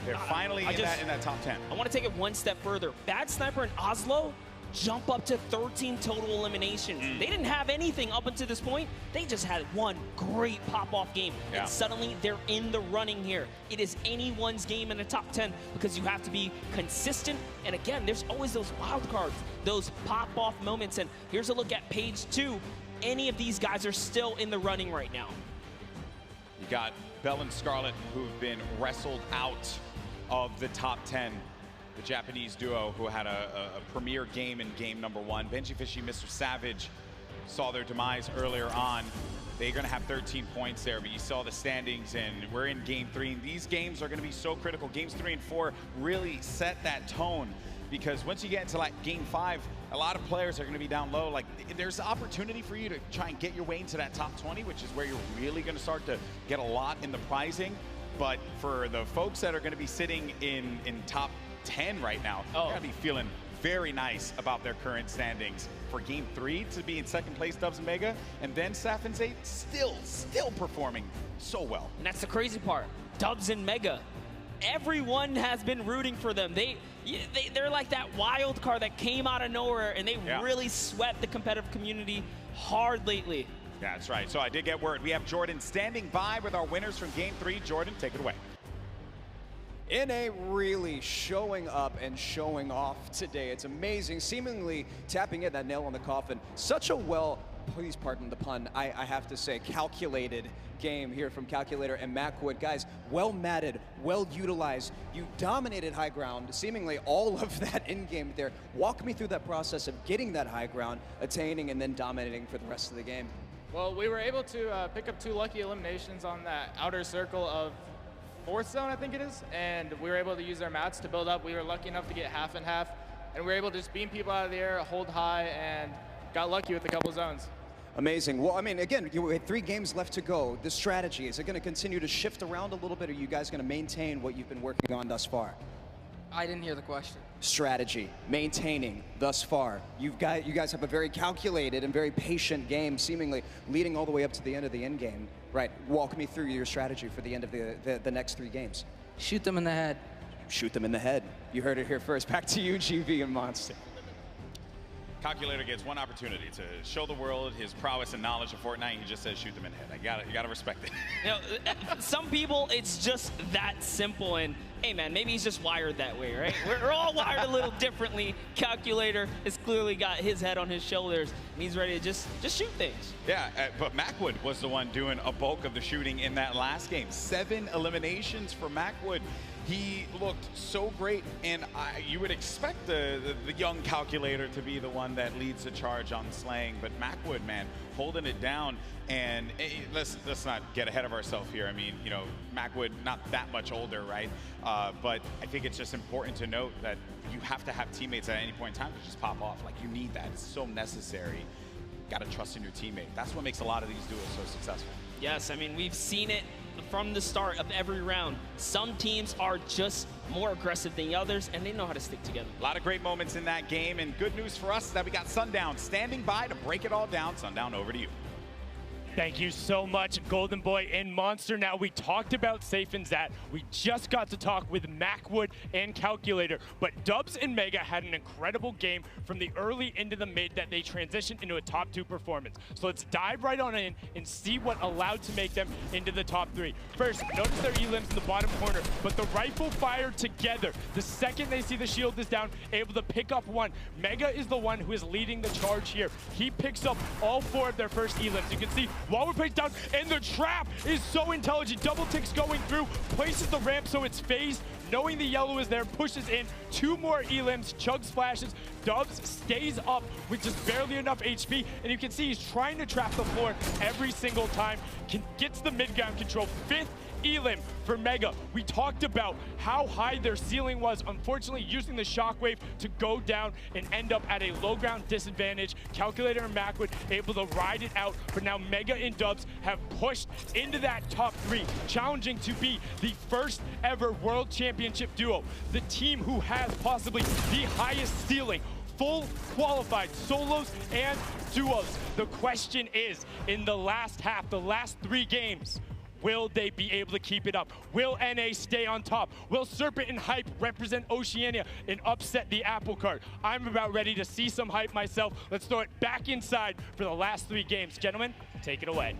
They're finally in that top 10. I want to take it one step further. Bad Sniper and Ozlo jump up to 13 total eliminations. They didn't have anything up until this point. They just had one great pop-off game. Yeah. And suddenly they're in the running here. It is anyone's game in the top 10 because you have to be consistent. And again, there's always those wild cards, those pop-off moments. And here's a look at page 2. Any of these guys are still in the running right now. You got Bell and Scarlet, who've been wrestled out of the top 10. The Japanese duo who had a premier game in game number 1. Benji Fishy, Mr. Savage saw their demise earlier on. They're going to have 13 points there, but you saw the standings, and we're in game 3. And these games are going to be so critical. Games 3 and 4 really set that tone, because once you get into like game 5, a lot of players are going to be down low. Like, there's opportunity for you to try and get your way into that top 20, which is where you're really going to start to get a lot in the prizing. But for the folks that are going to be sitting in top 10 right now, they're going to be feeling very nice about their current standings. For game 3 to be in 2nd place, Dubs and Mega, and then Saf and Zate still performing so well. And that's the crazy part. Dubs and Mega, everyone has been rooting for them. They're like that wild card that came out of nowhere, and they really swept the competitive community hard lately. Yeah, that's right. So I did get word. We have Jordan standing by with our winners from game 3. Jordan, take it away. NA really showing up and showing off today. It's amazing, seemingly tapping in that nail on the coffin. Such a please pardon the pun, I have to say, calculated game here from Calculator and Macwood. Guys, well matted, well utilized. You dominated high ground, seemingly all of that in-game there. Walk me through that process of getting that high ground, attaining, and then dominating for the rest of the game. Well, we were able to pick up 2 lucky eliminations on that outer circle of 4th zone, I think it is, and we were able to use our mats to build up. We were lucky enough to get half and half, and we were able to just beam people out of the air, hold high, and got lucky with a couple zones. Amazing. Well, I mean, again, you had 3 games left to go. The strategy, is it going to continue to shift around a little bit, or are you guys going to maintain what you've been working on thus far? I didn't hear the question. Strategy, maintaining thus far. You guys have a very calculated and very patient game, seemingly leading all the way up to the end of the end game. Right, walk me through your strategy for the end of the next 3 games. Shoot them in the head. Shoot them in the head. You heard it here first. Back to you, GV and Monster. Calculator gets one opportunity to show the world his prowess and knowledge of Fortnite. He just says, shoot them in the head. You gotta respect it. You know, some people, it's just that simple. And hey, man, maybe he's just wired that way, right? We're all wired a little differently. Calculator has clearly got his head on his shoulders, and he's ready to just shoot things. Yeah, but Macwood was the one doing a bulk of the shooting in that last game. 7 eliminations for Macwood. He looked so great, and you would expect the young Calculator to be the one that leads the charge on slaying, but Macwood, man, holding it down. And let's not get ahead of ourselves here. I mean, you know, Macwood not that much older, right? But I think it's just important to note that you have to have teammates at any point in time to just pop off. Like, you need that. It's so necessary. Got to trust in your teammate. That's what makes a lot of these duos so successful. Yes, I mean, we've seen it from the start of every round. Some teams are just more aggressive than the others, and they know how to stick together. A lot of great moments in that game, and good news for us is that we got Sundown standing by to break it all down. Sundown, over to you. Thank you so much, Golden Boy and Monster. Now, we talked about Safe and Zat. We just got to talk with Macwood and Calculator, but Dubs and Mega had an incredible game from the early into the mid that they transitioned into a top 2 performance. So let's dive right on in and see what allowed to make them into the top 3. First, notice their elims in the bottom corner, but the rifle fire together. The second they see the shield is down, able to pick up 1. Mega is the one who is leading the charge here. He picks up all 4 of their first elims. You can see Waller plays down, and the trap is so intelligent. Double ticks going through, places the ramp so it's phased. Knowing the yellow is there, pushes in 2 more elims, chug splashes. Dubs stays up with just barely enough HP, and you can see he's trying to trap the floor every single time. Gets the mid-ground control. 5th elim for Mega. We talked about how high their ceiling was, unfortunately using the shockwave to go down and end up at a low ground disadvantage. Calculator and Macwood able to ride it out, but now Mega and Dubs have pushed into that top 3, challenging to be the first ever World Championship duo. The team who has possibly the highest ceiling, full qualified solos and duos. The question is, in the last half, the last 3 games, will they be able to keep it up? Will NA stay on top? Will Serpent and Hype represent Oceania and upset the apple cart? I'm about ready to see some hype myself. Let's throw it back inside for the last 3 games. Gentlemen, take it away.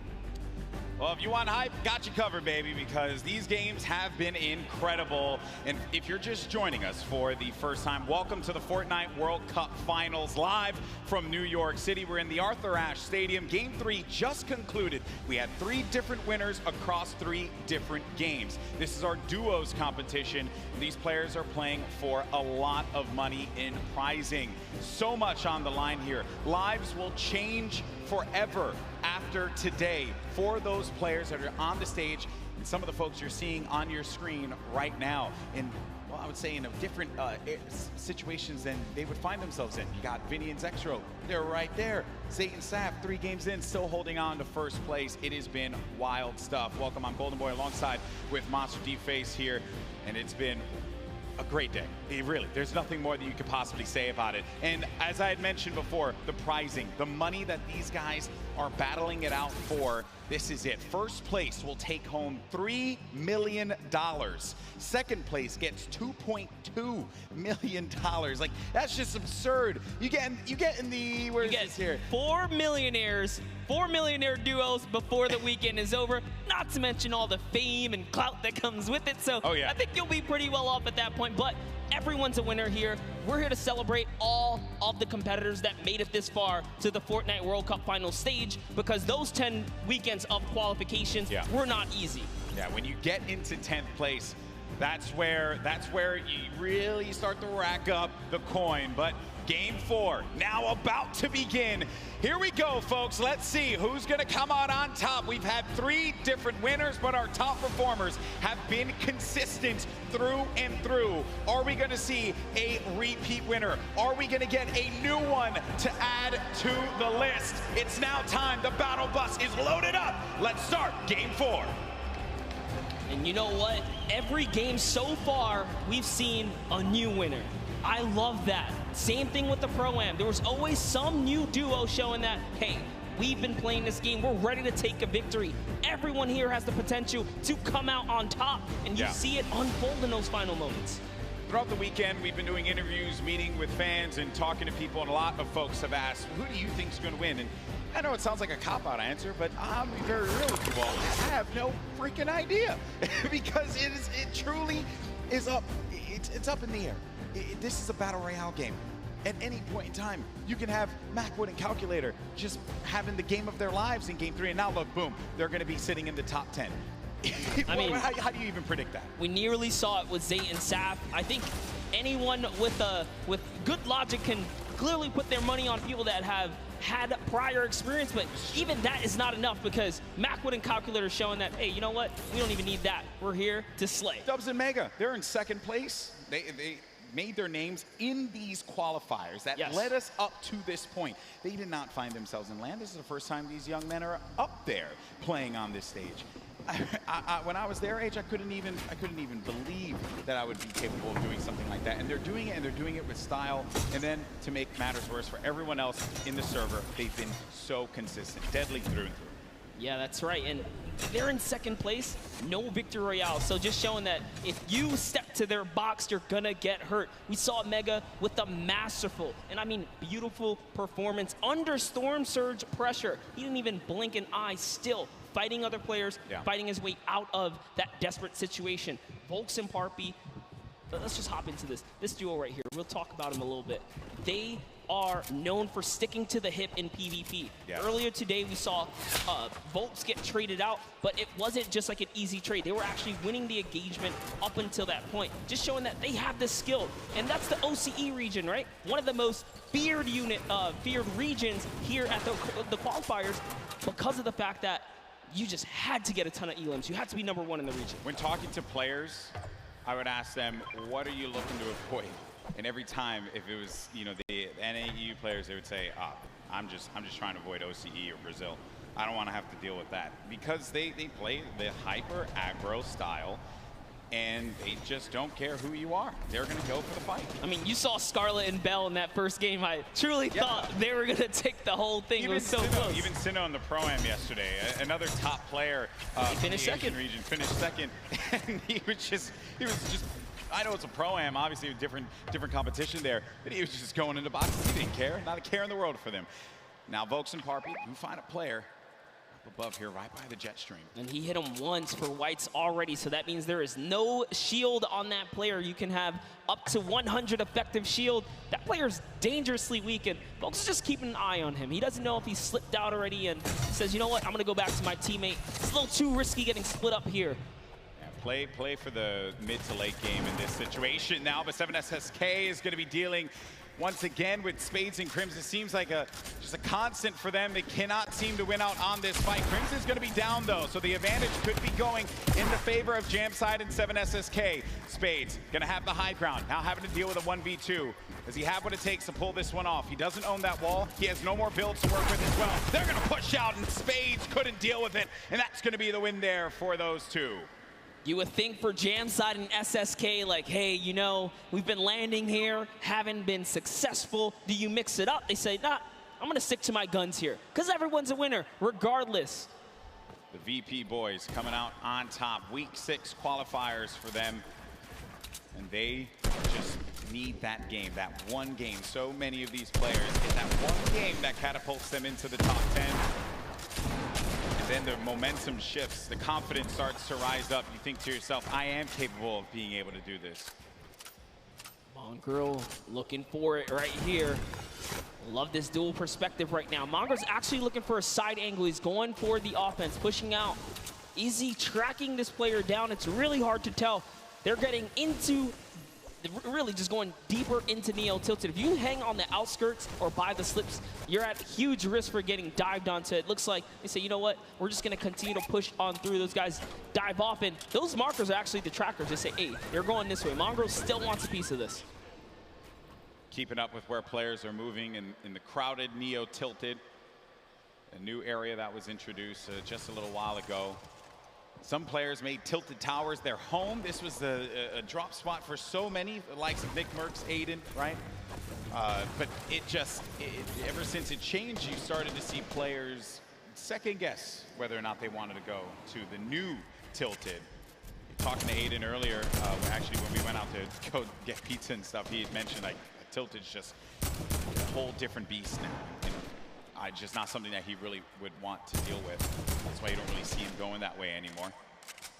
Well, if you want hype, got you covered, baby, because these games have been incredible. And if you're just joining us for the first time, welcome to the Fortnite World Cup Finals live from New York City. We're in the Arthur Ashe Stadium. Game 3 just concluded. We had 3 different winners across 3 different games. This is our duos competition. These players are playing for a lot of money in prizing. So much on the line here. Lives will change forever after today for those players that are on the stage and some of the folks you're seeing on your screen right now in, well, I would say in a different situations than they would find themselves in. You got Vinny and Zexro, they're right there. Zayt and Saf, 3 games in, still holding on to first place. It has been wild stuff. Welcome, I'm Golden Boy alongside with Monster D-Face here, and it's been a great day. Really, there's nothing more that you could possibly say about it. And as I had mentioned before, the prizing, the money that these guys are battling it out for, this is it. First place will take home $3 million. Second place gets $2.2 million. Like, that's just absurd. You get in the, where is this here? 4 millionaires, 4 millionaire duos before the weekend is over, not to mention all the fame and clout that comes with it. So I think you'll be pretty well off at that point, but everyone's a winner here. We're here to celebrate all of the competitors that made it this far to the Fortnite World Cup final stage, because those 10 weekends of qualifications were not easy. Yeah, when you get into 10th place, that's where you really start to rack up the coin. But Game 4 now about to begin. Here we go, folks. Let's see who's going to come out on top. We've had 3 different winners, but our top performers have been consistent through and through. Are we going to see a repeat winner? Are we going to get a new one to add to the list? It's now time. The battle bus is loaded up. Let's start Game 4. And you know what? Every game so far, we've seen a new winner. I love that. Same thing with the Pro-Am. There was always some new duo showing that, hey, we've been playing this game. We're ready to take a victory. Everyone here has the potential to come out on top, and you see it unfold in those final moments. Throughout the weekend, we've been doing interviews, meeting with fans, and talking to people, and a lot of folks have asked, who do you think is going to win? And I know it sounds like a cop-out answer, but I'll be very real with you all. I have no freaking idea because it truly is up. It's up in the air. This is a battle royale game. At any point in time, you can have Macwood and Calculator just having the game of their lives in Game 3, and now look, boom, they're going to be sitting in the top 10. I mean, how do you even predict that? We nearly saw it with Zayt and Saf. I think anyone with good logic can clearly put their money on people that have had prior experience, but even that is not enough because Macwood and Calculator are showing that, hey, you know what? We don't even need that. We're here to slay. Dubs and Mega, they're in second place. They made their names in these qualifiers that led us up to this point. They did not find themselves in LAN. This is the first time these young men are up there playing on this stage. When I was their age, I couldn't even believe that I would be capable of doing something like that. And they're doing it, and they're doing it with style. And then to make matters worse for everyone else in the server, they've been so consistent, deadly through and through. Yeah, that's right. And they're in second place, no victory royale. So just showing that if you step to their box, you're gonna get hurt. We saw Mega with a masterful, and I mean beautiful performance under Storm Surge pressure. He didn't even blink an eye, still fighting other players, fighting his way out of that desperate situation. Volks and Parpy, let's just hop into this duo right here. We'll talk about him a little bit. They are known for sticking to the hip in PvP. Earlier today, we saw Volks get traded out, but it wasn't just like an easy trade. They were actually winning the engagement up until that point, just showing that they have the skill. And that's the OCE region, right? One of the most feared regions here at the qualifiers because of the fact that you just had to get a ton of elims. You had to be #1 in the region. When talking to players, I would ask them, what are you looking to avoid? And every time, if it was, you know, the NAU players, they would say, I'm just trying to avoid OCE or Brazil. I don't want to have to deal with that. Because they play the hyper aggro style, and they just don't care who you are. They're going to go for the fight. I mean, you saw Scarlet and Bell in that first game. I truly thought they were going to take the whole thing. It was so close. Even Sinnoh in the Pro-Am yesterday, another top player he finished in the second. Asian region, finished second. And he was just, I know it's a Pro-Am, obviously a different competition there, but he was just going into boxes. He didn't care, not a care in the world for them. Now, Volks and Parpy do find a player up above here, right by the jet stream. And he hit him once for whites already, so that means there is no shield on that player. You can have up to 100 effective shield. That player's dangerously weak, and Volks is just keeping an eye on him. He doesn't know if he's slipped out already, and says, you know what, I'm gonna go back to my teammate. It's a little too risky getting split up here. Play for the mid to late game in this situation now, but 7SSK is going to be dealing once again with Spades and Crims. It seems like just a constant for them. They cannot seem to win out on this fight. Crims is going to be down though, so the advantage could be going in the favor of Jamside and 7SSK. Spades going to have the high ground, now having to deal with a 1v2. Does he have what it takes to pull this one off? He doesn't own that wall. He has no more builds to work with as well. They're going to push out, and Spades couldn't deal with it, and that's going to be the win there for those two. You would think for Jamside and SSK, like, hey, you know, we've been landing here, haven't been successful. Do you mix it up? They say, nah, I'm going to stick to my guns here because everyone's a winner regardless. The VP boys coming out on top. Week 6 qualifiers for them. And they just need that game, that one game. So many of these players get that one game that catapults them into the top 10. Then the momentum shifts, the confidence starts to rise up. You think to yourself, I am capable of being able to do this. Mongrel looking for it right here. Love this dual perspective right now. Mongrel's actually looking for a side angle. He's going for the offense, pushing out. Is he tracking this player down? It's really hard to tell. They're getting into, really just going deeper into Neo Tilted. If you hang on the outskirts or by the slips, you're at huge risk for getting dived onto. It looks like they say, you know what, we're just going to continue to push on through. Those guys dive off, and those markers are actually the trackers. They say, hey, they're going this way. Mongrel still wants a piece of this. Keeping up with where players are moving in the crowded Neo Tilted, a new area that was introduced just a little while ago. Some players made Tilted Towers their home. This was a drop spot for so many, the likes of Nick Merckx, Aiden, right? But ever since it changed, you started to see players second guess whether or not they wanted to go to the new Tilted. talking to Aiden earlier, actually when we went out to go get pizza and stuff, he had mentioned like Tilted's just a whole different beast now. And just not something that he really would want to deal with. That's why you don't really see him going that way anymore.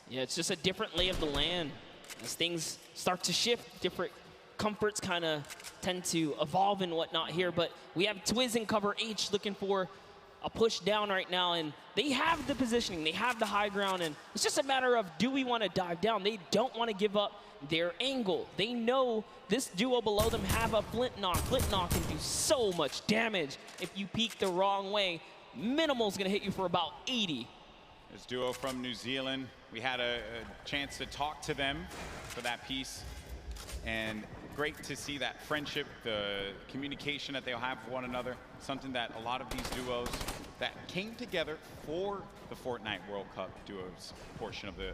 Yeah, it's just a different lay of the land. As things start to shift, different comforts kind of tend to evolve and whatnot here. But we have Twiz in cover H looking for a push down right now, and they have the positioning, they have the high ground, and it's just a matter of, do we want to dive down? They don't want to give up their angle. They know this duo below them have a flint knock. Flint knock can do so much damage if you peek the wrong way. Minimal's going to hit you for about 80. This duo from New Zealand, we had a chance to talk to them for that piece, and great to see that friendship, the communication that they'll have with one another, something that a lot of these duos that came together for the Fortnite World Cup duos portion of the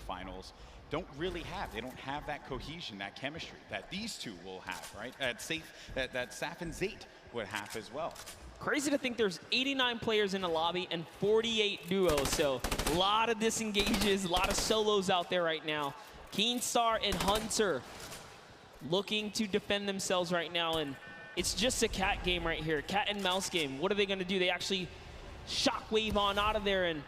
finals don't really have. They don't have that cohesion, that chemistry that these two will have, right? That Saf and Zayt would have as well. Crazy to think there's 89 players in the lobby and 48 duos, so a lot of disengages, a lot of solos out there right now. Keenstar and Hunter looking to defend themselves right now, and it's just a cat game right here, cat and mouse game. What are they going to do? They actually shockwave on out of there, and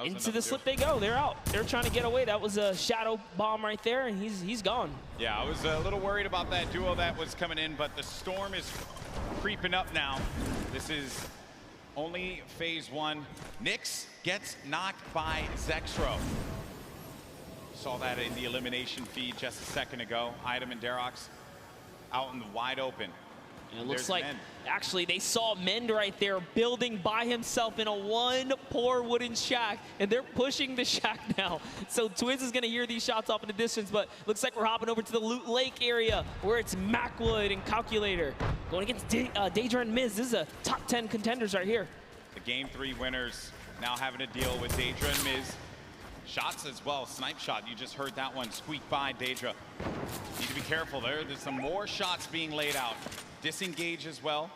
into the slip they go. They're out. They're trying to get away. That was a shadow bomb right there, and he's gone. Yeah, I was a little worried about that duo that was coming in, but the storm is creeping up now. This is only phase 1. Nyx gets knocked by Zexro. Saw that in the elimination feed just a second ago. Item and Derox out in the wide open. And it looks like, actually, they saw Mend right there building by himself in a one poor wooden shack, and they're pushing the shack now. So Twiz is going to hear these shots off in the distance, but looks like we're hopping over to the Loot Lake area where it's Macwood and Calculator going against Daedra and Miz. This is a top 10 contenders right here. The Game 3 winners now having to deal with Daedra and Miz. Shots as well, snipe shot, you just heard that one squeak by Daedra. Need to be careful there, there's some more shots being laid out. Disengage as well.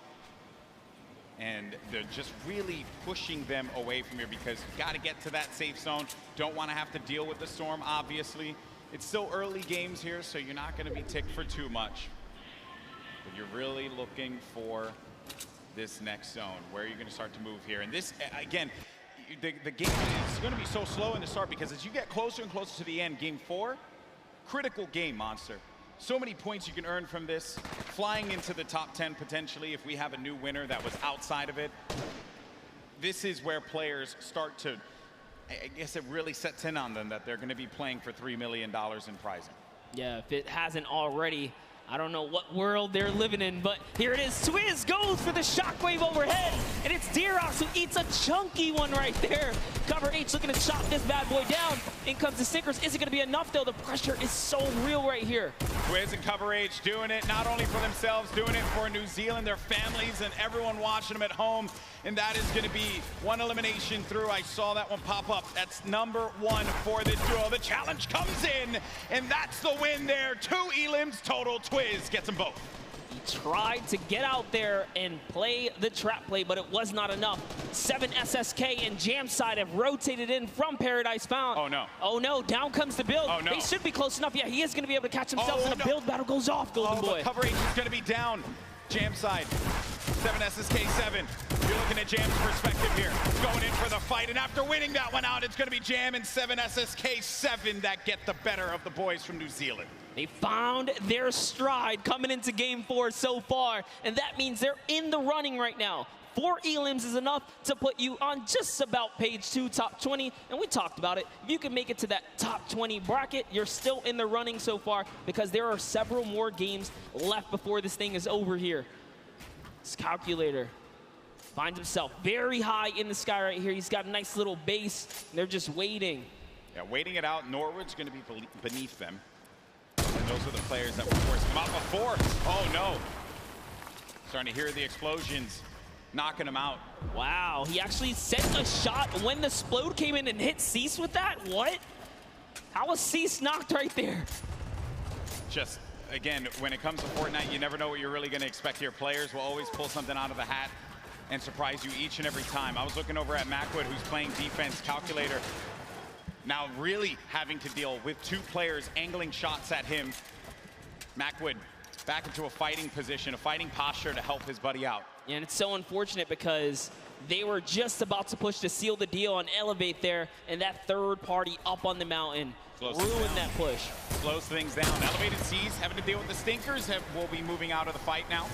And they're just really pushing them away from here because you gotta get to that safe zone. Don't wanna have to deal with the storm, obviously. It's still early games here, so you're not gonna be ticked for too much. But you're really looking for this next zone, where you're gonna start to move here. And this, again, the game is going to be so slow in the start because as you get closer and closer to the end, game 4, critical game, Monster. So many points you can earn from this, flying into the top 10 potentially if we have a new winner that was outside of it. This is where players start to, I guess it really sets in on them that they're going to be playing for $3 million in prizing. Yeah, if it hasn't already. I don't know what world they're living in, but here it is. Twiz goes for the shockwave overhead, and it's Derox who eats a chunky one right there. Cover H looking to chop this bad boy down. In comes the Sinkers. Is it going to be enough, though? The pressure is so real right here. Twiz and Cover H doing it not only for themselves, doing it for New Zealand, their families, and everyone watching them at home. And that is going to be one elimination through. I saw that one pop up. That's number 1 for this duo. The challenge comes in, and that's the win there. 2 elims total. Twiz gets them both. He tried to get out there and play the trap play, but it was not enough. 7 SSK and Jamside have rotated in from Paradise Found. Oh, no. Oh, no. Down comes the build. Oh, no. They should be close enough. Yeah, he is going to be able to catch himself, and the build battle goes off, Golden Boy. Cover H is going to be down. Jamside, 7 SSK7. You're looking at Jam's perspective here. Going in for the fight, and after winning that one out, it's going to be Jam and 7 SSK7 that get the better of the boys from New Zealand. They found their stride coming into game 4 so far, and that means they're in the running right now. 4 elims is enough to put you on just about page 2, top 20, and we talked about it. If you can make it to that top 20 bracket, you're still in the running so far because there are several more games left before this thing is over here. This Calculator finds himself very high in the sky right here. He's got a nice little base. They're just waiting. Yeah, waiting it out. Norwood's going to be beneath them. And those are the players that were forcing them out before. Oh, no. Starting to hear the explosions, knocking him out. Wow, he actually sent a shot when the Splode came in and hit Cease with that? What? How was Cease knocked right there? Just, again, when it comes to Fortnite, you never know what you're really going to expect here. Players will always pull something out of the hat and surprise you each and every time. I was looking over at Macwood, who's playing defense. Calculator Now really having to deal with 2 players angling shots at him. Macwood back into a fighting position, a fighting posture to help his buddy out. Yeah, and it's so unfortunate because they were just about to push to seal the deal on Elevate there, and that third party up on the mountain ruined that push. Slows things down. Elevated Seas having to deal with the Stinkers. Will be moving out of the fight now.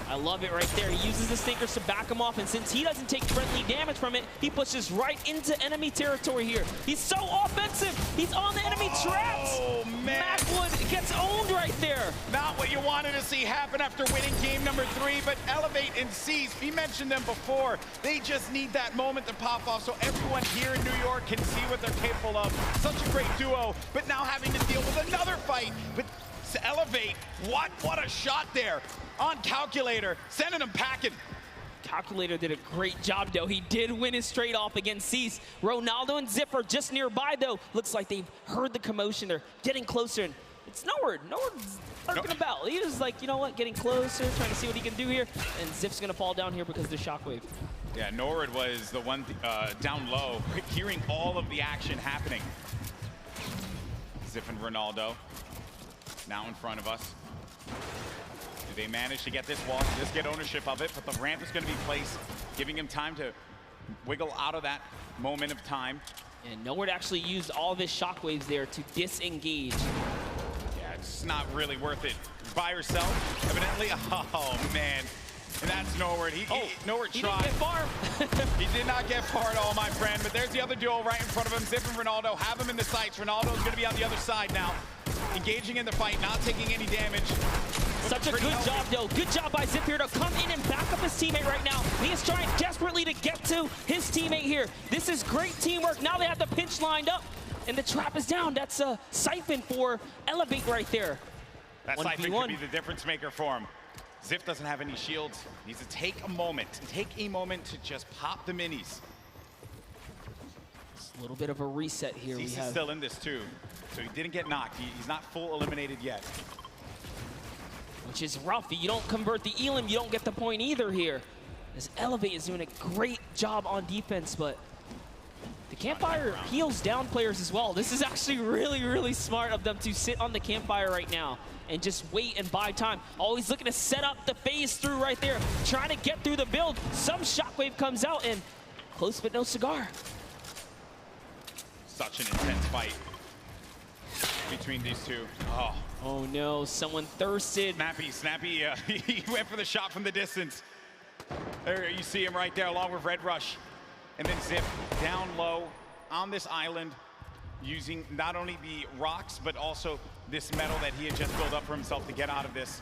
I love it right there. He uses the Stinkers to back him off, and since he doesn't take friendly damage from it, he pushes right into enemy territory here. He's so offensive. He's on the enemy traps. Oh, man. Macwood gets owned right there. Not what you wanted to see happen after winning game number 3, but Elevate and Seas, we mentioned them before. They just need that moment to pop off so everyone here in New York can see what they're capable of. Such a great duo, but now having to deal with another fight. But to Elevate, what a shot there on Calculator, sending him packing. Calculator did a great job, though. He did win his straight off against Cease. Ronaldo and Ziff are just nearby, though. Looks like they've heard the commotion. They're getting closer, and it's Noward. Noward's lurking about. He was like, you know what, getting closer, trying to see what he can do here, and Ziff's going to fall down here because of the shockwave. Yeah, Norwood was the one down low, hearing all of the action happening. Ziff and Ronaldo now in front of us. They managed to get this wall, just get ownership of it, but the ramp is going to be placed, giving him time to wiggle out of that moment of time. And Nowhere actually used all of his shockwaves there to disengage. Yeah, it's not really worth it. By yourself, evidently. Oh, man. And that's Nowhere. Nowhere tried. He didn't get far. He did not get far at all, my friend, but there's the other duo right in front of him. Ziff and Ronaldo have him in the sights. Ronaldo's going to be on the other side now, engaging in the fight, not taking any damage. Such a good job, though. Good job by Zipp here to come in and back up his teammate right now. He is trying desperately to get to his teammate here. This is great teamwork. Now they have the pinch lined up, and the trap is down. That's a siphon for Elevate right there. That siphon could be the difference maker for him. Ziff doesn't have any shields. He needs to take a moment to just pop the minis. It's a little bit of a reset here. He's still in this too, so he didn't get knocked. He's not full eliminated yet. Which is rough. You don't convert the Elim, you don't get the point either here. As Elevate is doing a great job on defense, but the Campfire heals down players as well. This is actually really, really smart of them to sit on the Campfire right now and just wait and buy time. Always looking to set up the phase through right there, trying to get through the build. Some shockwave comes out, and close but no cigar. Such an intense fight between these two. Oh no, someone thirsted. Snappy, he went for the shot from the distance. There you see him right there along with Red Rush. And then Zipp down low on this island, using not only the rocks, but also this metal that he had just built up for himself to get out of this.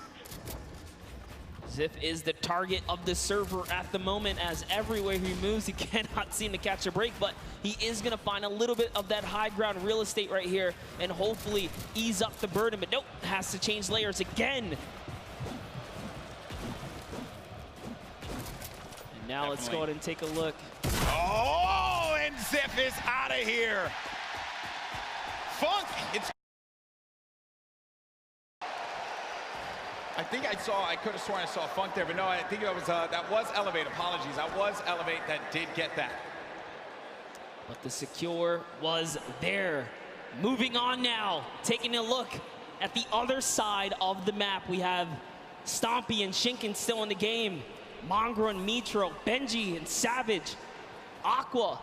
Ziff is the target of the server at the moment, as everywhere he moves, he cannot seem to catch a break, but he is going to find a little bit of that high ground real estate right here and hopefully ease up the burden, but nope, has to change layers again. And now let's go ahead and take a look. Oh, and Ziff is out of here. Funk, it's... I could have sworn I saw Funk there, but no, I think that was Elevate. Apologies, that was Elevate that did get that. But the secure was there. Moving on now, taking a look at the other side of the map. We have Stompy and Shinken still in the game. Mongrel and Mitro, Benji and Savage, Aqua.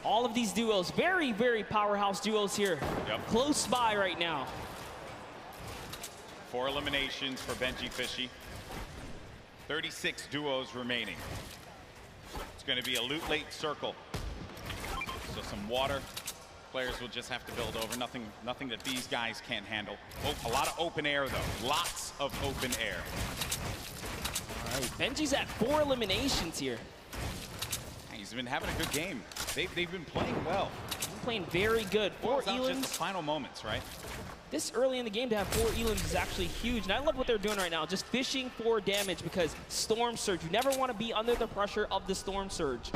All of these duos, very, very powerhouse duos here. Yep. Close by right now. 4 eliminations for Benji Fishy. 36 duos remaining. It's going to be a loot late circle. So some water. Players will just have to build over. Nothing that these guys can't handle. Oh, a lot of open air, though. Lots of open air. All right, Benji's at 4 eliminations here. He's been having a good game. They've been playing well. Been playing very good. 4 elims. Just the final moments, right? This early in the game to have 4 elims is actually huge, and I love what they're doing right now, just fishing for damage, because Storm Surge, you never want to be under the pressure of the Storm Surge.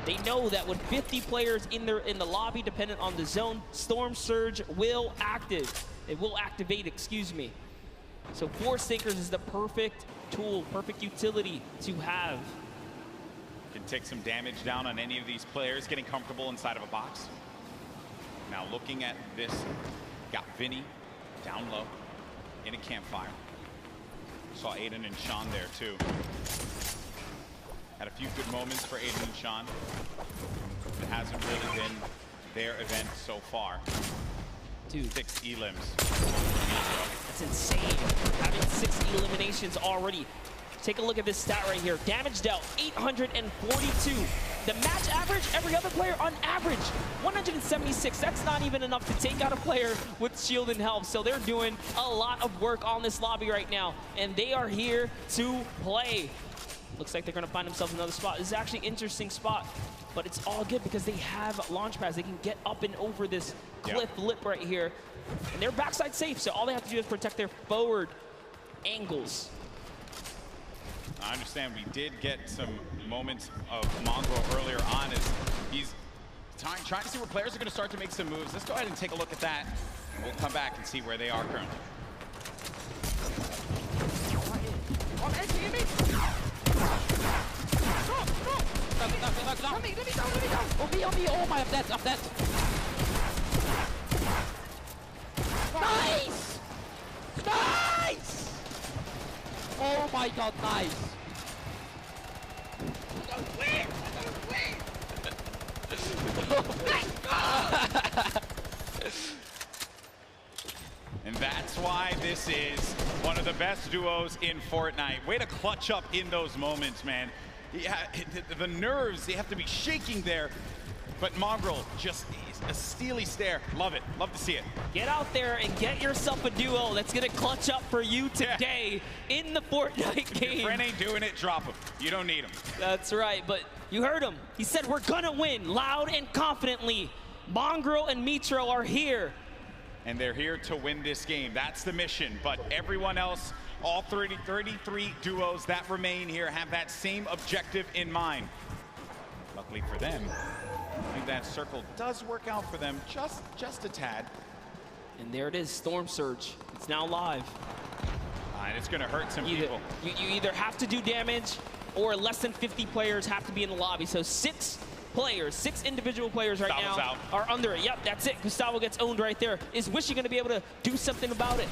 They know that with 50 players in the lobby, dependent on the zone, Storm Surge will activate, excuse me. So 4 Stinkers is the perfect tool, perfect utility to have. Can take some damage down on any of these players getting comfortable inside of a box. Now looking at this, got Vinny down low in a campfire. Saw Aiden and Sean there too. Had a few good moments for Aiden and Sean. It hasn't really been their event so far. Dude. 6 elims. That's insane. Having 6 eliminations already. Take a look at this stat right here. Damage dealt, 842. The match average, every other player on average, 176. That's not even enough to take out a player with shield and health. So they're doing a lot of work on this lobby right now. And they are here to play. Looks like they're going to find themselves another spot. This is actually an interesting spot. But it's all good because they have launch pads. They can get up and over this cliff lip right here. And they're backside safe, so all they have to do is protect their forward angles. I understand we did get some moments of Mongrel earlier on as he's trying to see where players are going to start to make some moves. Let's go ahead and take a look at that. And we'll come back and see where they are currently. Let me go. On me. Oh my, I'm dead. Nice! Nice! Oh my god, nice! And that's why this is one of the best duos in Fortnite. Way to clutch up in those moments, man. Yeah, the nerves, they have to be shaking there. But Mongrel, just a steely stare. Love it. Love to see it. Get out there and get yourself a duo that's going to clutch up for you today in the Fortnite game. If your friend ain't doing it, drop him. You don't need him. That's right, but you heard him. He said we're going to win loud and confidently. Mongrel and Mitro are here. And they're here to win this game. That's the mission. But everyone else, all 33 duos that remain here have that same objective in mind. Luckily for them, I think that circle does work out for them just a tad. And there it is, Storm Surge. It's now live. And it's going to hurt some people. You either have to do damage or less than 50 players have to be in the lobby. So 6 individual players right Gustavo's now out. are under it. Yep, that's it. Gustavo gets owned right there. Is Wishy going to be able to do something about it?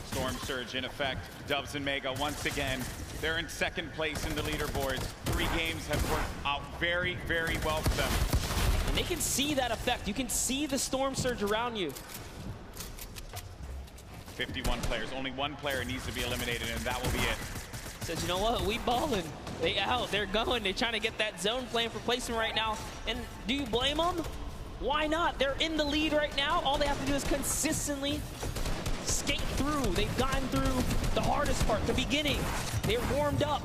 Storm Surge in effect. Dubs and Mega once again. They're in second place in the leaderboards. 3 games have worked out very, very well for them. And they can see that effect. You can see the Storm Surge around you. 51 players. Only 1 player needs to be eliminated, and that will be it. Says, you know what? We balling. They out. They're going. They're trying to get that zone plan for placement right now. And do you blame them? Why not? They're in the lead right now. All they have to do is consistently skate through. They've gotten through the hardest part, the beginning. They're warmed up.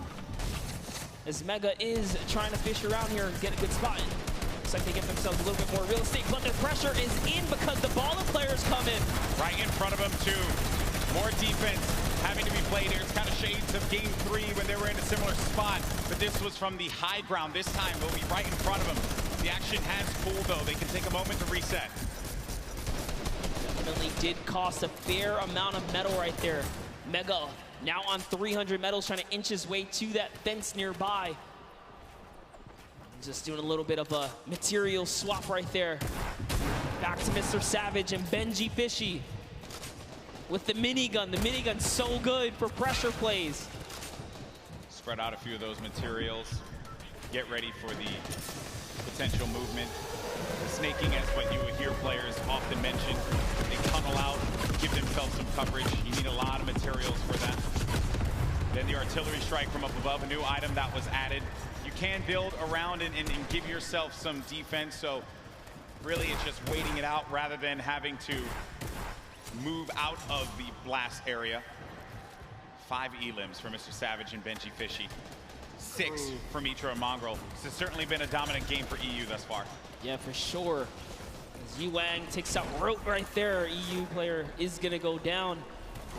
As Mega is trying to fish around here and get a good spot. Looks like they give themselves a little bit more real estate, but their pressure is in because the ball of players come in. Right in front of them, too. More defense having to be played here. It's kind of shades of game 3 when they were in a similar spot, but this was from the high ground. This time, they'll be right in front of them. The action has cooled, though. They can take a moment to reset. Definitely did cost a fair amount of metal right there. Mega now on 300 metals, trying to inch his way to that fence nearby. Just doing a little bit of a material swap right there. Back to Mr. Savage and Benji Fishy with the minigun. The minigun's so good for pressure plays. Spread out a few of those materials. Get ready for the potential movement. Snaking is what you would hear players often mention. They tunnel out, give themselves some coverage. You need a lot of materials for that. Then the artillery strike from up above, a new item that was added. You can build around and give yourself some defense, so really it's just waiting it out rather than having to move out of the blast area. 5 elims for Mr. Savage and Benji Fishy. 6 for Mitro and Mongrel. This has certainly been a dominant game for EU thus far. Yeah, for sure. As Yuang takes out Grote right there, EU player is gonna go down.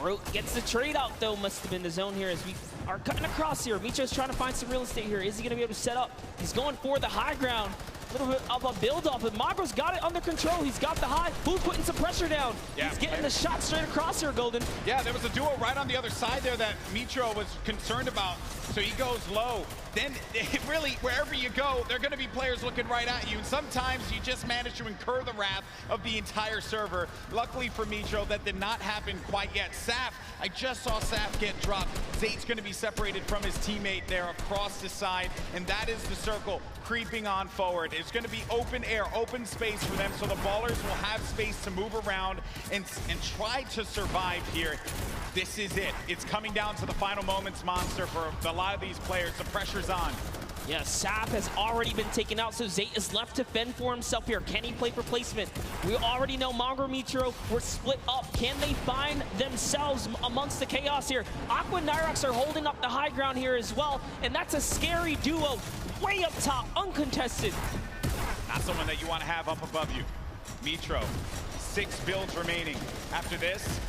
Grote gets the trade out though, must have been the zone here as we are cutting across here. Mitro's trying to find some real estate here. Is he gonna be able to set up? He's going for the high ground. little bit of a build-up, and Mongro's got it under control. He's got the high. Who's putting some pressure down? Yeah. He's getting the shot straight across here, Golden. Yeah, there was a duo right on the other side there that Mitro was concerned about, so he goes low. Then, really, wherever you go, there are going to be players looking right at you, and sometimes you just manage to incur the wrath of the entire server. Luckily for Mitro, that did not happen quite yet. Saf, I just saw Saf get dropped. Zate's going to be separated from his teammate there across the side, and that is the circle creeping on forward. It's going to be open air, open space for them, so the ballers will have space to move around and try to survive here. This is it. It's coming down to the final moments, Monster, for a lot of these players. The pressure's on. Yeah, Sap has already been taken out, so Zate is left to fend for himself here. Can he play for placement? We already know Mongro Mitro were split up. Can they find themselves amongst the chaos here? Aqua and Nyrox are holding up the high ground here as well, and that's a scary duo. Way up top, uncontested. Not someone that you want to have up above you. Mitro, 6 builds remaining. After this,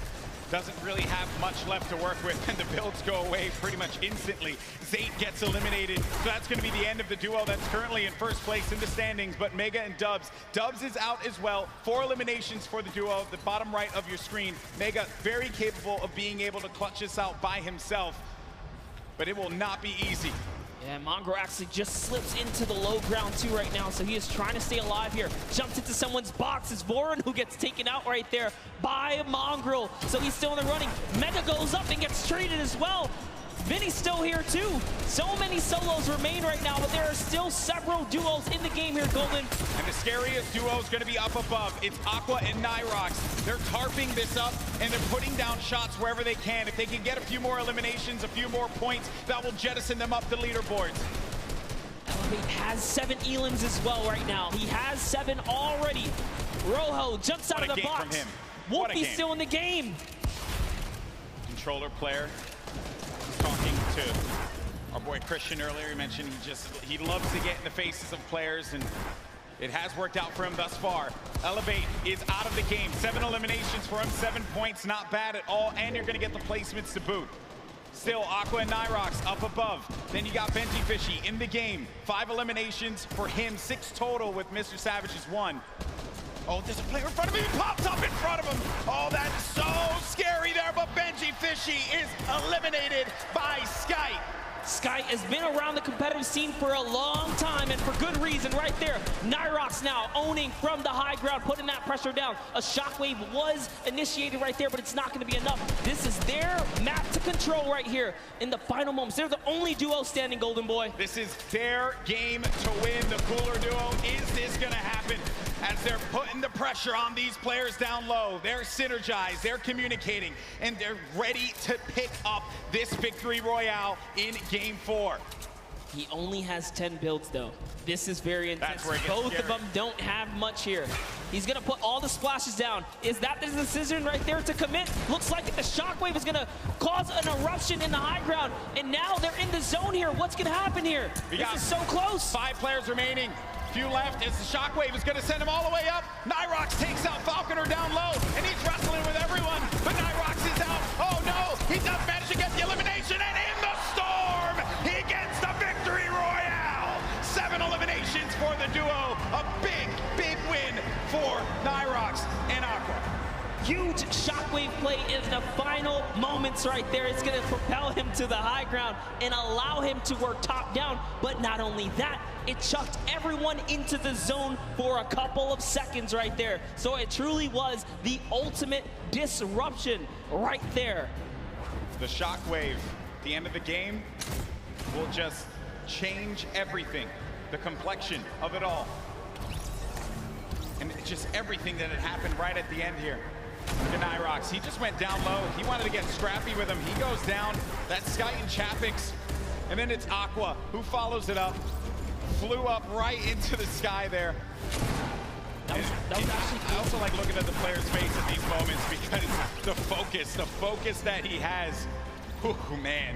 doesn't really have much left to work with, and the builds go away pretty much instantly. Zate gets eliminated, so that's going to be the end of the duo that's currently in first place in the standings, but Mega and Dubs. Dubs is out as well. 4 eliminations for the duo, the bottom right of your screen. Mega very capable of being able to clutch this out by himself, but it will not be easy. Yeah, Mongro actually just slips into the low ground too right now, so he is trying to stay alive here. Jumps into someone's box. It's Voron who gets taken out right there by Mongro, so he's still in the running. Mega goes up and gets traded as well. Vinny's still here too. So many solos remain right now, but there are still several duos in the game here, Golden. And the scariest duo is going to be up above. It's Aqua and Nyrox. They're tarping this up, and they're putting down shots wherever they can. If they can get a few more eliminations, a few more points, that will jettison them up the leaderboards. Elevate has 7 elims as well right now. He has 7 already. Rojo jumps out of the box. Wolfie's still in the game. Controller player. Talking to our boy Christian earlier, he mentioned he loves to get in the faces of players, and it has worked out for him thus far. Elevate is out of the game. 7 eliminations for him, 7 points, not bad at all, and you're going to get the placements to boot. Still, Aqua and Nyrox up above. Then you got Benji Fishy in the game. 5 eliminations for him, 6 total with Mr. Savage's 1. Oh, there's a player in front of him. He pops up in front of him. Oh, that's so scary there, but Benji Fishy is eliminated by Sky. Sky has been around the competitive scene for a long time, and for good reason right there. Nyrox now owning from the high ground, putting that pressure down. A shockwave was initiated right there, but it's not going to be enough. This is their map to control right here in the final moments. They're the only duo standing, Golden Boy. This is their game to win. The cooler duo. Is this going to happen? As they're putting the pressure on these players down low. They're synergized, they're communicating, and they're ready to pick up this victory royale in Game 4. He only has 10 builds, though. This is very intense. That's where it gets Both scary. of them don't have much here. He's going to put all the splashes down. Is that the decision right there to commit? Looks like the shockwave is going to cause an eruption in the high ground, and now they're in the zone here. What's going to happen here? This is so close. 5 players remaining. Few left as the shockwave is going to send him all the way up. Nyrox takes out Falconer down low, and he's wrestling with everyone, but Nyrox is out. Oh no, he does manage to get the elimination, and in the storm, he gets the victory royale. 7 eliminations for the duo. A big, big win for Nyrox and Aqua. Huge shockwave play in the final moments right there. It's going to propel him to the high ground and allow him to work top down. But not only that, it chucked everyone into the zone for a couple of seconds right there. So it truly was the ultimate disruption right there. The shockwave, at the end of the game, will just change everything. The complexion of it all. And just everything that had happened right at the end here. To Nyrox, he just went down low. He wanted to get scrappy with him. He goes down. That's Sky and Chapix. And then it's Aqua who follows it up. Flew up right into the sky there. I also like looking at the player's face at these moments because the focus that he has. Oh man.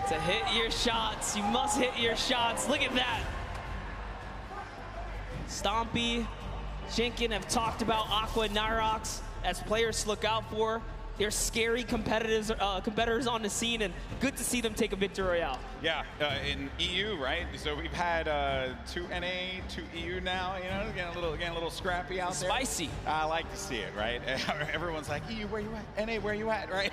To hit your shots, you must hit your shots. Look at that. Stompy, Shinkin have talked about Aqua and Nyrox as players to look out for. They're scary competitors on the scene, and good to see them take a victory royale. Yeah, in EU, right? So we've had 2 NA, 2 EU now. You know, getting a little scrappy out there. Spicy. I like to see it, right? Everyone's like, EU, where you at? NA, where you at, right?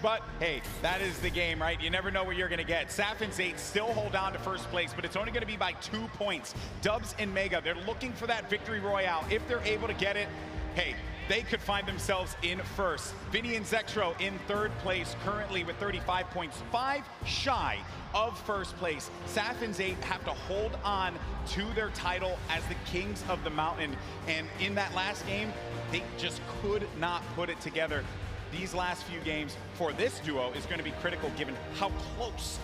But hey, that is the game, right? You never know what you're gonna get. Saf and Zate still hold on to first place, but it's only gonna be by 2 points. Dubs and Mega, they're looking for that victory royale. If they're able to get it, hey, they could find themselves in first. Vinny and Zexro in third place currently with 35 points, 5 shy of first place. Saf and Zate have to hold on to their title as the kings of the mountain. And in that last game, they just could not put it together. These last few games for this duo is going to be critical given how close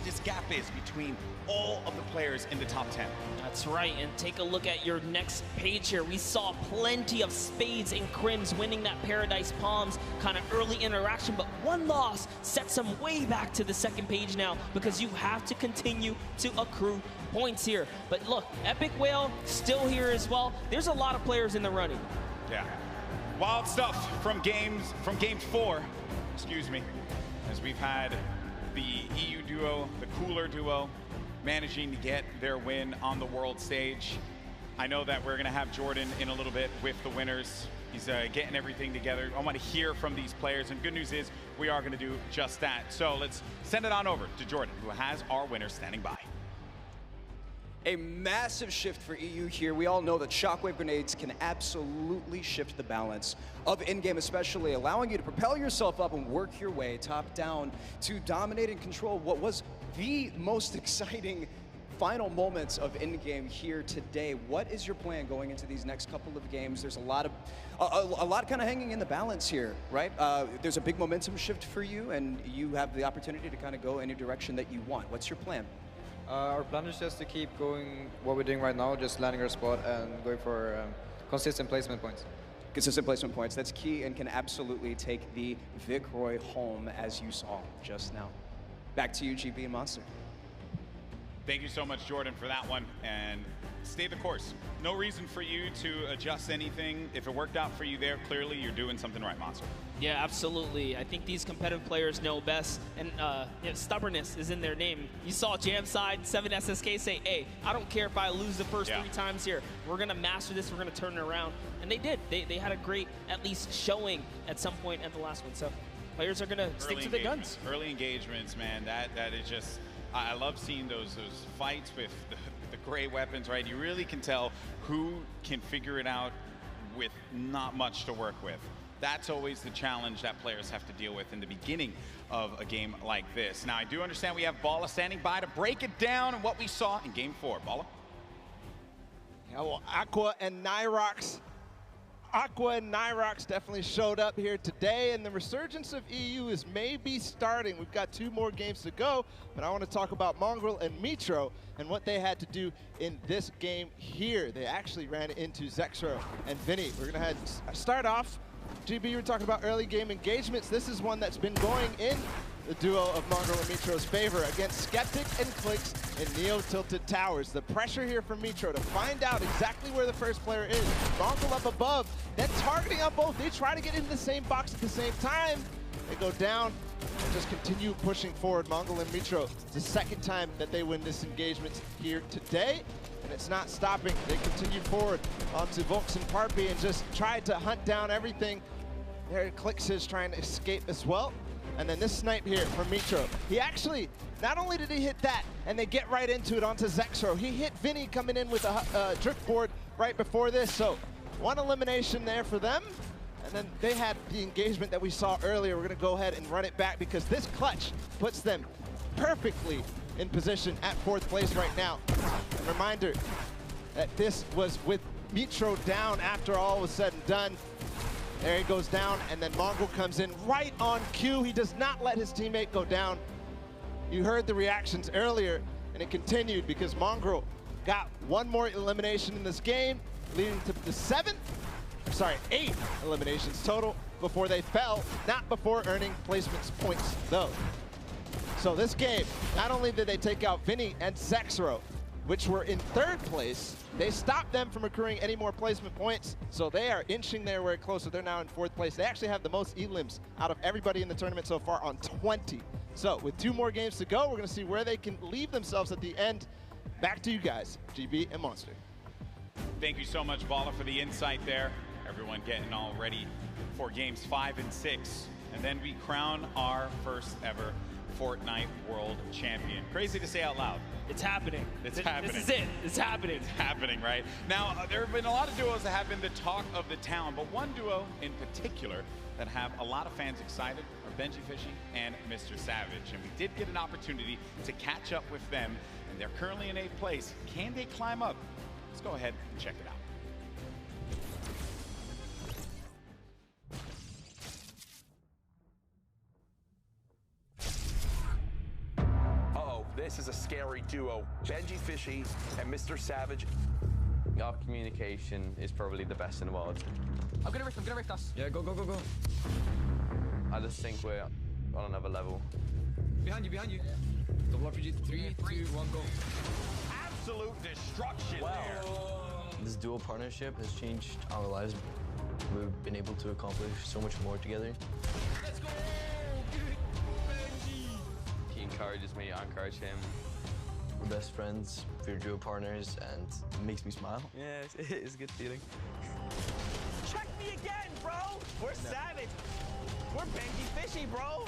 this gap is between all of the players in the top 10. That's right, and take a look at your next page here. We saw plenty of Spades and Crims winning that Paradise Palms kind of early interaction, but one loss sets them way back to the second page now because you have to continue to accrue points here. But look, Epic Whale still here as well. There's a lot of players in the running. Yeah. Wild stuff from game 4, excuse me, as we've had the EU duo, the cooler duo, managing to get their win on the world stage. I know that we're gonna have Jordan in a little bit with the winners. He's getting everything together. I want to hear from these players, and good news is we are gonna do just that. So let's send it on over to Jordan, who has our winners standing by. A massive shift for EU here. We all know that shockwave grenades can absolutely shift the balance of in-game, especially allowing you to propel yourself up and work your way top down to dominate and control what was the most exciting final moments of in-game here today. What is your plan going into these next couple of games? There's a lot kind of hanging in the balance here, right? There's a big momentum shift for you, and you have the opportunity to kind of go any direction that you want. What's your plan? Our plan is just to keep going what we're doing right now, just landing our spot and going for consistent placement points. Consistent placement points, that's key and can absolutely take the Vic Roy home as you saw just now. Back to you, GB and Monster. Thank you so much, Jordan, for that one, and stay the course. No reason for you to adjust anything. If it worked out for you there, clearly you're doing something right, Monster. Yeah, absolutely. I think these competitive players know best, and stubbornness is in their name. You saw Jamside, 7SSK say, hey, I don't care if I lose the first 3 times here. We're going to master this. We're going to turn it around. And they did. They had a great, at least, showing at some point at the last one. So players are going to stick to their guns. Early engagements, man, that is just, I love seeing those fights with the gray weapons, right? You really can tell who can figure it out with not much to work with. That's always the challenge that players have to deal with in the beginning of a game like this. Now, I do understand we have Bala standing by to break it down and what we saw in game 4. Bala? Yeah, well, Aqua and Nyrox definitely showed up here today, and the resurgence of EU is maybe starting. We've got 2 more games to go, but I want to talk about Mongrel and Mitro and what they had to do in this game here. They actually ran into Zexro and Vinny. We're going to start off. GB, you were talking about early game engagements. This is one that's been going in the duo of Mongrel and Mitro's favor against Skeptic and Clicks in Neo Tilted Towers. The pressure here from Mitro to find out exactly where the first player is. Mongrel up above, then targeting on both. They try to get into the same box at the same time. They go down and just continue pushing forward. Mongrel and Mitro, it's the second time that they win this engagement here today. And it's not stopping. They continue forward onto Volks and Parpy and just tried to hunt down everything. There Clicks is trying to escape as well. And then this snipe here from Mitro. He actually, not only did he hit that, and they get right into it onto Zexro, he hit Vinny coming in with a drift board right before this. So 1 elimination there for them. And then they had the engagement that we saw earlier. We're gonna go ahead and run it back because this clutch puts them perfectly in position at 4th place right now. A reminder that this was with Mitro down after all was said and done. There he goes down, and then Mongrel comes in right on cue. He does not let his teammate go down. You heard the reactions earlier, and it continued because Mongrel got 1 more elimination in this game, leading to the 8 eliminations total before they fell, not before earning placements points though. So this game, not only did they take out Vinny and Zexro, which were in 3rd place. They stopped them from accruing any more placement points, so they are inching their way closer. They're now in 4th place. They actually have the most elims out of everybody in the tournament so far on 20. So with 2 more games to go, we're going to see where they can leave themselves at the end. Back to you guys, GB and Monster. Thank you so much, Baller, for the insight there. Everyone getting all ready for games 5 and 6. And then we crown our first ever Fortnite World Champion. Crazy to say out loud. It's happening. It's happening. This is it. It's happening. It's happening, right? Now, there have been a lot of duos that have been the talk of the town, but one duo in particular that have a lot of fans excited are Benji Fishy and Mr. Savage. And we did get an opportunity to catch up with them, and they're currently in 8th place. Can they climb up? Let's go ahead and check it out. This is a scary duo. Benji Fishy and Mr. Savage. Our communication is probably the best in the world. I'm gonna rift us. Yeah, go. I just think we're on another level. Behind you. Double RPG, 3, 2, 1, go. Absolute destruction there. This dual partnership has changed our lives. We've been able to accomplish so much more together. Let's go! He encourages me, I encourage him. We're best friends, we're duo partners, and it makes me smile. Yeah, it's a good feeling. Check me again, bro! We're savage. We're Benji Fishy, bro!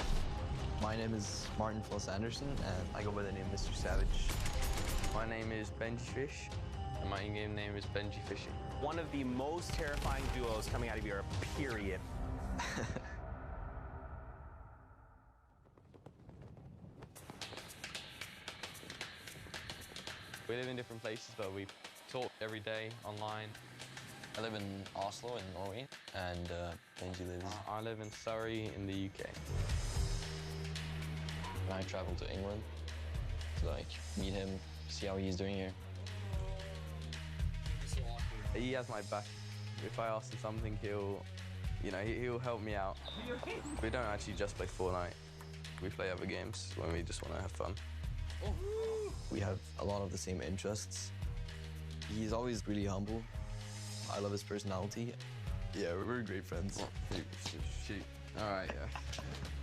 My name is Martin Floss Anderson, and I go by the name Mr. Savage. My name is Benji Fish, and my in-game name is Benji Fishy. One of the most terrifying duos coming out of Europe, period. We live in different places, but we talk every day online. I live in Oslo in Norway, and Benji lives... I live in Surrey in the UK. And I travel to England to meet him, see how he's doing here. He has my back. If I ask him something, he'll help me out. We don't actually just play Fortnite. We play other games when we just want to have fun. We have a lot of the same interests. He's always really humble. I love his personality. Yeah, we're great friends. Shoot. All right, yeah.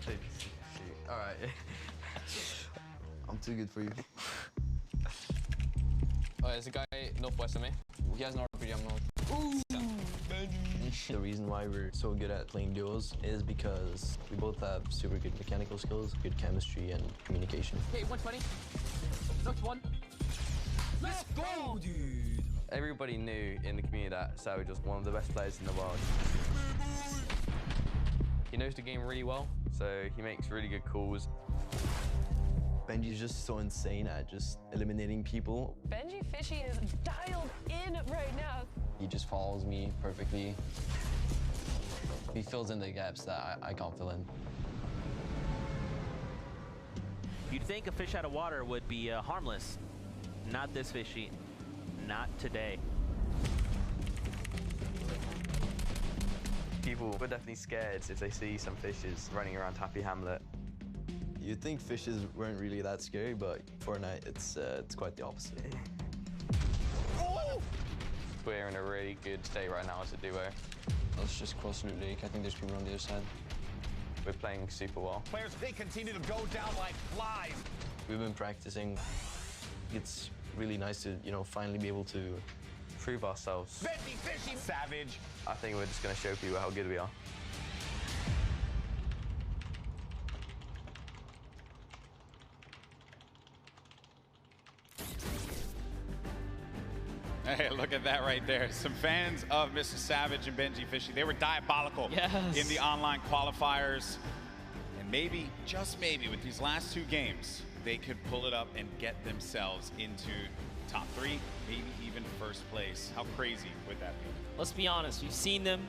Shoot. All right. I'm too good for you. Oh, there's a guy northwest of me. He has an RPG, I'm not. Ooh, the reason why we're so good at playing duos is because we both have super good mechanical skills, good chemistry, and communication. Okay, 120. Knocked one. Let's go, dude! Everybody knew in the community that Savage was one of the best players in the world. He knows the game really well, so he makes really good calls. Benji's just so insane at just eliminating people. Benji Fishy is dialed in right now. He just follows me perfectly. He fills in the gaps that I can't fill in. You'd think a fish out of water would be harmless. Not this fishy. Not today. People were definitely scared if they see some fishes running around Happy Hamlet. You'd think fishes weren't really that scary, but Fortnite, it's quite the opposite. We're in a really good state right now as a duo. Let's just cross Loot Lake. I think there's people on the other side. We're playing super well. Players, they continue to go down like flies. We've been practicing. It's really nice to, finally be able to prove ourselves. Benji Fishy Savage. I think we're just going to show people how good we are. Hey, look at that right there. Some fans of Mr. Savage and Benji Fishy. They were diabolical in the online qualifiers. And maybe, just maybe, with these last 2 games, they could pull it up and get themselves into top 3, maybe even first place. How crazy would that be? Let's be honest, we've seen them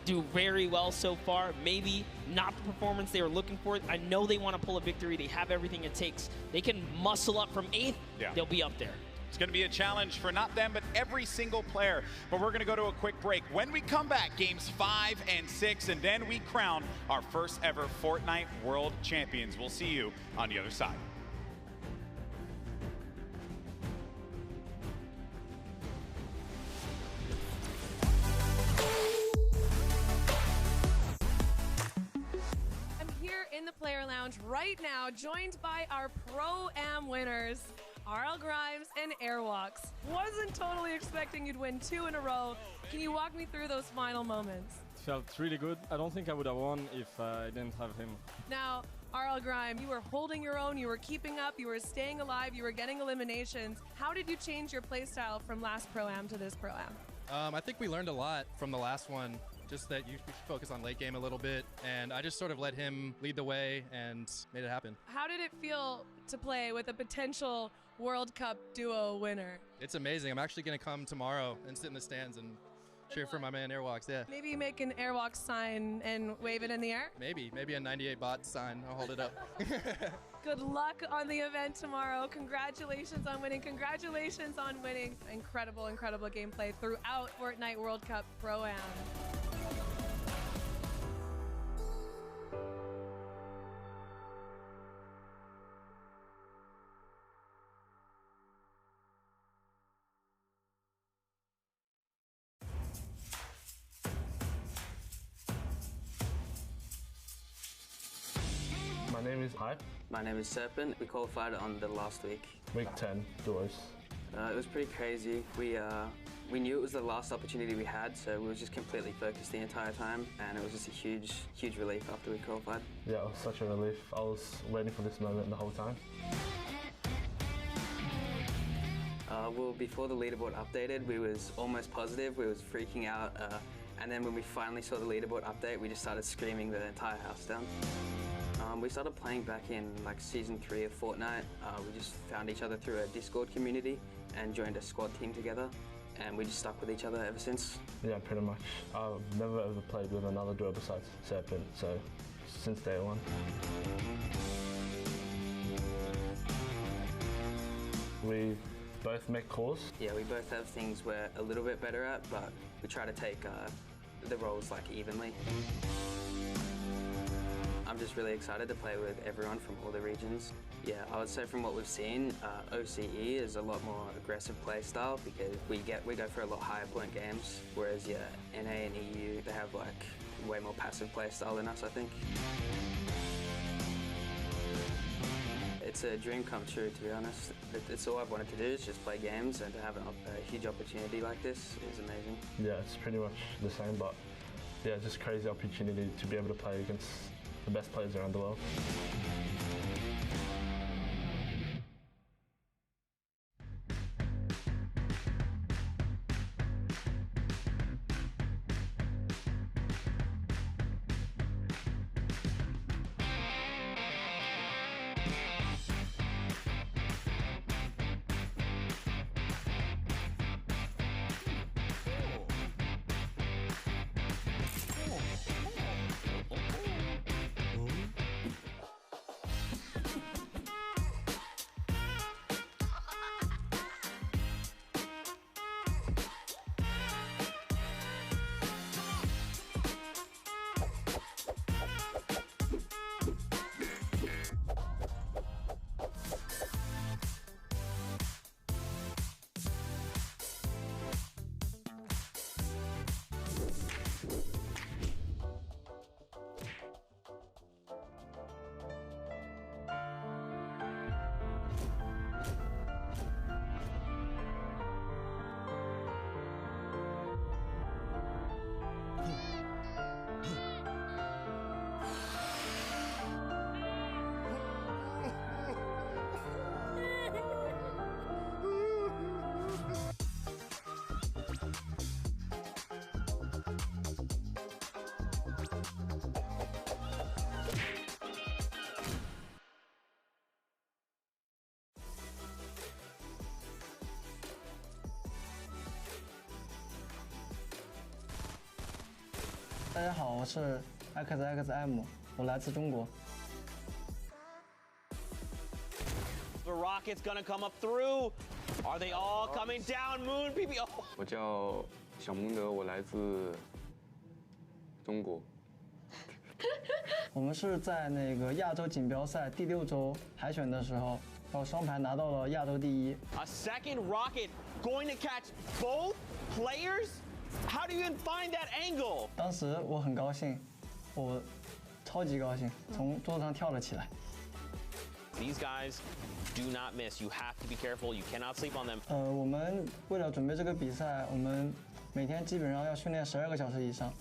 do very well so far. Maybe not the performance they were looking for. I know they want to pull a victory. They have everything it takes. They can muscle up from 8th. They'll be up there. It's going to be a challenge for not them, but every single player. But we're going to go to a quick break. When we come back, games 5 and 6, and then we crown our first ever Fortnite World Champions. We'll see you on the other side. Player Lounge right now, joined by our Pro-Am winners, Arl Grimes and Airwalks. Wasn't totally expecting you'd win 2 in a row. Can you walk me through those final moments? It felt really good. I don't think I would have won if I didn't have him. Now, Arl Grimes, you were holding your own, you were keeping up, you were staying alive, you were getting eliminations. How did you change your playstyle from last Pro-Am to this Pro-Am? I think we learned a lot from the last one. Just that you should focus on late game a little bit, and I just sort of let him lead the way and made it happen. How did it feel to play with a potential World Cup duo winner? It's amazing. I'm actually going to come tomorrow and sit in the stands and cheer for my man Airwalks. Yeah. Maybe make an Airwalks sign and wave it in the air? Maybe a 98 bot sign. I'll hold it up. Good luck on the event tomorrow. Congratulations on winning. Congratulations on winning. Incredible, incredible gameplay throughout Fortnite World Cup Pro-Am. My name is Hype. My name is Serpent. We qualified on the last week. Week 10, duos. It was pretty crazy. We knew it was the last opportunity we had, so we were just completely focused the entire time, and it was just a huge relief after we qualified. Yeah, it was such a relief. I was waiting for this moment the whole time. Well, before the leaderboard updated, we was almost positive. We was freaking out, and then when we finally saw the leaderboard update, we just started screaming the entire house down. We started playing back in like season 3 of Fortnite. We just found each other through a Discord community and joined a squad team together, and we just stuck with each other ever since. Yeah, pretty much. I've never ever played with another duo besides Serpent, so since day one. We both make calls. Yeah, we both have things we're a little bit better at, but we try to take the roles like evenly. I'm just really excited to play with everyone from all the regions. Yeah, I would say from what we've seen, OCE is a lot more aggressive play style because we go for a lot higher point games, whereas yeah, NA and EU, they have like way more passive play style than us, I think. It's a dream come true, to be honest. It's all I've wanted to do is just play games, and to have a huge opportunity like this is amazing. Yeah, it's pretty much the same, but yeah, just crazy opportunity to be able to play against the best players around the world.大家好，我是 XXM， 我来自中国。 The rocket's gonna come up through. Are they all coming down? Moon PPO. 我叫小蒙德，我来自中国。我们是在那个亚洲锦标赛第6周海选的时候，靠双排拿到了亚洲第1。A second rocket going to catch both players? How do you even find that angle? 当时我很高兴，我超级高兴，从桌子上跳了起来。 These guys do not miss. You have to be careful. You cannot sleep on them. 我们为了准备这个比赛，我们每天基本上要训练12个小时以上。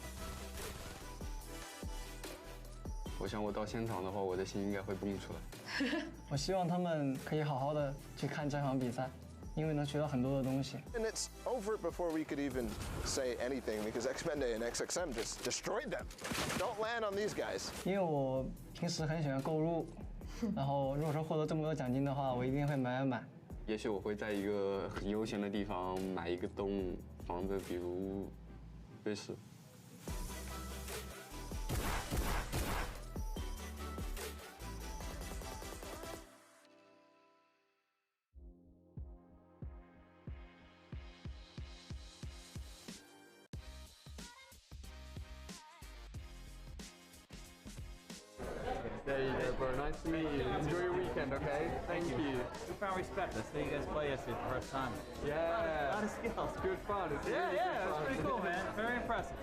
我想我到现场的话，我的心应该会蹦出来。我希望他们可以好好的去看这场比赛，因为能学到很多的东西。 And it's over before we could even say anything because Xpende and XXM just destroyed them. Don't land on these guys. 因为我平时很喜欢购入。 然后，如果说获得这么多奖金的话，我一定会买。也许我会在一个很悠闲的地方买一个洞放着，比如瑞士。 There you go, bro. Nice to meet you. Enjoy your weekend, okay? Thank you. Profound respect. Let's see you guys play yesterday for the first time. Yeah. A lot of skills. It's good fun. It's yeah, really yeah. Good It's fun. pretty cool, man. Very impressive.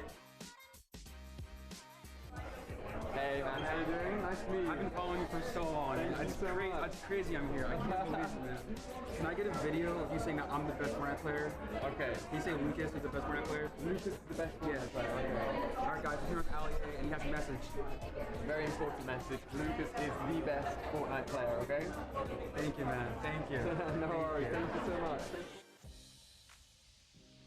Hey, man. How you doing? Nice to meet you. I've been following you for so long. It's crazy I'm here. I can't believe it, man. Can I get a video of you saying that I'm the best Fortnite player? Okay. Can you say Lucas is the best Fortnite player? Lucas is the best Fortnite player. Okay. All right, guys. We're here with Ali, and he has a message. Very important message. Lucas is the best Fortnite player, okay? Thank you, man. Thank you. No worries. Thank you so much.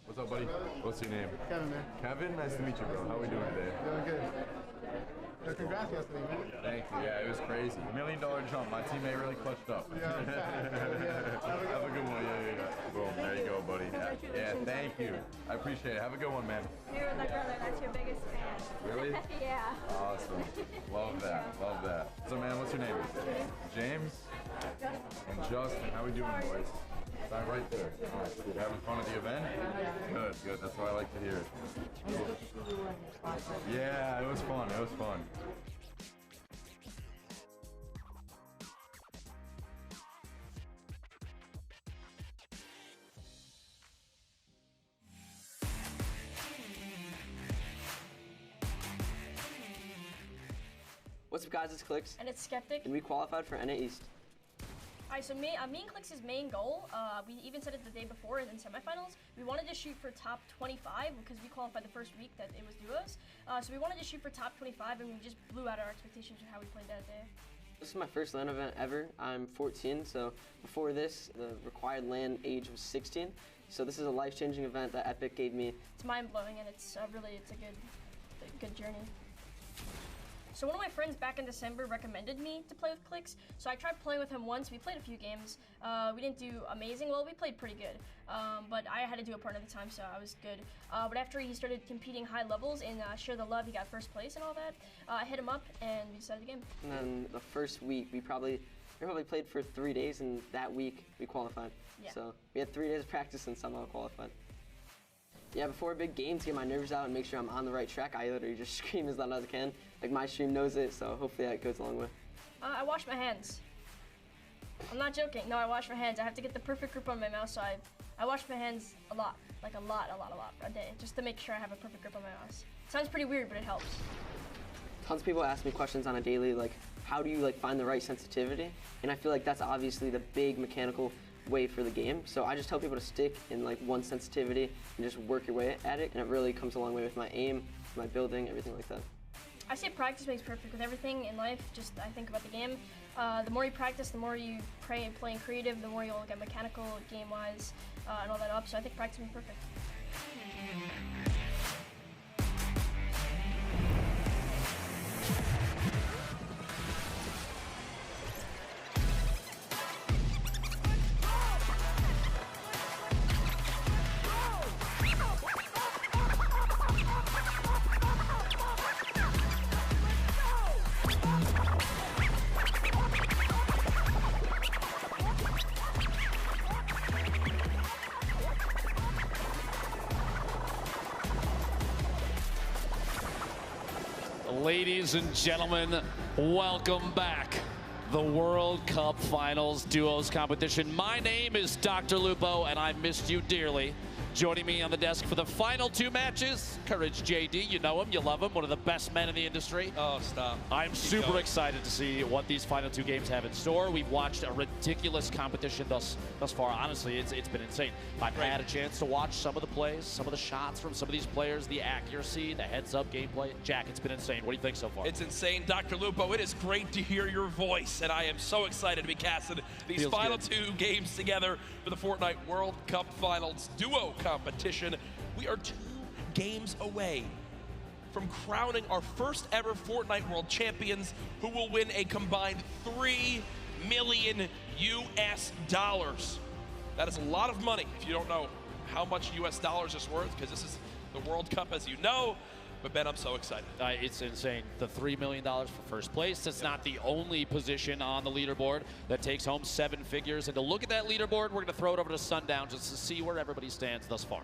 What's up, buddy? What's your name? Kevin, man. Kevin, nice to meet you, bro. How are we doing today? Doing good. Congrats yesterday, man. Thank you. Yeah, it was crazy. $1 million jump. My teammate really clutched up. Yeah, Have a good one. Yeah. Boom. There you go, buddy. Yeah, thank you. I appreciate it. Have a good one, man. Here with my brother. That's your biggest fan. Really? Yeah. Awesome. Love that. Love that. So, man, what's your name? James? And Justin. How we doing, boys? Stand right there. All right, good. Having fun at the event? Good. That's what I like to hear. Yeah, it was fun. It was fun. What's up, guys? It's Clicks. And it's Skeptic. And we qualified for NA East. Alright, so me and Clix's main goal, we even said it the day before in semifinals, we wanted to shoot for top 25 because we qualified the first week that it was duos. So we wanted to shoot for top 25 and we just blew out our expectations of how we played that day. This is my first LAN event ever. I'm 14, so before this, the required LAN age was 16. So this is a life-changing event that Epic gave me. It's mind-blowing and it's a good journey. So one of my friends back in December recommended me to play with Clix, so I tried playing with him once. We played a few games. We didn't do amazing well, we played pretty good. But I had to do a partner at the time, so I was good. But after he started competing high levels in Share the Love, he got first place and all that, I hit him up and we decided the game. And then the first week, we probably played for 3 days, and that week we qualified. Yeah. So we had 3 days of practice and somehow qualified. Yeah, before a big game, to get my nerves out and make sure I'm on the right track, I literally just scream as loud as I can. Like, my stream knows it, so hopefully that goes a long way. I wash my hands. I'm not joking. No, I wash my hands. I have to get the perfect grip on my mouse, so I wash my hands a lot. Like a lot a day, just to make sure I have a perfect grip on my mouse. Sounds pretty weird, but it helps. Tons of people ask me questions on a daily, like, how do you find the right sensitivity? And I feel like that's obviously the big mechanical way for the game. So I just tell people to stick in one sensitivity and just work your way at it, and it really comes a long way with my aim, my building, everything like that. I say practice makes perfect with everything in life. Just I think about the game. The more you practice, the more you play in creative, the more you'll get mechanical, game-wise, and all that up. So I think practice makes perfect. Ladies and gentlemen, welcome back. The World Cup Finals Duos competition. My name is Dr. Lupo, and I missed you dearly. Joining me on the desk for the final 2 matches, Courage JD. You know him, you love him, one of the best men in the industry. Oh, stop. I'm super excited to see what these final 2 games have in store. We've watched a ridiculous competition thus far. Honestly, it's been insane. I've had a chance to watch some of the plays, some of the shots from some of these players, the accuracy, the heads-up gameplay. Jack, it's been insane. What do you think so far? It's insane. Dr. Lupo, it is great to hear your voice, and I am so excited to be casting these final 2 games together for the Fortnite World Cup Finals duo competition. We are 2 games away from crowning our first ever Fortnite World Champions, who will win a combined $3 million US. That is a lot of money if you don't know how much US dollars is worth, because this is the World Cup, as you know. But Ben, I'm so excited. It's insane. The $3 million for first place. It's not the only position on the leaderboard that takes home 7 figures. And to look at that leaderboard, we're going to throw it over to Sundown just to see where everybody stands thus far.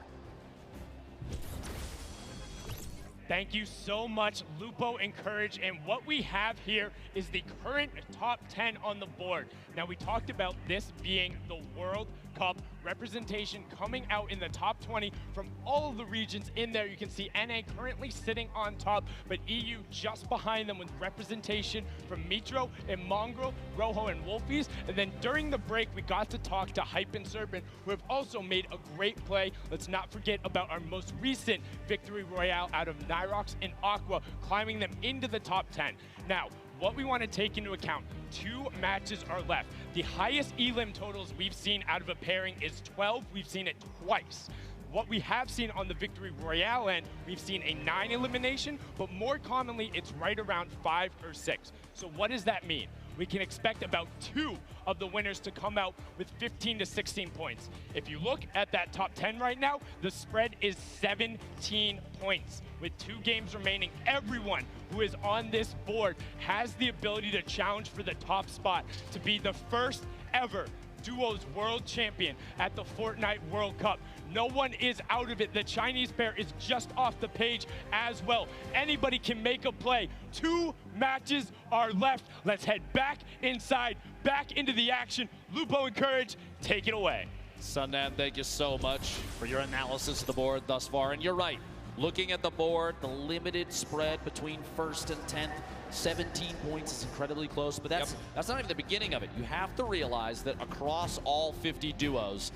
Thank you so much, Lupo and Courage. And what we have here is the current top 10 on the board. Now, we talked about this being the World Cup representation coming out in the top 20 from all of the regions in there. You can see NA currently sitting on top, but EU just behind them with representation from Mitro and Mongrel, Rojo and Wolfies. And then during the break, we got to talk to Hype and Serpent, who have also made a great play. Let's not forget about our most recent victory royale out of Nyrox and Aqua, climbing them into the top 10. Now, what we want to take into account, 2 matches are left. The highest elim totals we've seen out of a pairing is 12. We've seen it twice. What we have seen on the Victory Royale end, we've seen a 9 elimination, but more commonly, it's right around 5 or 6. So what does that mean? We can expect about 2 of the winners to come out with 15 to 16 points. If you look at that top 10 right now, the spread is 17 points. With 2 games remaining, everyone who is on this board has the ability to challenge for the top spot to be the first ever Duos World Champion at the Fortnite World Cup. No one is out of it. The Chinese pair is just off the page as well. Anybody can make a play. 2 matches are left. Let's head back inside, back into the action. Lupo and Courage, take it away. Sundan, thank you so much for your analysis of the board thus far. And you're right. Looking at the board, the limited spread between first and 10th, 17 points is incredibly close, but that's not even the beginning of it. You have to realize that across all 50 duos,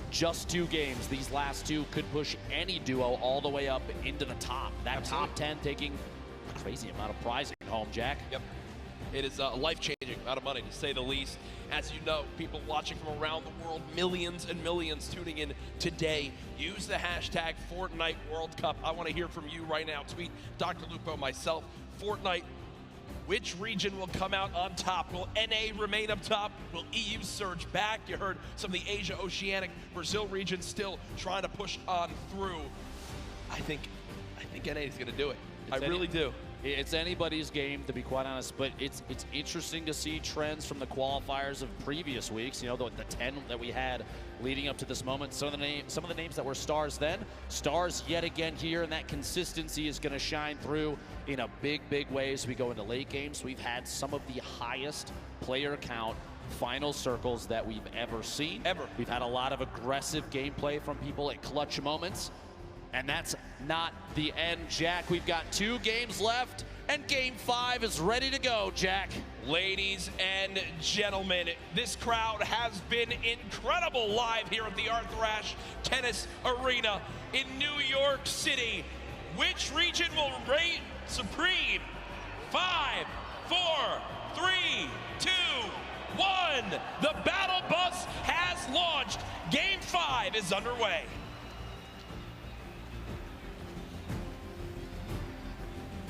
just 2 games, these last 2 could push any duo all the way up into the top. That top 10 taking a crazy amount of prizing home, Jack. Yep. It is a life-changing amount of money, to say the least. As you know, people watching from around the world, millions and millions tuning in today. Use the hashtag Fortnite World Cup. I want to hear from you right now. Tweet Dr. Lupo, myself, Fortnite. Which region will come out on top? Will NA remain up top? Will EU surge back? You heard some of the Asia, Oceanic, Brazil region still trying to push on through. I think NA is going to do it. I really do. It's anybody's game, to be quite honest, but it's interesting to see trends from the qualifiers of previous weeks. You know, the 10 that we had leading up to this moment. Some of the names that were stars then, stars yet again here, and that consistency is going to shine through in a big way as we go into late games. We've had some of the highest player count final circles that we've ever seen. We've had a lot of aggressive gameplay from people at clutch moments. And that's not the end, Jack. We've got 2 games left, and Game 5 is ready to go, Jack. Ladies and gentlemen, this crowd has been incredible live here at the Art Thrash Tennis Arena in New York City. Which region will reign supreme? 5, 4, 3, 2, 1. The battle bus has launched. Game 5 is underway.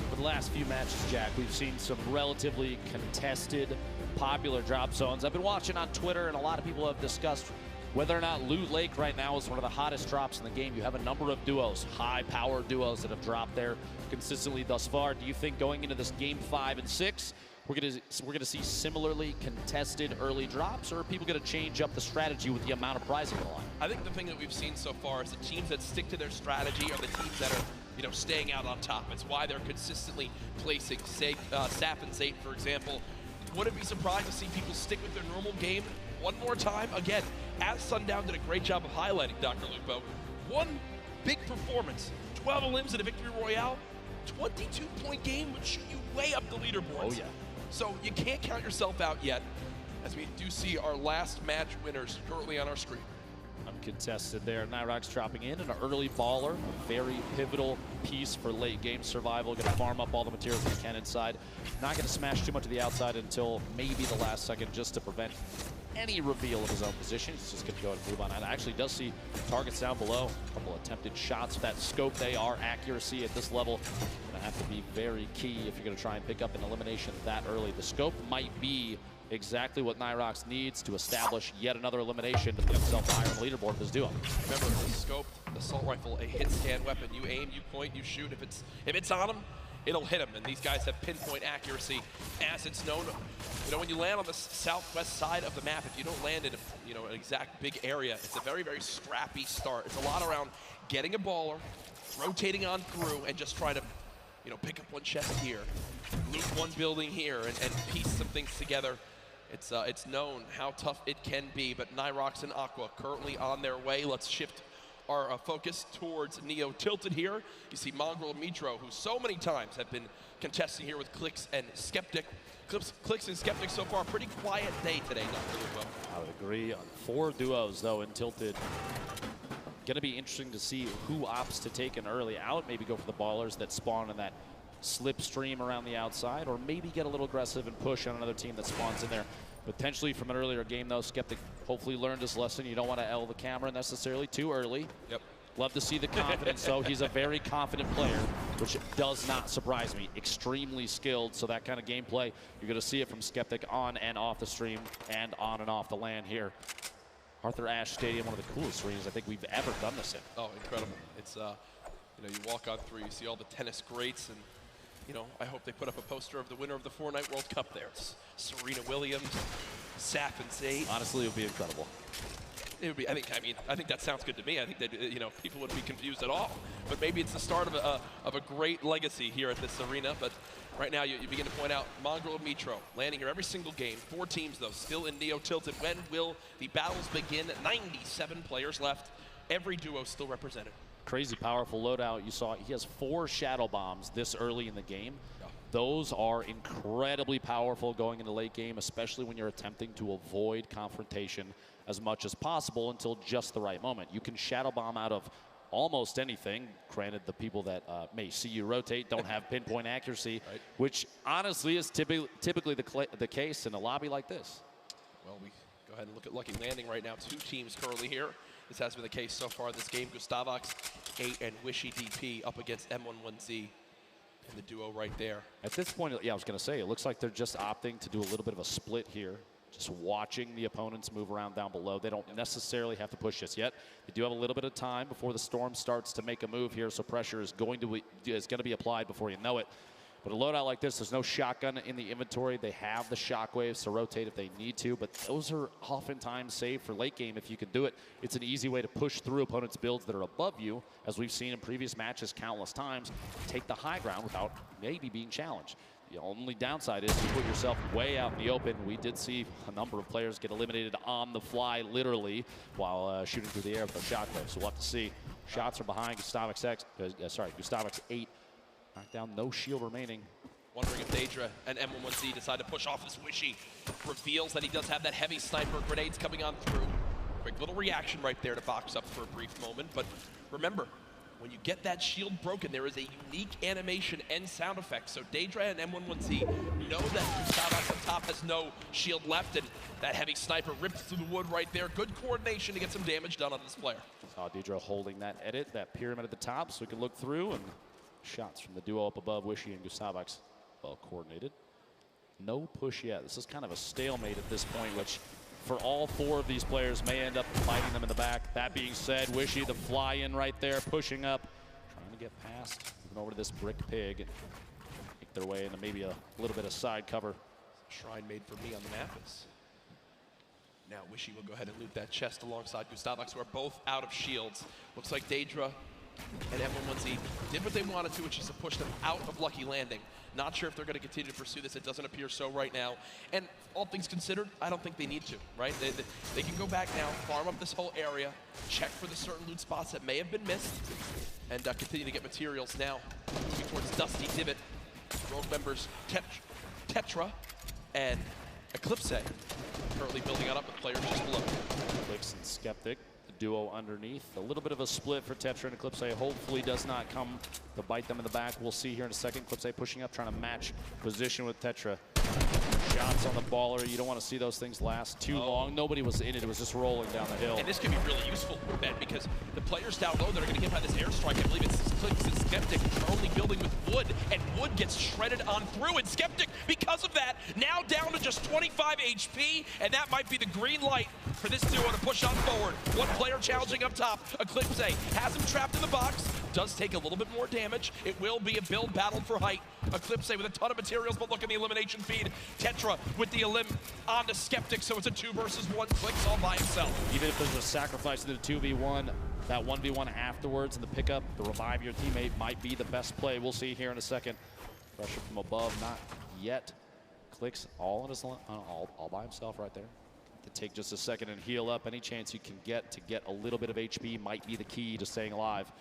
For the last few matches, Jack, we've seen some relatively contested, popular drop zones. I've been watching on Twitter, and a lot of people have discussed whether or not Loot Lake right now is one of the hottest drops in the game. You have a number of duos, high-powered duos that have dropped there consistently thus far. Do you think going into this Game 5 and 6, we're gonna see similarly contested early drops, or are people gonna change up the strategy with the amount of prizing on the line? I think the thing that we've seen so far is the teams that stick to their strategy are the teams that are, you know, staying out on top. It's why they're consistently placing Sap and Zate, for example. Wouldn't be surprised to see people stick with their normal game one more time. Again, as Sundown did a great job of highlighting, Dr. Lupo, one big performance, 12 elims in a victory royale, 22-point game would shoot you way up the leaderboards. Oh, yeah. So you can't count yourself out yet, as we do see our last match winners currently on our screen. Uncontested there. Nyrox dropping in an early baller, a very pivotal piece for late game survival. Going to farm up all the materials he can inside. Not going to smash too much of the outside until maybe the last second, just to prevent any reveal of his own position. He's just going to go and move on. And actually does see targets down below. A couple attempted shots. That scope, they are accuracy at this level. Going to have to be very key if you're going to try and pick up an elimination that early. The scope might be exactly what Nyrox needs to establish yet another elimination to put himself higher on the leaderboard of this duo. Remember, the scope, the assault rifle, a hit scan weapon. You aim, you point, you shoot. If it's on him, it'll hit him. And these guys have pinpoint accuracy, as it's known. You know, when you land on the southwest side of the map, if you don't land in an exact big area, it's a very, very scrappy start. It's a lot around getting a baller, rotating on through, and just trying to, pick up one chest here, loot one building here, and piece some things together. It's known how tough it can be, but Nyrox and Aqua currently on their way. Let's shift our focus towards Neo Tilted here. You see Mongrel and Mitro, who so many times have been contesting here with Clix and Skeptic. Clix and Skeptic so far, pretty quiet day today, not really well. I would agree. 4 duos, though, in Tilted. Going to be interesting to see who opts to take an early out, maybe go for the ballers that spawn in that slipstream around the outside, or maybe get a little aggressive and push on another team that spawns in there. Potentially from an earlier game, though, Skeptic hopefully learned his lesson. You don't want to L the camera necessarily too early. Yep. Love to see the confidence, though. He's a very confident player, which does not surprise me. Extremely skilled, so that kind of gameplay, you're going to see it from Skeptic on and off the stream and on and off the LAN here. Arthur Ashe Stadium, one of the coolest streams I think we've ever done this in. Oh, incredible. It's, you walk on through, you see all the tennis greats, and I hope they put up a poster of the winner of the Fortnite World Cup there. It's Serena Williams, Saf and Zay. Honestly, it would be incredible. It would be. I think that sounds good to me. I think that people wouldn't be confused at all. But maybe it's the start of a great legacy here at this arena. But right now, you begin to point out Mongrel and Mitro landing here every single game. 4 teams though, still in Neo Tilted. When will the battles begin? 97 players left. Every duo still represented. Crazy powerful loadout. You saw he has 4 shadow bombs this early in the game. Yeah. Those are incredibly powerful going into late game, especially when you're attempting to avoid confrontation as much as possible until just the right moment. You can shadow bomb out of almost anything. Granted, the people that may see you rotate don't have pinpoint accuracy, right, which honestly is typically the case in a lobby like this. Well, we go ahead and look at Lucky Landing right now. 2 teams currently here. This has been the case so far this game. Gustavox 8 and Wishy DP up against M11Z in the duo right there. At this point, yeah, I was going to say, it looks like they're just opting to do a little bit of a split here. Just watching the opponents move around down below. They don't necessarily have to push just yet. They do have a little bit of time before the storm starts to make a move here, so pressure is going to be applied before you know it. But a loadout like this, there's no shotgun in the inventory. They have the shockwaves to rotate if they need to, but those are oftentimes saved for late game if you can do it. It's an easy way to push through opponents' builds that are above you, as we've seen in previous matches countless times. Take the high ground without maybe being challenged. The only downside is you put yourself way out in the open. We did see a number of players get eliminated on the fly, literally, while shooting through the air with their shockwave. So we'll have to see. Shots are behind Gustavox 8. Knocked down, no shield remaining. Wondering if Daedra and M11Z decide to push off this Wishy. Reveals that he does have that heavy sniper, grenades coming on through. Quick little reaction right there to box up for a brief moment. But remember, when you get that shield broken, there is a unique animation and sound effect. So Daedra and M11Z know that Gustavox up top has no shield left, and that heavy sniper rips through the wood right there. Good coordination to get some damage done on this player. Saw Daedra holding that edit, that pyramid at the top, so we can look through, and shots from the duo up above, Wishy and Gustavox, well coordinated. No push yet. This is kind of a stalemate at this point, which for all 4 of these players may end up fighting them in the back. That being said, Wishy, the fly-in right there, pushing up, trying to get past, moving over to this brick pig, and make their way into maybe a little bit of side cover. Shrine made for me on the map is. Now Wishy will go ahead and loot that chest alongside Gustavox, who are both out of shields. Looks like Daedra And M1Z did what they wanted to, which is to push them out of Lucky Landing. Not sure if they're going to continue to pursue this. It doesn't appear so right now. And all things considered, I don't think they need to, right? They can go back now, farm up this whole area, check for the certain loot spots that may have been missed, and continue to get materials now. Moving towards Dusty Divot. Rogue members Tetra and Eclipse currently building on up with players just below. Clix and Skeptic, the duo underneath. A little bit of a split for Tetra and Eclipse. Hopefully does not come to bite them in the back. We'll see here in a second. Eclipse pushing up, trying to match position with Tetra. Shots on the baller. You don't want to see those things last too long. Nobody was in it. It was just rolling down the hill. And this could be really useful, Ben, because the players down low that are going to get by this airstrike, I believe it's Clix and Skeptic, are only building with Wood, and Wood gets shredded on through. And Skeptic, because of that, now down to just 25 HP, and that might be the green light for this duo to push on forward. One player challenging up top. Eclipse has him trapped in the box. Does take a little bit more damage. It will be a build battle for height. Eclipse with a ton of materials, but look at the elimination feed. Tetra with the elim onto Skeptic, so it's a 2 versus 1. Clix all by himself. Even if there's a sacrifice to the 2v1, that 1v1 afterwards and the pickup, the revive your teammate might be the best play. We'll see here in a second. Pressure from above, not yet. Clix all by himself right there. To take just a second and heal up. Any chance you can get to get a little bit of HP might be the key to staying alive.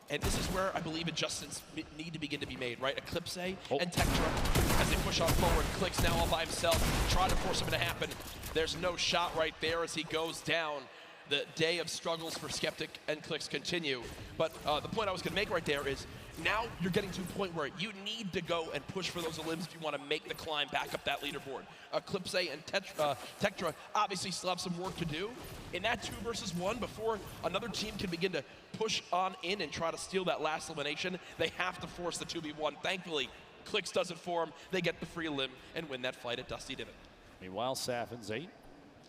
And this is where I believe adjustments need to begin to be made, right? Eclipse and Tetra, as they push on forward. Clix now all by himself, trying to force him to happen. There's no shot right there as he goes down. The day of struggles for Skeptic and Clix continue. But the point I was going to make right there is now you're getting to a point where you need to go and push for those elims if you want to make the climb back up that leaderboard. Eclipse and Tetra obviously still have some work to do. In that 2 versus 1, before another team can begin to push on in and try to steal that last elimination, they have to force the 2v1. Thankfully, Clix does it for them. They get the free limb and win that fight at Dusty Divot. Meanwhile, Saf and Zate.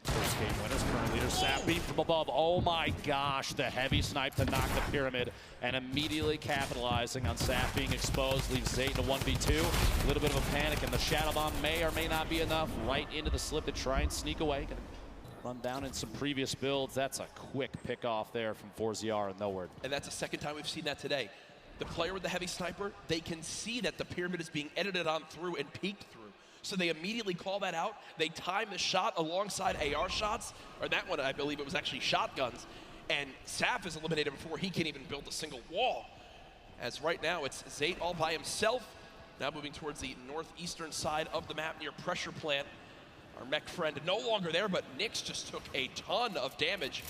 First game winners, current leader. Saf beat from above. Oh my gosh, the heavy snipe to knock the pyramid and immediately capitalizing on Saf being exposed. Leaves Zate in a 1v2. A little bit of a panic, and the Shadow Bomb may or may not be enough. Right into the slip to try and sneak away. Gonna run down in some previous builds. That's a quick pick off there from 4ZR and nowhere. And that's the second time we've seen that today. The player with the heavy sniper, they can see that the pyramid is being edited on through and peeked through. So they immediately call that out. They time the shot alongside AR shots, or that one I believe it was actually shotguns. And Saf is eliminated before he can even build a single wall. As right now it's Zate all by himself. Now moving towards the northeastern side of the map near Pressure Plant. Our mech friend no longer there, but Nyx just took a ton of damage.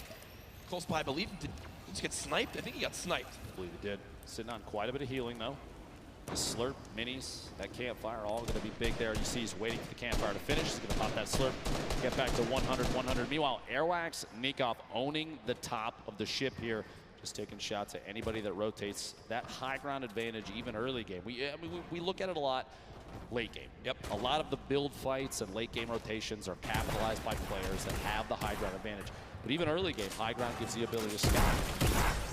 Close by, I believe. Did he get sniped? I think he got sniped. I believe he did. Sitting on quite a bit of healing, though. The slurp, minis, that campfire, all going to be big there. You see he's waiting for the campfire to finish. He's going to pop that slurp, get back to 100. Meanwhile, Airwax, Nikov owning the top of the ship here. Just taking shots at anybody that rotates. That high ground advantage, even early game. We look at it a lot. Late game. Yep. A lot of the build fights and late game rotations are capitalized by players that have the high ground advantage. But even early game, high ground gives the ability to scout.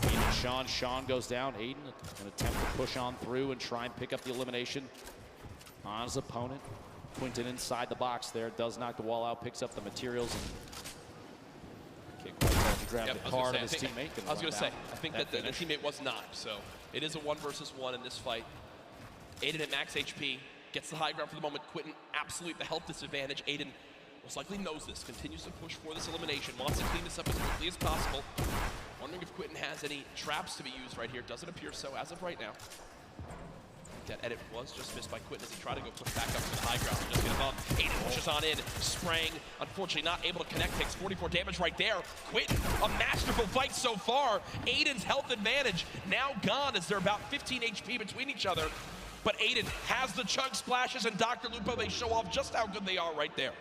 Aiden, Sean goes down. Aiden, an attempt to push on through and try and pick up the elimination on his opponent. Quinton inside the box there, does knock the wall out, picks up the materials, and can't quite tell to grab the card of his teammate. I was going to say, I think that the teammate was knocked, so it is a 1 versus 1 in this fight. Aiden at max HP. Gets the high ground for the moment. Quinton, absolute the health disadvantage. Aiden most likely knows this. Continues to push for this elimination. Wants to clean this up as quickly as possible. Wondering if Quinton has any traps to be used right here. Doesn't appear so as of right now. That edit was just missed by Quinton as he tried to go push back up to the high ground. Just get above. Aiden pushes on in. Spraying. Unfortunately not able to connect. Takes 44 damage right there. Quinton, a masterful fight so far. Aiden's health advantage now gone as they're about 15 HP between each other. But Aiden has the chug splashes, and Dr. Lupo, they show off just how good they are right there.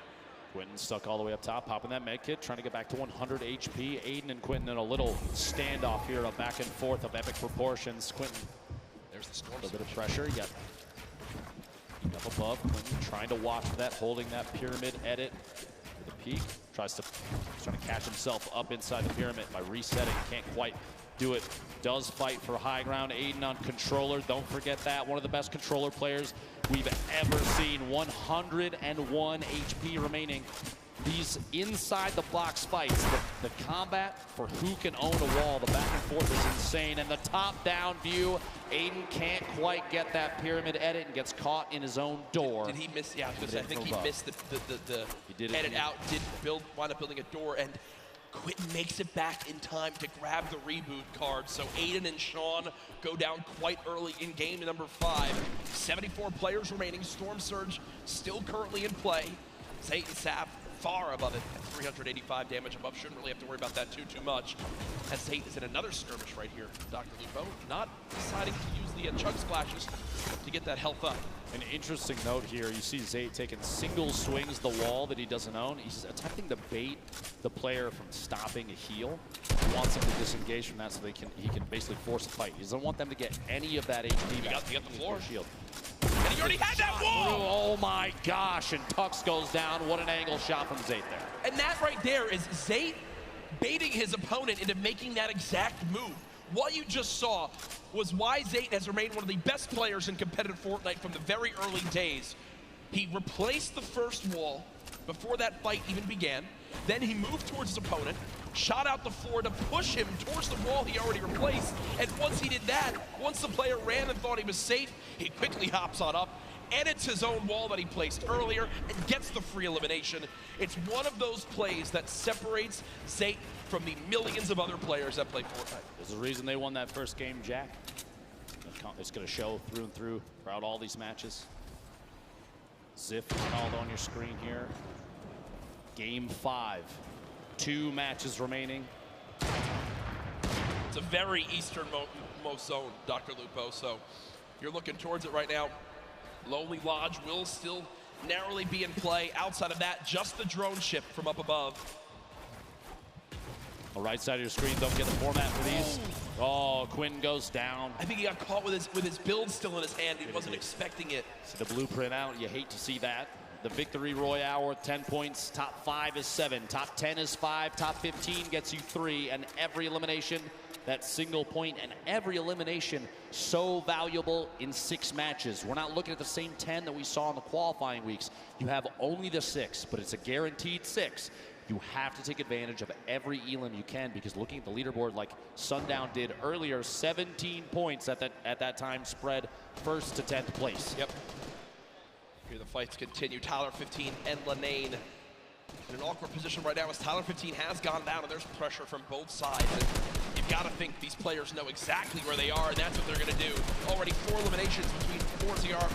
Quinton stuck all the way up top, popping that med kit, trying to get back to 100 HP. Aiden and Quinton in a little standoff here, a back and forth of epic proportions. Quinton, there's the storm. A little bit of pressure. You got up above. Quinton trying to watch for that, holding that pyramid edit to the peak. Trying to catch himself up inside the pyramid by resetting. Can't quite do it. Does fight for high ground. Aiden on controller. Don't forget that. One of the best controller players we've ever seen. 101 HP remaining. these inside the box fights, the combat for who can own a wall, the back and forth is insane. And the top-down view, Aiden can't quite get that pyramid edit and gets caught in his own door. Did he miss? Yeah, I think he missed the edit out. Did wind up building a door, and Quentin makes it back in time to grab the reboot card. So Aiden and Sean go down quite early in game number 5. 74 players remaining. Storm Surge still currently in play. Zayt and Sap far above it at 385 damage above. Shouldn't really have to worry about that too much. As Zayt is in another skirmish right here. Dr. Lupo not deciding to use the chug splashes to get that health up. An interesting note here, you see Zayt taking single swings the wall that he doesn't own. He's attempting to bait the player from stopping a heal. He wants him to disengage from that so he can basically force a fight. He doesn't want them to get any of that HP back. You got the floor. Shield. And he already had that wall! Oh my gosh, and Tux goes down. What an angle shot from Zayt there. And that right there is Zayt baiting his opponent into making that exact move. What you just saw was why Zayt has remained one of the best players in competitive Fortnite from the very early days. He replaced the first wall before that fight even began. Then he moved towards his opponent, shot out the floor to push him towards the wall he already replaced. And once he did that, once the player ran and thought he was safe, he quickly hops on up, edits his own wall that he placed earlier, and gets the free elimination. It's one of those plays that separates Zayt from the millions of other players that play Fortnite. There's a reason they won that first game, Jack. It's going to show through and through throughout all these matches. Ziff called on your screen here. Game 5. 2 matches remaining. It's a very easternmost zone, Dr. Lupo, so you're looking towards it right now. Lonely Lodge will still narrowly be in play. Outside of that, just the drone ship from up above. The right side of your screen, don't get the format for these. Oh, Quinn goes down. I think he got caught with his build still in his hand. He wasn't expecting it. See the blueprint out. You hate to see that. The victory royale worth 10 points. Top 5 is 7. Top 10 is 5. Top 15 gets you 3. And every elimination, that single point, and every elimination so valuable in 6 matches. We're not looking at the same 10 that we saw in the qualifying weeks. You have only the 6, but it's a guaranteed 6. You have to take advantage of every elim you can, because looking at the leaderboard like Sundown did earlier, 17 points at that time spread 1st to 10th place. Yep. Here the fights continue. Tyler 15 and Lanane in an awkward position right now as Tyler 15 has gone down, and there's pressure from both sides. And you've got to think these players know exactly where they are, and that's what they're going to do. Already 4 eliminations between Forziar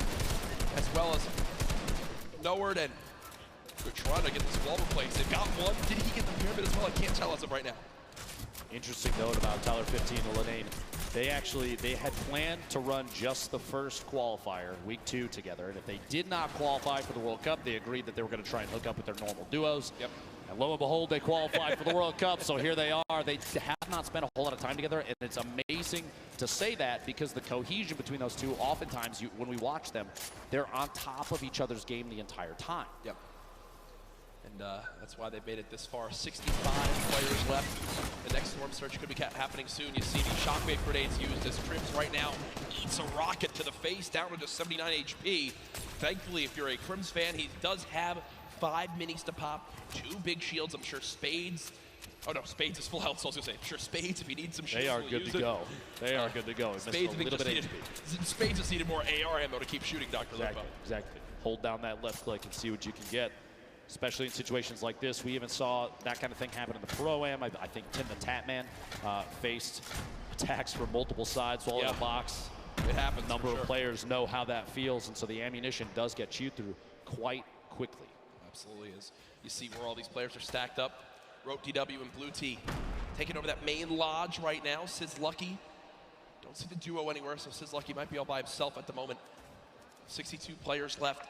as well as Noward, and they're trying to get this wall replaced. They've got one. Did he get the pyramid as well? I can't tell as of right now. Interesting note about Tyler 15 and Lanane. They had planned to run just the first qualifier, week 2 together. And if they did not qualify for the World Cup, they agreed that they were going to try and hook up with their normal duos. Yep. And lo and behold, they qualified for the World Cup. So here they are. They have not spent a whole lot of time together. And it's amazing to say that, because the cohesion between those two, oftentimes when we watch them, they're on top of each other's game the entire time. Yep. And that's why they made it this far. 65 players left. The next storm surge could be happening soon. You see the shockwave grenades used as Crims right now eats a rocket to the face, down to just 79 HP. Thankfully, if you're a Crims fan, he does have 5 minis to pop, 2 big shields. I'm sure Spades. Oh no, Spades is full health, so I was gonna say, I'm sure Spades, if he needs some shields, they are good to go. They are good to go. Spades just needed more AR ammo to keep shooting, Dr. Exactly. Lupo. Exactly. Hold down that left click and see what you can get. Especially in situations like this. We even saw that kind of thing happen in the Pro-Am. I think Tim the Tatman faced attacks from multiple sides while in the box. It happens. A number of players know how that feels, and so the ammunition does get chewed through quite quickly. Absolutely is. You see where all these players are stacked up. Rote DW and Blue T taking over that main lodge right now. Sid's Lucky. Don't see the duo anywhere, so Sid's Lucky might be all by himself at the moment. 62 players left.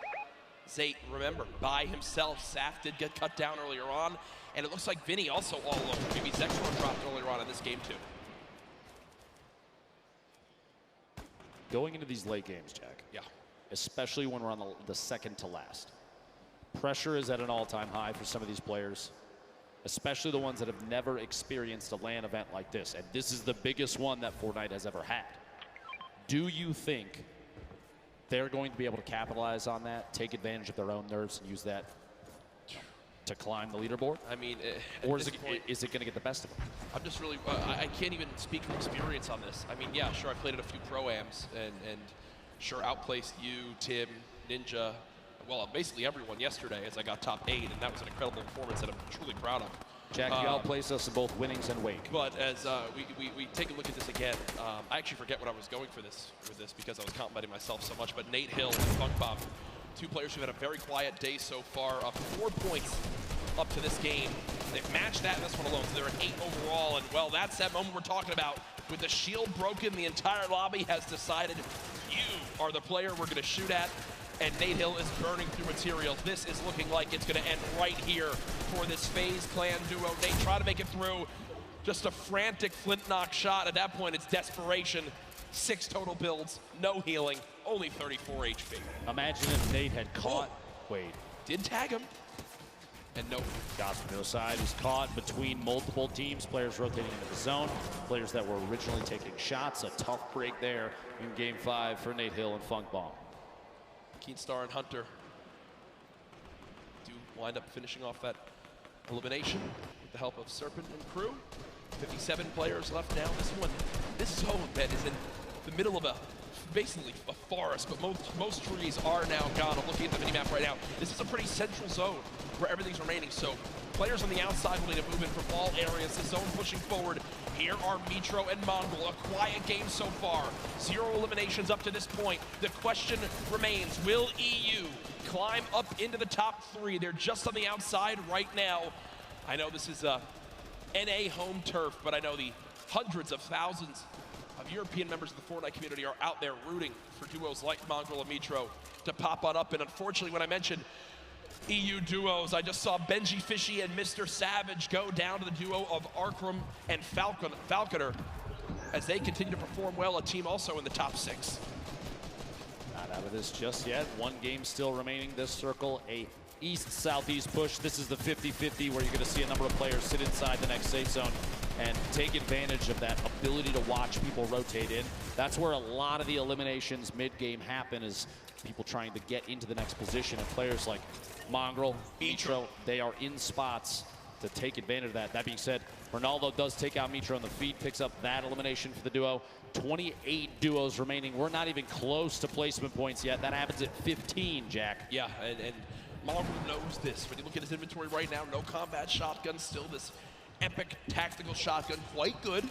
Zayt, remember, by himself. Saf did get cut down earlier on, and it looks like Vinny also all alone. Maybe Zexor dropped earlier on in this game too. Going into these late games, Jack. Yeah. Especially when we're on the second to last. Pressure is at an all-time high for some of these players, especially the ones that have never experienced a LAN event like this. And this is the biggest one that Fortnite has ever had. Do you think they're going to be able to capitalize on that, take advantage of their own nerves, and use that to climb the leaderboard? I mean, or is it going to get the best of them? I'm just really, I can't even speak from experience on this. I mean, yeah, sure, I played at a few pro-ams and sure outplaced you, Tim, Ninja, well, basically everyone yesterday as I got top 8, and that was an incredible performance that I'm truly proud of. Jack, you outplaced us in both winnings and wake. But as we take a look at this again, I actually forget what I was going for this because I was complimenting myself so much. But Nate Hill and Funk Bomb, 2 players who had a very quiet day so far, up 4 points up to this game. They've matched that in this one alone, so they're at 8 overall. And well, that's that moment we're talking about. With the shield broken, the entire lobby has decided you are the player we're going to shoot at. And Nate Hill is burning through materials. This is looking like it's going to end right here for this FaZe Clan duo. Nate trying to make it through. Just a frantic flint knock shot. At that point, it's desperation. 6 total builds, no healing, only 34 HP. Imagine if Nate had caught Wade. Did tag him. And no. Shots from the other side. He's caught between multiple teams. Players rotating into the zone. Players that were originally taking shots. A tough break there in Game 5 for Nate Hill and Funk Bomb. Keenstar and Hunter do wind up finishing off that elimination with the help of Serpent and crew. 57 players left now. This zone, Ben, is in the middle of basically a forest, but most trees are now gone. I'm looking at the minimap right now. This is a pretty central zone where everything's remaining. So players on the outside will need to move in from all areas. The zone pushing forward. Here are Mitro and Mongol. A quiet game so far. 0 eliminations up to this point. The question remains, will EU climb up into the top 3? They're just on the outside right now. I know this is NA home turf, but I know the hundreds of thousands of European members of the Fortnite community are out there rooting for duos like Mongol and Mitro to pop on up. And unfortunately, when I mentioned EU duos, I just saw Benji Fishy and Mr. Savage go down to the duo of Arkram and Falconer as they continue to perform well, a team also in the top 6. Not out of this just yet. 1 game still remaining. This circle, a east-southeast push. This is the 50-50 where you're going to see a number of players sit inside the next safe zone and take advantage of that ability to watch people rotate in. That's where a lot of the eliminations mid-game happen, is people trying to get into the next position, and players like Mongrel, Mitro, they are in spots to take advantage of that. That being said, Ronaldo does take out Mitro on the feet, picks up that elimination for the duo. 28 duos remaining. We're not even close to placement points yet. That happens at 15, Jack. Yeah, and Mongrel knows this. When you look at his inventory right now, no combat shotgun, still this epic tactical shotgun, quite good.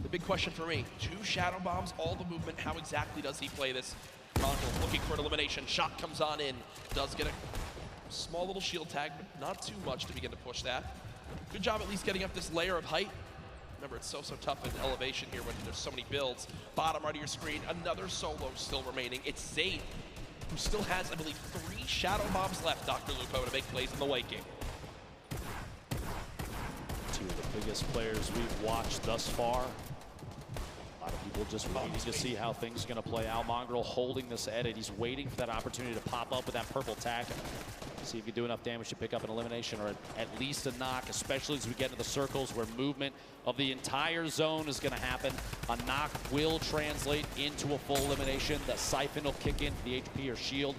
The big question for me, 2 shadow bombs, all the movement, how exactly does he play this? Mongrel looking for an elimination, shot comes on in, does get a small little shield tag, but not too much to begin to push that. Good job at least getting up this layer of height. Remember, it's so tough in elevation here when there's so many builds. Bottom right of your screen, another solo still remaining. It's Zayd, who still has, I believe, 3 shadow bombs left, Dr. Lupo, to make plays in the late game. 2 of the biggest players we've watched thus far. A lot of people just waiting to see how things are going to play out. Mongrel holding this edit. He's waiting for that opportunity to pop up with that purple tag. See if you can do enough damage to pick up an elimination or at least a knock, especially as we get into the circles where movement of the entire zone is going to happen. A knock will translate into a full elimination. The siphon will kick in for the HP or shield.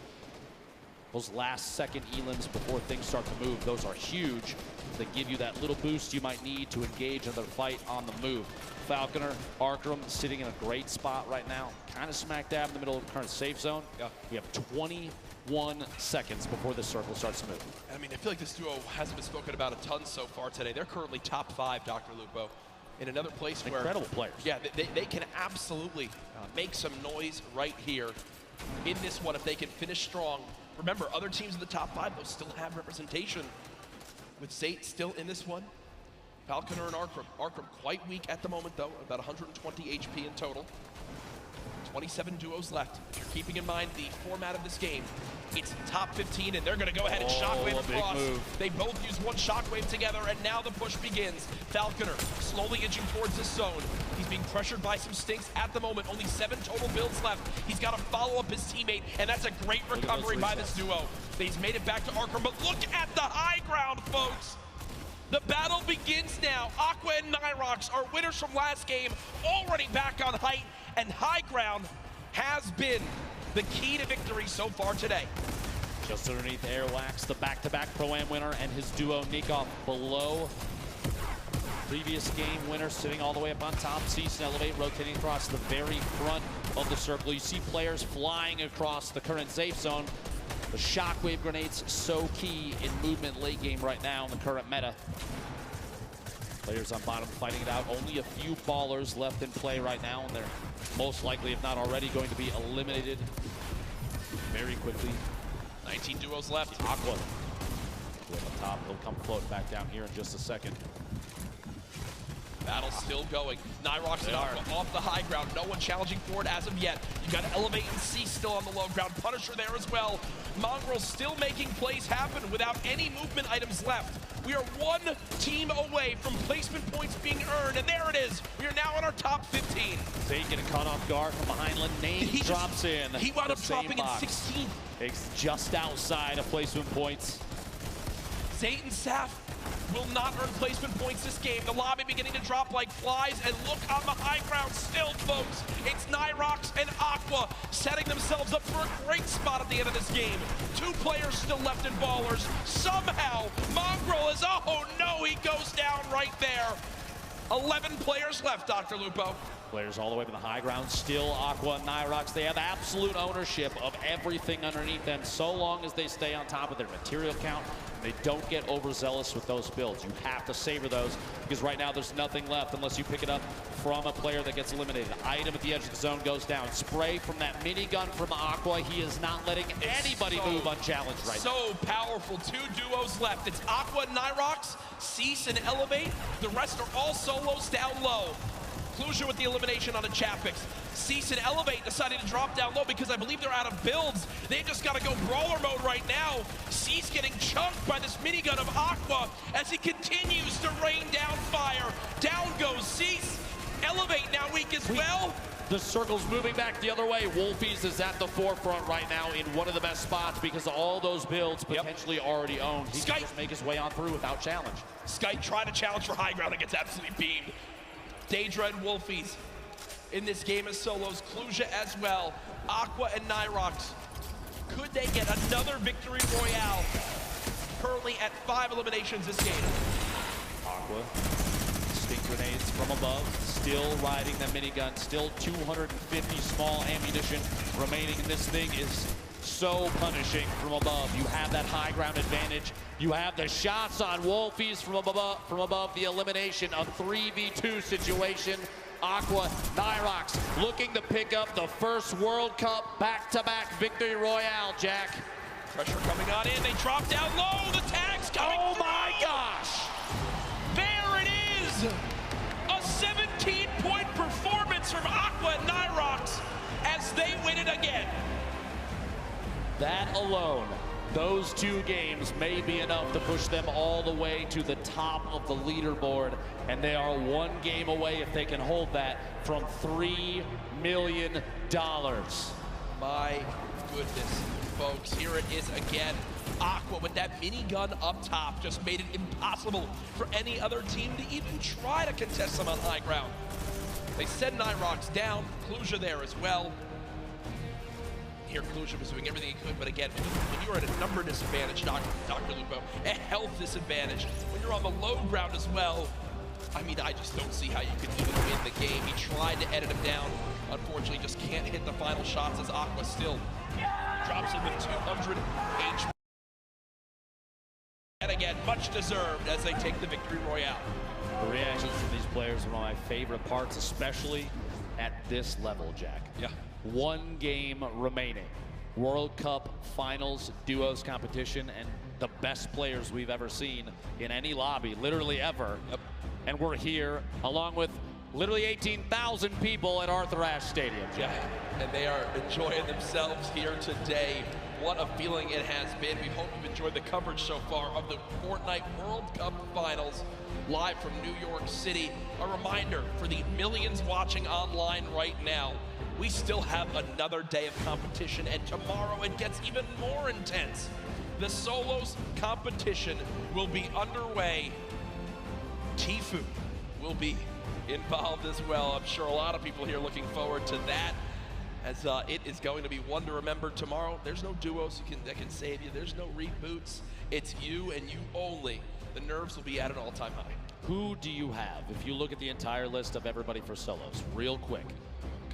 Those last second elims before things start to move, those are huge. They give you that little boost you might need to engage in the fight on the move. Falconer, Arkram sitting in a great spot right now, kind of smack dab in the middle of the current safe zone. Yeah. We have 21 seconds before the circle starts to move. I mean, I feel like this duo hasn't been spoken about a ton so far today. They're currently top 5, Dr. Lupo, in another place where... Incredible players. Yeah, they can absolutely make some noise right here in this one if they can finish strong. Remember, other teams in the top 5, they'll still have representation. With Zayt still in this one, Falconer and Arkram. Arkram quite weak at the moment, though, about 120 HP in total. 27 duos left. If you're keeping in mind the format of this game, it's top 15, and they're going to go ahead and shockwave across. They both use one shockwave together, and now the push begins. Falconer slowly inching towards this zone. He's being pressured by some stinks at the moment. Only 7 total builds left. He's got to follow up his teammate, and that's a great recovery by this duo. He's made it back to Arkram, but look at the high ground, folks. The battle begins now. Aqua and Nyrox are winners from last game, already back on height, and high ground has been the key to victory so far today. Just underneath Airwax, the back-to-back Pro-Am winner, and his duo Nikov below. Previous game winner sitting all the way up on top. Cease and Elevate rotating across the very front of the circle. You see players flying across the current safe zone. The shockwave grenades so key in movement late game right now in the current meta. Players on bottom fighting it out. Only a few ballers left in play right now, and they're most likely, if not already, going to be eliminated very quickly. 19 duos left. Aqua on the top. He'll come floating back down here in just a second. Battle still going. Nyrox and Aqua off the high ground. No one challenging for it as of yet. You got Elevate and C still on the low ground. Punisher there as well. Mongrel still making plays happen without any movement items left. We are one team away from placement points being earned, and there it is. We are now in our top 15. Zay getting caught off guard from behind. Linane drops in. He wound up dropping in 16th. It's just outside of placement points. Zay and Saf will not earn placement points this game. The lobby beginning to drop like flies, and look on the high ground still, folks. It's Nyrox and Aqua setting themselves up for a great spot at the end of this game. 2 players still left in ballers. Somehow, Mongrel is, oh no, he goes down right there. 11 players left, Dr. Lupo. Players all the way to the high ground, still Aqua and Nyrox. They have absolute ownership of everything underneath them so long as they stay on top of their material count. They don't get overzealous with those builds. You have to savor those because right now there's nothing left unless you pick it up from a player that gets eliminated. Item at the edge of the zone goes down. Spray from that minigun from Aqua. He is not letting anybody move unchallenged right now. So powerful. 2 duos left. It's Aqua and Nyrox, Cease and Elevate. The rest are all solos down low. Clusia with the elimination on a Chapix. Cease and Elevate deciding to drop down low because I believe they're out of builds. They just got to go brawler mode right now. Cease getting chunked by this minigun of Aqua as he continues to rain down fire. Down goes Cease. Elevate now weak as well. The circle's moving back the other way. Wolfies is at the forefront right now in one of the best spots because of all those builds potentially already owned. He can just make his way on through without challenge. Skype trying to challenge for high ground and gets absolutely beamed. Daedra and Wolfies in this game as solos. Clusia as well. Aqua and Nyrox. Could they get another victory royale? Currently at 5 eliminations this game. Aqua, stink grenades from above, still riding the minigun, still 250 small ammunition remaining, and this thing is so punishing from above. You have that high ground advantage. You have the shots on Wolfies from above the elimination, a 3v2 situation. Aqua, Nyrox looking to pick up the first World Cup back-to-back victory royale, Jack. Pressure coming on in, they drop down low, the tag's coming through. My gosh! There it is! A 17-point performance from Aqua and Nyrox as they win it again. That alone, those 2 games may be enough to push them all the way to the top of the leaderboard, and they are 1 game away, if they can hold that, from $3 million. My goodness, folks, here it is again. Aqua with that minigun up top just made it impossible for any other team to even try to contest them on high ground. They send Nyrox down, Clusia there as well. Here, Clusia was doing everything he could, but again, when you're at a number disadvantage, Dr. Lupo, a health disadvantage, when you're on the low ground as well, I mean, I just don't see how you can even win the game. He tried to edit him down. Unfortunately, just can't hit the final shots as Aqua still drops him with 200 HP. And again, much deserved as they take the victory royale. The reactions from these players are one of my favorite parts, especially at this level, Jack. Yeah. 1 game remaining. World Cup Finals Duos competition, and the best players we've ever seen in any lobby, literally ever. Yep. And we're here along with literally 18,000 people at Arthur Ashe Stadium. Yeah, and they are enjoying themselves here today. What a feeling it has been. We hope you've enjoyed the coverage so far of the Fortnite World Cup Finals live from New York City. A reminder for the millions watching online right now, we still have another day of competition, and tomorrow it gets even more intense. The solos competition will be underway. Tfue will be involved as well. I'm sure a lot of people here looking forward to that as it is going to be one to remember tomorrow. There's no duos that can save you. There's no reboots. It's you and you only. The nerves will be at an all-time high. Who do you have? If you look at the entire list of everybody for solos, real quick,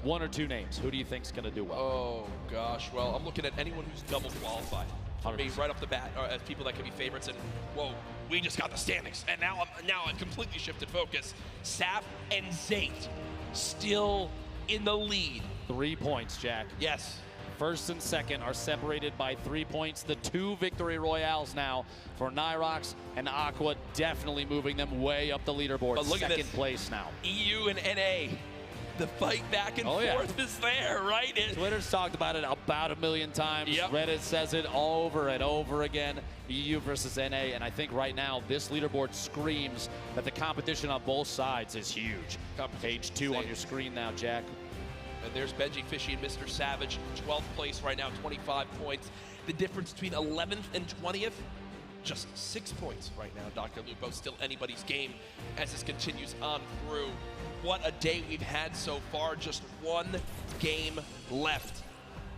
one or two names, who do you think's going to do well? Oh, gosh. Well, I'm looking at anyone who's double qualified. For me, right off the bat, as people that can be favorites. And, whoa, we just got the standings. And now I've completely shifted focus. Sap and Zate still in the lead. 3 points, Jack. Yes. First and second are separated by 3 points. The 2 victory royales now for Nyrox and Aqua, definitely moving them way up the leaderboard. But look second at this. place now. EU and NA. The fight back and forth is there, right? Twitter's talked about it about 1 million times. Yep. Reddit says it over and over again. EU versus NA, and I think right now this leaderboard screams that the competition on both sides is huge. Page 2 on your screen now, Jack. And there's Benji Fishy and Mr. Savage, 12th place right now, 25 points. The difference between 11th and 20th, just 6 points right now. Dr. Lupo, still anybody's game as this continues on through. What a day we've had so far, just 1 game left.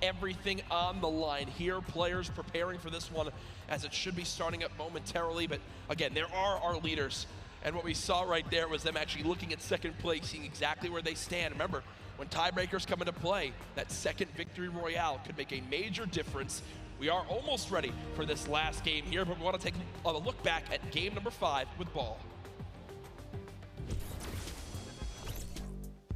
Everything on the line here, players preparing for this one as it should be starting up momentarily. But again, there are our leaders. And what we saw right there was them actually looking at second place, seeing exactly where they stand. Remember, when tiebreakers come into play, that second victory royale could make a major difference. We are almost ready for this last game here, but we want to take a look back at game number 5 with Ball.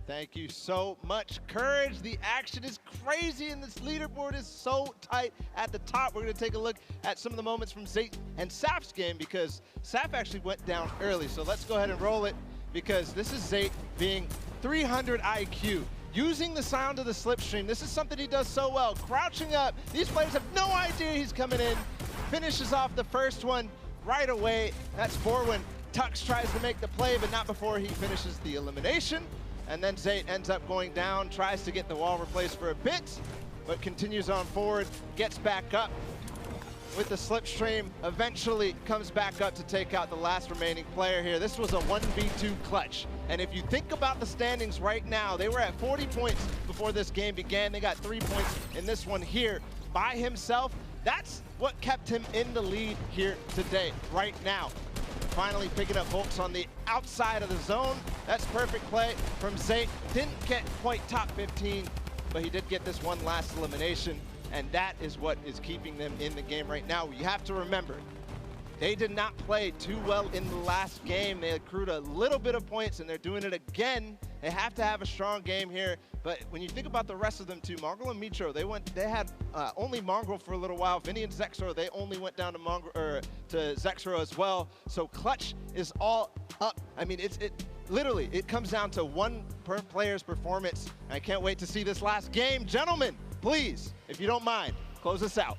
Thank you so much, Courage. The action is crazy and this leaderboard is so tight at the top. We're going to take a look at some of the moments from Zate and Sap's game because Sap actually went down early. So let's go ahead and roll it because this is Zate being 300 IQ. Using the sound of the slipstream. This is something he does so well. Crouching up. These players have no idea he's coming in. Finishes off the first one right away. That's for when Tux tries to make the play, but not before he finishes the elimination. And then Zate ends up going down, tries to get the wall replaced for a bit, but continues on forward, gets back up with the slipstream, eventually comes back up to take out the last remaining player here. This was a 1v2 clutch. And if you think about the standings right now, they were at 40 points before this game began. They got 3 points in this one here by himself. That's what kept him in the lead here today, right now. Finally picking up Volks on the outside of the zone. That's perfect play from Zate. Didn't get quite top 15, but he did get this one last elimination, and that is what is keeping them in the game right now. You have to remember, they did not play too well in the last game. They accrued a little bit of points, and they're doing it again. They have to have a strong game here, but when you think about the rest of them too, Mongrel and Mitro, they had only Mongrel for a little while. Vinny and Zexro, they only went down to Zexro as well. So clutch is all up. I mean, literally, it comes down to one player's performance. I can't wait to see this last game. Gentlemen, please, if you don't mind, close us out.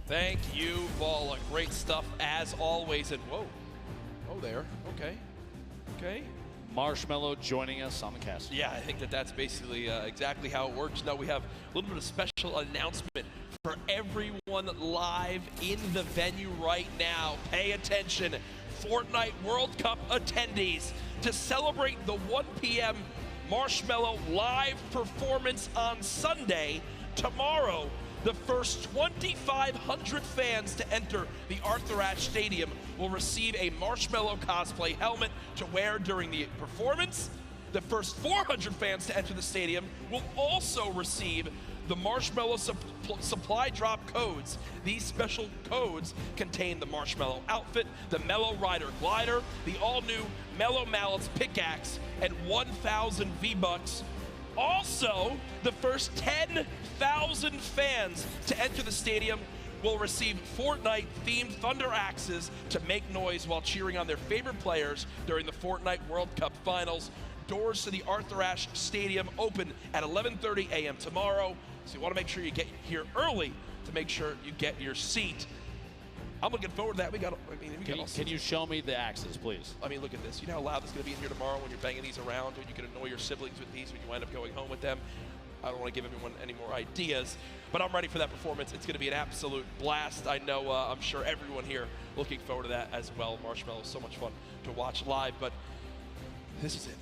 Thank you, Ball. Great stuff as always. And whoa, oh there, okay. Marshmallow joining us on the cast. Yeah, I think that's basically exactly how it works. Now we have a little bit of special announcement for everyone live in the venue right now. Pay attention, Fortnite World Cup attendees, to celebrate the 1 p.m. Marshmallow live performance on Sunday, tomorrow, the first 2,500 fans to enter the Arthur Ashe Stadium will receive a Marshmallow cosplay helmet to wear during the performance. The first 400 fans to enter the stadium will also receive the Marshmallow supply drop codes. These special codes contain the Marshmallow outfit, the Mellow Rider glider, the all-new Mellow Mallets pickaxe, and 1,000 V-Bucks. Also, the first 10,000 fans to enter the stadium will receive Fortnite-themed Thunder Axes to make noise while cheering on their favorite players during the Fortnite World Cup Finals. Doors to the Arthur Ashe Stadium open at 11:30 a.m. tomorrow, so you want to make sure you get here early to make sure you get your seat. I'm looking forward to that. Can you show me the axes, please? I mean, look at this. You know how loud this is going to be in here tomorrow when you're banging these around, when you can annoy your siblings with these when you wind up going home with them. I don't want to give everyone any more ideas, but I'm ready for that performance. It's going to be an absolute blast. I know, I'm sure everyone here looking forward to that as well. Marshmallow is so much fun to watch live, but this is it.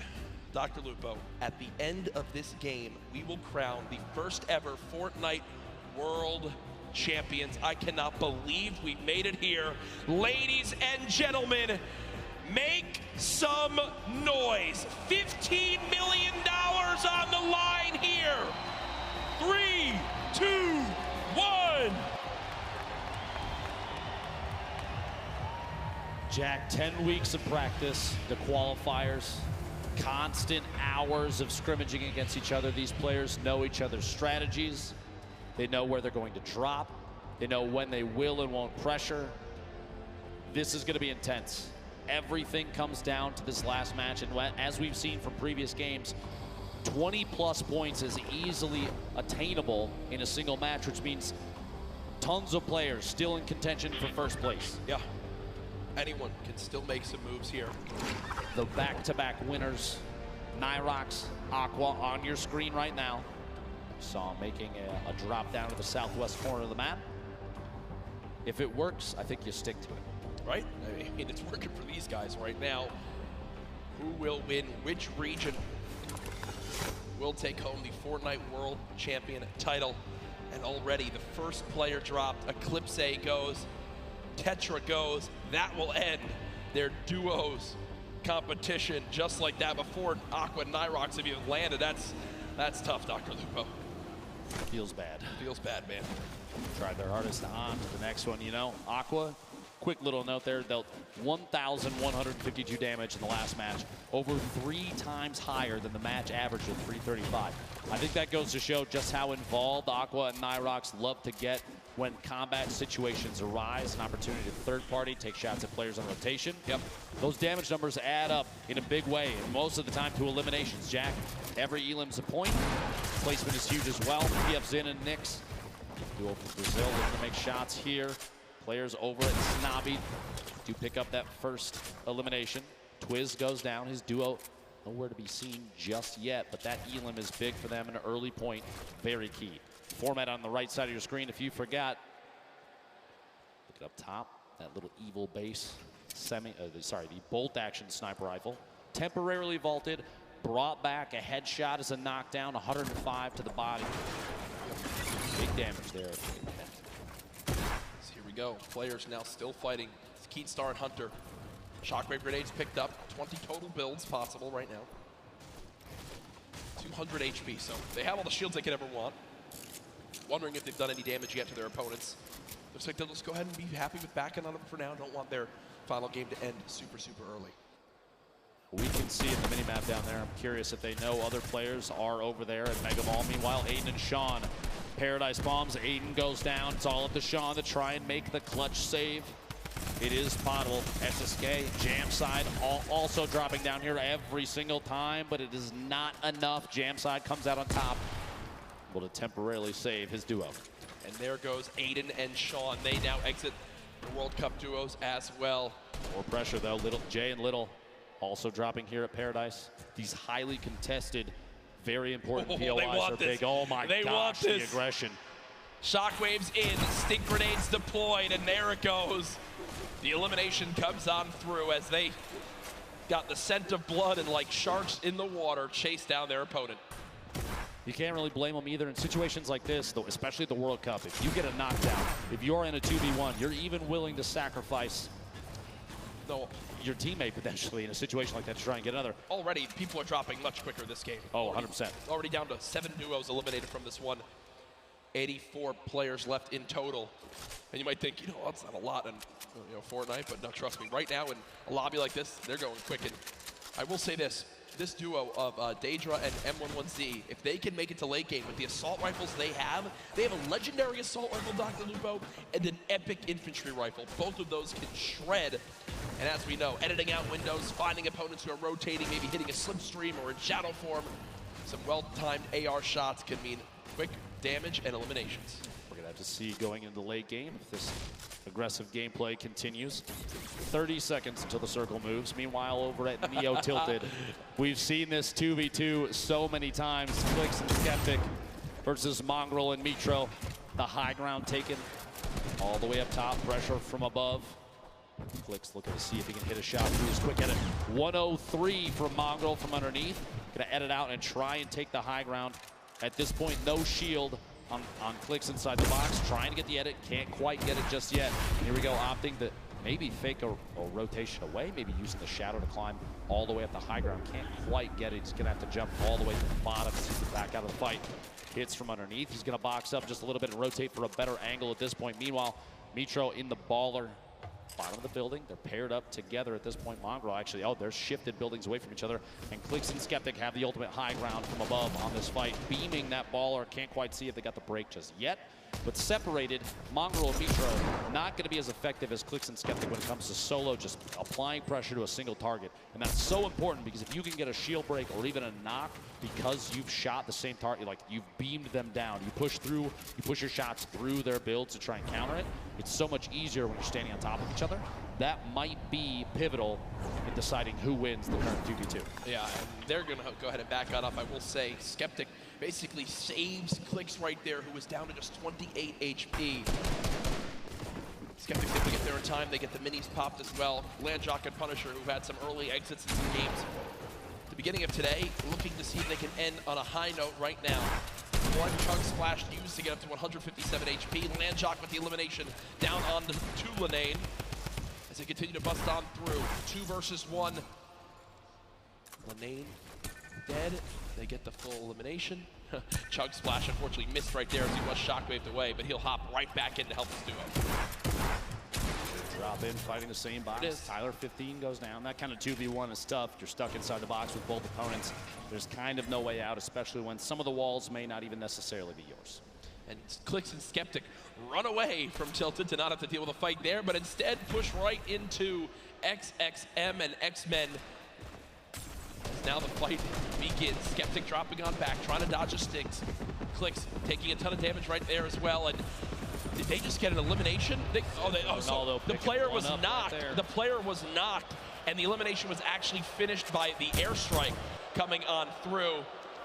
Dr. Lupo, at the end of this game, we will crown the first ever Fortnite World Champions. I cannot believe we made it here. Ladies and gentlemen, make some noise. $15 million on the line here. 3, 2, 1. Jack, 10 weeks of practice, the qualifiers, constant hours of scrimmaging against each other. These players know each other's strategies. They know where they're going to drop. They know when they will and won't pressure. This is going to be intense. Everything comes down to this last match, and as we've seen from previous games, 20-plus points is easily attainable in a single match, which means tons of players still in contention for first place. Yeah. Anyone can still make some moves here. The back-to-back winners, Nyrox, Aqua, on your screen right now. Saw him making a drop down to the southwest corner of the map. If it works, I think you stick to it. Right? I mean, it's working for these guys right now. Who will win which region will take home the Fortnite World Champion title? And already the first player dropped. Eclipse goes. Tetra goes. That will end their duos competition just like that before Aqua and Nyrox have even landed. That's tough, Dr. Lupo. Feels bad. Feels bad, man. Tried their hardest on to the next one. You know, Aqua, quick little note there, dealt 1,152 damage in the last match, over 3 times higher than the match average of 335. I think that goes to show just how involved Aqua and Nyrox love to get when combat situations arise, an opportunity to third party, take shots at players on rotation. Yep. Those damage numbers add up in a big way, and most of the time to eliminations. Jack, every elim's a point. Placement is huge as well. PF Zin and Nyx. Duo for Brazil looking to make shots here. Players over at Snobby do pick up that first elimination. Twiz goes down. His duo nowhere to be seen just yet, but that elim is big for them, an early point, very key. Format on the right side of your screen, if you forgot, look it up top, that little evil base, the bolt action sniper rifle, temporarily vaulted, brought back a headshot as a knockdown, 105 to the body. Big damage there. So here we go, players now still fighting. It's Keatstar and Hunter. Shockwave grenades picked up, 20 total builds possible right now. 200 HP, so they have all the shields they could ever want. Wondering if they've done any damage yet to their opponents. Looks like they'll just go ahead and be happy with backing on them for now. Don't want their final game to end super, super early. We can see in the minimap down there. I'm curious if they know other players are over there at Mega Mall. Meanwhile, Aiden and Sean, Paradise bombs. Aiden goes down. It's all up to Sean to try and make the clutch save. It is potable. SSK, Jam side, also dropping down here every single time, but it is not enough. Jam side comes out on top, able to temporarily save his duo. And there goes Aiden and Sean. They now exit the World Cup duos as well. More pressure though. Jay and Little also dropping here at Paradise. These highly contested, very important POIs are big. Oh my gosh, the aggression. Shockwaves in, stink grenades deployed, and there it goes. The elimination comes on through as they got the scent of blood and like sharks in the water chase down their opponent. You can't really blame them either in situations like this, though, especially at the World Cup. If you get a knockdown, if you're in a 2v1, you're even willing to sacrifice your teammate potentially in a situation like that to try and get another. Already, people are dropping much quicker this game. Oh, 100%. Already down to 7 duos eliminated from this one. 84 players left in total. And you might think, you know, that's not a lot in Fortnite, but no, trust me, right now in a lobby like this, they're going quick. And I will say this duo of Daedra and M11Z, if they can make it to late game with the assault rifles they have a legendary assault rifle, Dr. Lupo, and an epic infantry rifle. Both of those can shred. And as we know, editing out windows, finding opponents who are rotating, maybe hitting a slipstream or in shadow form, some well-timed AR shots can mean quick damage and eliminations. We're gonna have to see going into the late game if this aggressive gameplay continues. 30 seconds until the circle moves. Meanwhile, over at Neo Tilted, we've seen this 2v2 so many times. Clicks and Skeptic versus Mongrel and Mitro. The high ground taken all the way up top. Pressure from above. Clicks looking to see if he can hit a shot through his quick edit. 103 from Mongrel from underneath. Gonna edit out and try and take the high ground. At this point, no shield on clicks inside the box. Trying to get the edit, can't quite get it just yet. Here we go, opting to maybe fake a rotation away, maybe using the shadow to climb all the way up the high ground. Can't quite get it. He's gonna have to jump all the way to the bottom to get back out of the fight. Hits from underneath. He's gonna box up just a little bit and rotate for a better angle at this point. Meanwhile, Mitro in the baller. Bottom of the building, they're paired up together at this point. Mongrel actually, they're shifted buildings away from each other. And Clicks and Skeptic have the ultimate high ground from above on this fight. Beaming that baller, can't quite see if they got the break just yet. But separated, Mongrel and Mitro not gonna be as effective as Clicks and Skeptic when it comes to solo, just applying pressure to a single target. And that's so important because if you can get a shield break or even a knock because you've shot the same target, like you've beamed them down, you push your shots through their builds to try and counter it. It's so much easier when you're standing on top of each other. That might be pivotal in deciding who wins the current 2v2. Yeah, and they're going to go ahead and back on up. I will say, Skeptic basically saves Clicks right there, who was down to just 28 HP. Skeptic able to get there in time. They get the minis popped as well. Landjock and Punisher, who had some early exits in some games. At the beginning of today, looking to see if they can end on a high note right now. One chug splash used to get up to 157 HP. Landjock with the elimination down on to Lanane as they continue to bust on through. 2 versus 1. Lanane dead. They get the full elimination. Chug splash unfortunately missed right there as he was shockwaved away, but he'll hop right back in to help his duo. Drop in, fighting the same box. Tyler 15 goes down. That kind of 2v1 is tough. You're stuck inside the box with both opponents. There's kind of no way out, especially when some of the walls may not even necessarily be yours. And Clicks and Skeptic run away from Tilted to not have to deal with a fight there, but instead push right into XXM and X-Men. As now the fight begins. Skeptic dropping on back, trying to dodge the sticks. Clicks taking a ton of damage right there as well. And did they just get an elimination? So the player was knocked. Right, the player was knocked, and the elimination was actually finished by the airstrike coming on through.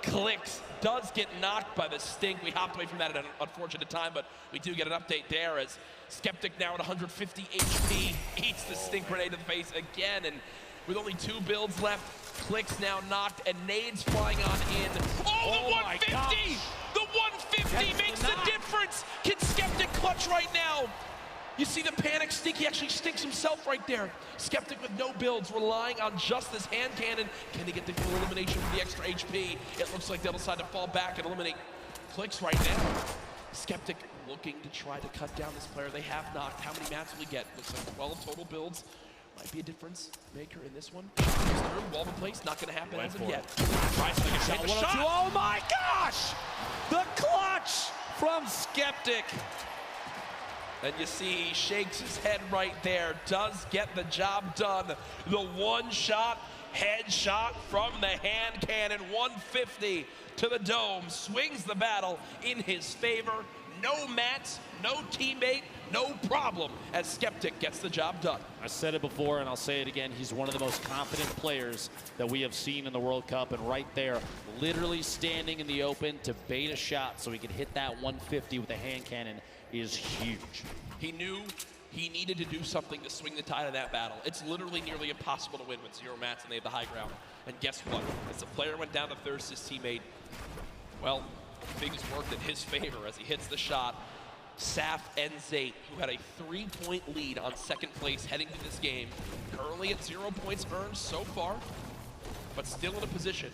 Clicks does get knocked by the stink. We hopped away from that at an unfortunate time, but we do get an update there as Skeptic now at 150 HP eats the stink grenade to the face again, and with only 2 builds left, Clicks now knocked and nades flying on in. Oh, the 150! The 150 makes the difference! Can Skeptic clutch right now? You see the panic stink, he actually stinks himself right there. Skeptic with no builds, relying on just this hand cannon. Can he get the full elimination with the extra HP? It looks like they'll decide to fall back and eliminate Clicks right now. Skeptic looking to try to cut down this player. They have knocked. How many mats will he get? Looks like 12 total builds. Might be a difference maker in this one. Wall in place, not gonna happen as of yet. Tries to make a shot. Oh my gosh! The clutch from Skeptic. And you see he shakes his head right there, does get the job done. The one-shot headshot from the hand cannon, 150 to the dome, swings the battle in his favor. No mats, no teammate, no problem as Skeptic gets the job done. I said it before and I'll say it again, he's one of the most confident players that we have seen in the World Cup, and right there, literally standing in the open to bait a shot so he could hit that 150 with a hand cannon is huge. He knew he needed to do something to swing the tide of that battle. It's literally nearly impossible to win with 0 mats and they have the high ground. And guess what? As the player went down to thirst, his teammate, well, things worked in his favor as he hits the shot. Saf and Zate, who had a 3-point lead on second place heading to this game, currently at 0 points earned so far, but still in a position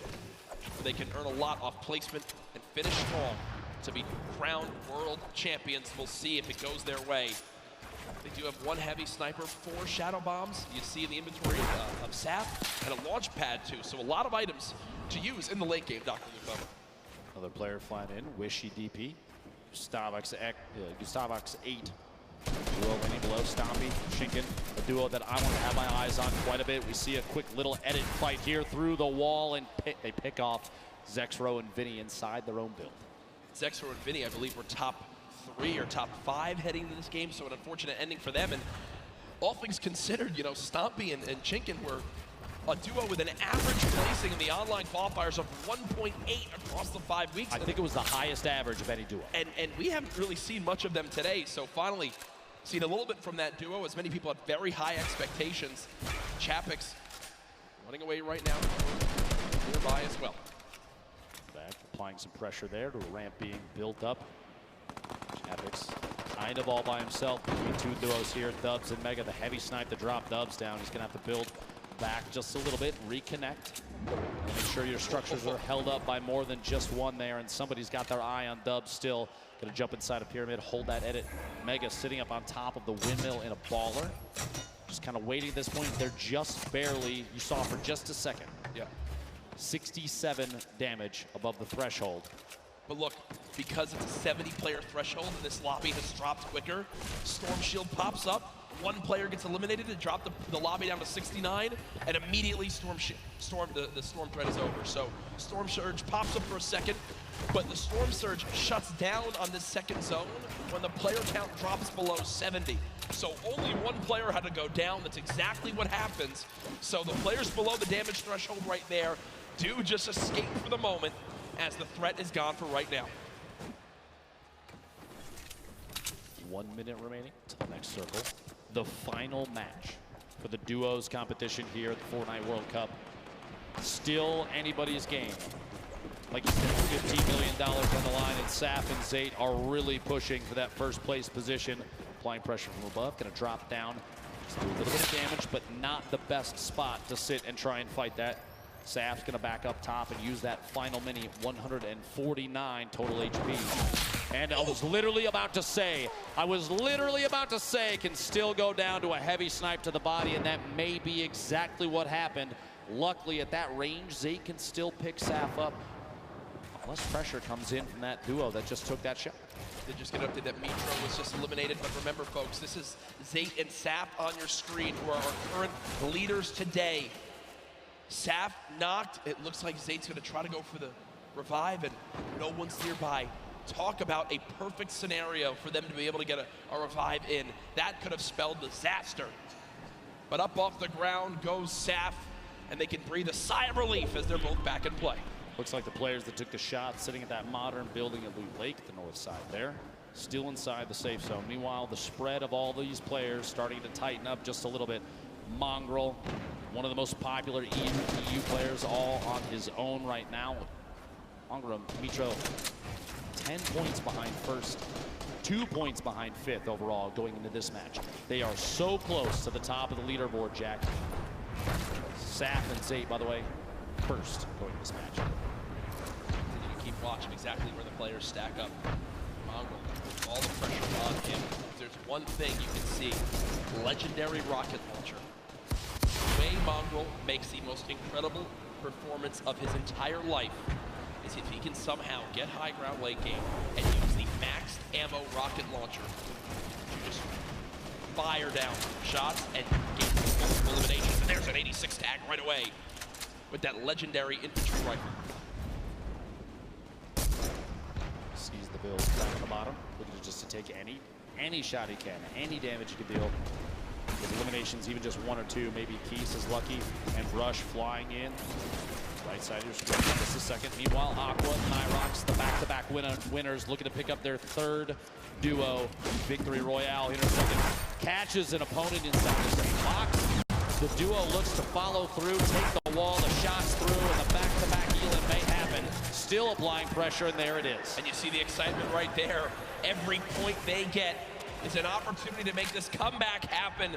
where they can earn a lot off placement and finish strong to be crowned world champions. We'll see if it goes their way. They do have 1 heavy sniper, 4 shadow bombs. You see in the inventory of Saf, and a launch pad too. So a lot of items to use in the late game, Dr. Lupo. Another player flying in, Wishy DP. Gustavox 8. Duo winning below Stompy, Shinken, a duo that I want to have my eyes on quite a bit. We see a quick little edit fight here through the wall, and they pick off Zexro and Vinny inside their own build. Zexro and Vinny, I believe, were top 3 or top 5 heading into this game, so an unfortunate ending for them. And all things considered, you know, Stompy and Chinkin were a duo with an average placing in the online qualifiers of 1.8 across the 5 weeks. I think it was the highest average of any duo. And we haven't really seen much of them today, so finally seen a little bit from that duo, as many people had very high expectations. Chapix running away right now. nearby as well. Back, applying some pressure there to a ramp being built up. Epic's kind of all by himself between two duos here. Dubs and Mega, the heavy snipe to drop Dubs down. He's going to have to build back just a little bit, reconnect. Make sure your structures are held up by more than just one there, and somebody's got their eye on Dubs still. Going to jump inside a pyramid, hold that edit. Mega sitting up on top of the windmill in a baller. Just kind of waiting at this point. They're just barely, you saw for just a second. Yeah. 67 damage above the threshold. But look, because it's a 70-player threshold and this lobby has dropped quicker, Storm Shield pops up, one player gets eliminated to drop the lobby down to 69, and immediately the Storm threat is over. So Storm Surge pops up for a second, but the Storm Surge shuts down on this second zone when the player count drops below 70. So only one player had to go down. That's exactly what happens. So the players below the damage threshold right there do just escape for the moment as the threat is gone for right now. 1 minute remaining to the next circle. The final match for the duos competition here at the Fortnite World Cup. Still anybody's game. Like you said, $15 million on the line, and Saf and Zayt are really pushing for that first place position. Applying pressure from above, gonna drop down. Just do a little bit of damage, but not the best spot to sit and try and fight that. Saf's gonna back up top and use that final mini, 149 total HP. And I was literally about to say, can still go down to a heavy snipe to the body, and that may be exactly what happened. Luckily, at that range, Zayt can still pick Saf up. Less pressure comes in from that duo that just took that shot. They just get updated that Mitro was just eliminated, but remember, folks, this is Zayt and Saf on your screen, who are our current leaders today. Saf knocked. It looks like Zayt's going to try to go for the revive, and no one's nearby. Talk about a perfect scenario for them to be able to get a revive in. That could have spelled disaster. But up off the ground goes Saf, and they can breathe a sigh of relief as they're both back in play. Looks like the players that took the shot sitting at that modern building at Loot Lake, the north side there, still inside the safe zone. Meanwhile, the spread of all these players starting to tighten up just a little bit. Mongrel, one of the most popular EU players, all on his own right now. Mongrel, Mitro, 10 points behind first, 2 points behind fifth overall going into this match. They are so close to the top of the leaderboard, Jack. Saf and Zayt, by the way, first going to this match. Continue to keep watching exactly where the players stack up. Mongrel, all the pressure on him. If there's one thing you can see, legendary rocket launcher. The way Mongrel makes the most incredible performance of his entire life is if he can somehow get high ground late game and use the maxed ammo rocket launcher to just fire down shots and get multiple eliminations. And there's an 86 tag right away with that legendary infantry rifle. Sees the build down at the bottom, looking just to take any shot he can, any damage he can deal. With eliminations, even just one or two, maybe Keys is lucky, and Rush flying in. Right side here, just a second. Meanwhile, Aqua and Nyrox, the back-to-back winners, looking to pick up their third duo victory royale here in a second. Catches an opponent inside the same box. The duo looks to follow through, take the wall, the shots through, and the back-to-back healing may happen. Still applying pressure, and there it is. And you see the excitement right there. Every point they get is an opportunity to make this comeback happen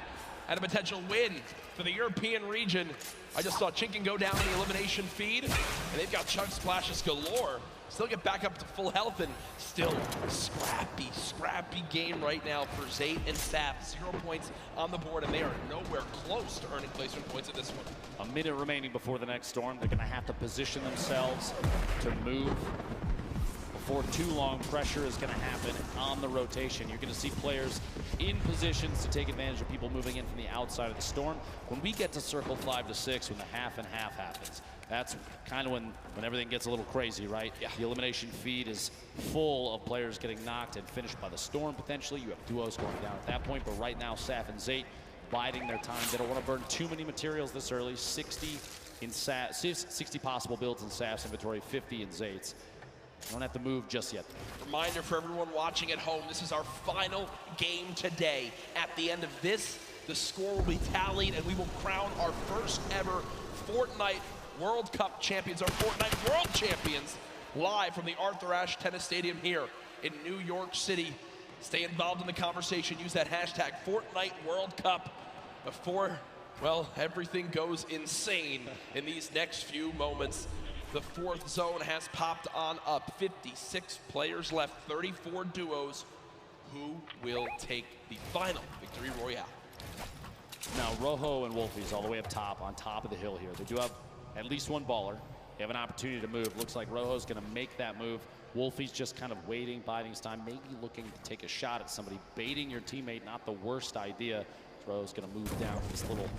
and a potential win for the European region. I just saw Chinken go down in the elimination feed, and they've got chunk splashes galore. Still get back up to full health, and still scrappy game right now for Zayt and Saf. 0 points on the board, and they are nowhere close to earning placement points at this one. A minute remaining before the next storm. They're gonna have to position themselves to move. Before too long, pressure is going to happen on the rotation. You're going to see players in positions to take advantage of people moving in from the outside of the storm. When we get to circle 5 to 6, when the half and half happens, that's kind of when everything gets a little crazy, right? Yeah. The elimination feed is full of players getting knocked and finished by the storm, potentially. You have duos going down at that point, but right now, Saf and Zayt biding their time. They don't want to burn too many materials this early. 60 possible builds in Saf's inventory, 50 in Zayt's. Don't have to move just yet. Reminder for everyone watching at home, this is our final game today. At the end of this, the score will be tallied and we will crown our first ever Fortnite World Cup champions, our Fortnite World Champions, live from the Arthur Ashe Tennis Stadium here in New York City. Stay involved in the conversation. Use that hashtag Fortnite World Cup before, well, everything goes insane in these next few moments. The fourth zone has popped on up. 56 players left, 34 duos. Who will take the final victory royale? Now, Rojo and Wolfie's all the way up top, on top of the hill here. They do have at least one baller. They have an opportunity to move. Looks like Rojo's going to make that move. Wolfie's just kind of waiting, biding his time, maybe looking to take a shot at somebody. Baiting your teammate, not the worst idea. Rojo's going to move down this little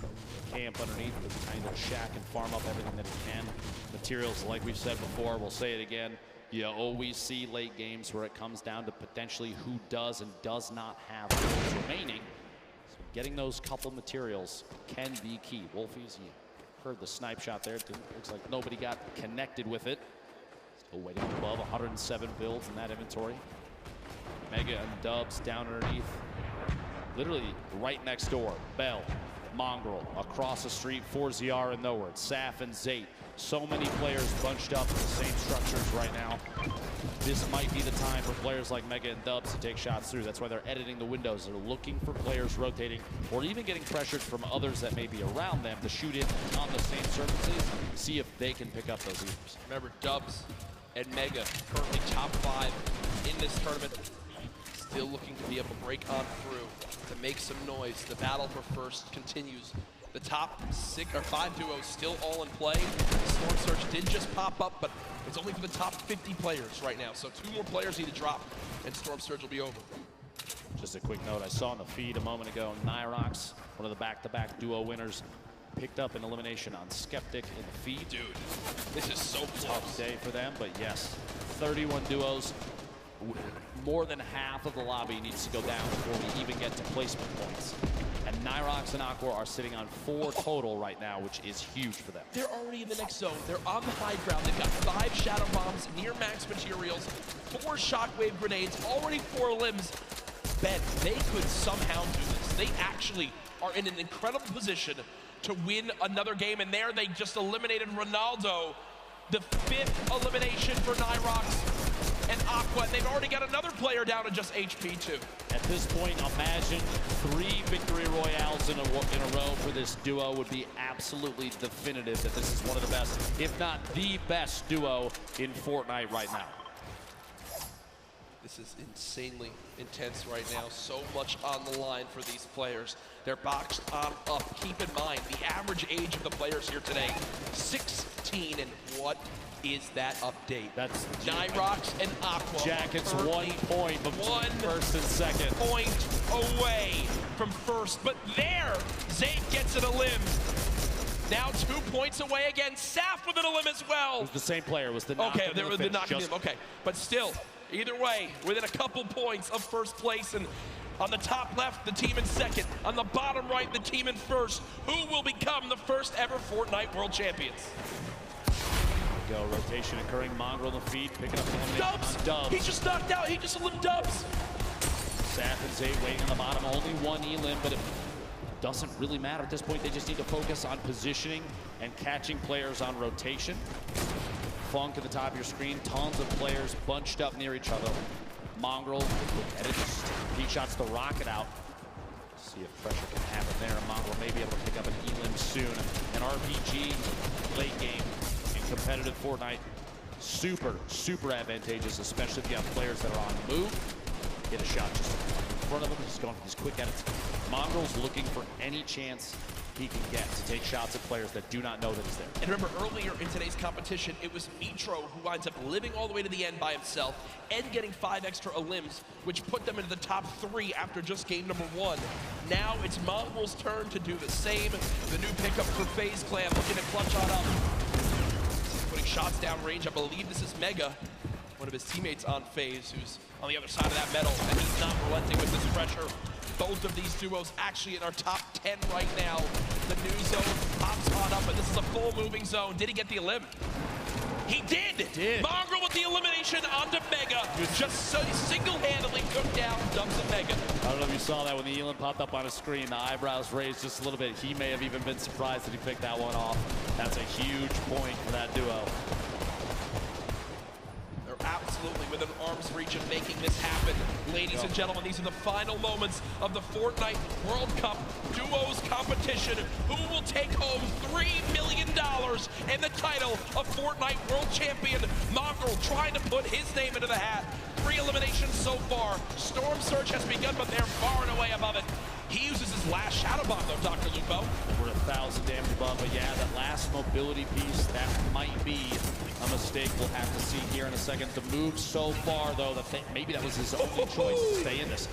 camp underneath to kind of shack and farm up everything that he can. Materials, like we've said before, we'll say it again. You always see late games where it comes down to potentially who does and does not have those remaining. So getting those couple materials can be key. Wolfie's, you heard the snipe shot there. Looks like nobody got connected with it. Still waiting above 107 builds in that inventory. Mega and Dubs down underneath. Literally right next door. Bell, Mongrel, across the street, 4ZR and nowhere. Saf and Zate. So many players bunched up in the same structures right now. This might be the time for players like Mega and Dubs to take shots through. That's why they're editing the windows. They're looking for players rotating or even getting pressured from others that may be around them to shoot in on the same surfaces, see if they can pick up those leaders. Remember, Dubs and Mega currently top 5 in this tournament. Still looking to be able to break on through, to make some noise. The battle for first continues. The top 5 duos still all in play. Storm Surge did just pop up, but it's only for the top 50 players right now. So 2 more players need to drop, and Storm Surge will be over. Just a quick note, I saw in the feed a moment ago, Nyrox, one of the back-to-back duo winners, picked up an elimination on Skeptic in the feed. Dude, this is so close. Tough day for them, but yes, 31 duos. More than half of the lobby needs to go down before we even get to placement points. And Nyrox and Aqua are sitting on 4 total right now, which is huge for them. They're already in the next zone. They're on the high ground. They've got 5 shadow bombs, near max materials, 4 shockwave grenades, already 4 limbs. Ben, they could somehow do this. They actually are in an incredible position to win another game, and there they just eliminated Ronaldo. The 5th elimination for Nyrox and Aqua, and they've already got another player down to just HP too. At this point, imagine 3 victory royales in a row for this duo would be absolutely definitive that this is one of the best, if not the best duo in Fortnite right now. This is insanely intense right now. So much on the line for these players. They're boxed on up. Keep in mind, the average age of the players here today, 16, and what is that update? That's Nyrox and Aqua. Jackets 1 point between first and second. Point away from first, but there, Zane gets it a limb. Now 2 points away again. Saf with an limb as well. It was the same player. It was the knock. Okay, there was the knock. Okay, but still, either way, within a couple points of first place, and on the top left, the team in second. On the bottom right, the team in first. Who will become the first ever Fortnite World Champions? Go, rotation occurring. Mongrel in the feed, picking up the Dubs! Dubs. He just knocked out. He just eliminated Dubs. Saf and Zay waiting on the bottom. Only 1 elim, but it doesn't really matter at this point. They just need to focus on positioning and catching players on rotation. Funk at the top of your screen. Tons of players bunched up near each other. Mongrel, and it just peak shots the rocket out. See if pressure can happen there. Mongrel may be able to pick up an elim soon. An RPG late game in competitive Fortnite. Super advantageous, especially if you have players that are on move. Get a shot just in front of them, just going for these quick edits. Mongrel's looking for any chance he can get to take shots at players that do not know that he's there. And remember, earlier in today's competition, it was Mitro who winds up living all the way to the end by himself and getting 5 extra elims, which put them into the top 3 after just game number 1. Now it's Mongrel's turn to do the same. The new pickup for FaZe Clan looking to clutch on up. Putting shots down range. I believe this is Mega, one of his teammates on FaZe, who's on the other side of that metal, and he's not relenting with this pressure. Both of these duos actually in our top 10 right now. The new zone pops on up, and this is a full moving zone. Did he get the elim? He did. Mongrel with the elimination onto Mega. Just single-handedly took down Dubs and Mega. I don't know if you saw that when the Elin popped up on a screen. The eyebrows raised just a little bit. He may have even been surprised that he picked that one off. That's a huge point for that duo. They're absolutely within arm's reach of making this happen. Ladies and gentlemen, these are the final moments of the Fortnite World Cup Duos competition. Who will take home $3 million and the title of Fortnite World Champion? Mongrel trying to put his name into the hat. 3 eliminations so far. Storm Surge has begun, but they're far and away above it. He uses his last Shadow Bomb, though, Dr. Lupo. Over 1,000 damage above, but yeah, that last mobility piece, that might be a mistake we'll have to see here in a second. The move so far, though, maybe that was his only choice to stay in this.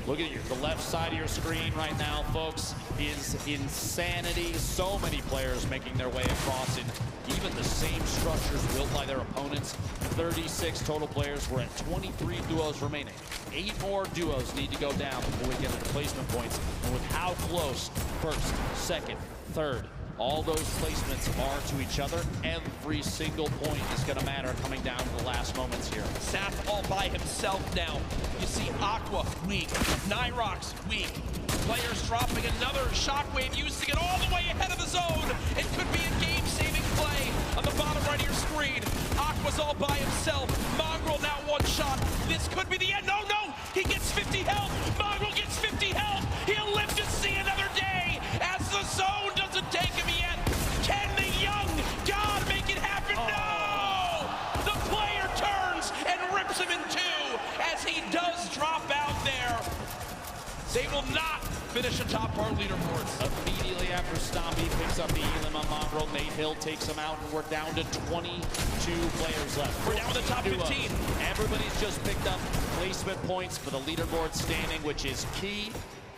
Look at the left side of your screen right now, folks, is insanity. So many players making their way across in even the same structures built by their opponents. 36 total players. We're at 23 duos remaining. 8 more duos need to go down before we get to the placement points. And with how close first, second, third, all those placements are to each other, every single point is going to matter coming down to the last moments here. Saf all by himself now. You see Aqua weak, Nyrox weak. Players dropping another shockwave, using it all the way ahead of the zone. It could be a game-saving play on the bottom right of your screen. Aqua's all by himself. Mongrel now 1 shot. This could be the end. No, he gets 50 health. Mongrel gets 50 health. He'll live to see another day as the zone doesn't take him yet. Can the young god make it happen? No! The player turns and rips him in 2 as he does drop out there. They will not finish atop our leaderboards. Immediately after Stompy picks up the Elim on Mongrel, Nate Hill takes him out, and we're down to 22 players left. We're down to the top 15. Everybody's just picked up placement points for the leaderboard standing, which is key.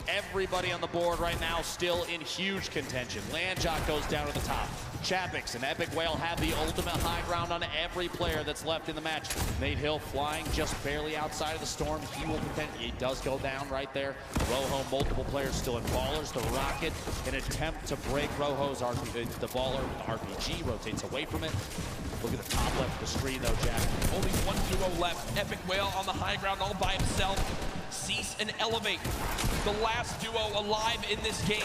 Everybody on the board right now still in huge contention. Landjock goes down to the top. Chapix and Epic Whale have the ultimate high ground on every player that's left in the match. Nate Hill flying just barely outside of the storm. He will contend. He does go down right there. Rojo, multiple players still in Ballers. The Rocket, an attempt to break Rojo's RPG. The Baller RPG rotates away from it. Look at the top left of the screen, though, Jack. Only 1 duo left. Epic Whale on the high ground all by himself. Cease and Elevate, the last duo alive in this game,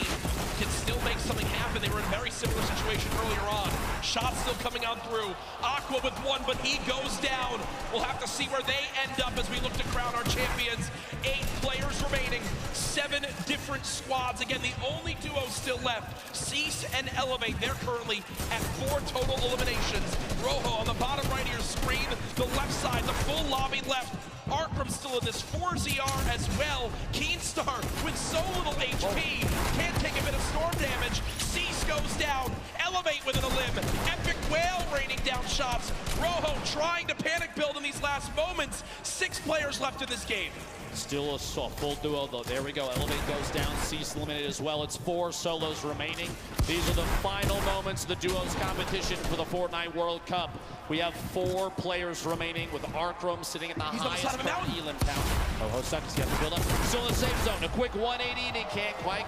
can still make something happen. They were in a very similar situation earlier on. Shots still coming on through. Aqua with 1, but he goes down. We'll have to see where they end up as we look to crown our champions. 8 players remaining, 7 different squads. Again, the only duo still left, Cease and Elevate. They're currently at 4 total eliminations. Rojo on the bottom right of your screen, the left side, the full lobby left. Arkram still in this 4ZR as well. Keenstar with so little HP can't take a bit of storm damage. Cease goes down. Elevate with an elim. Epic Whale raining down shots. Rojo trying to panic build in these last moments. 6 players left in this game. Still a full duo, though. There we go. Elevate goes down. Cease eliminated as well. It's 4 solos remaining. These are the final moments of the duos competition for the Fortnite World Cup. We have 4 players remaining with Arkram sitting at the highest Elim count. Oh, Hosuckus got to build up. Still in the safe zone. A quick 180 and he can't quite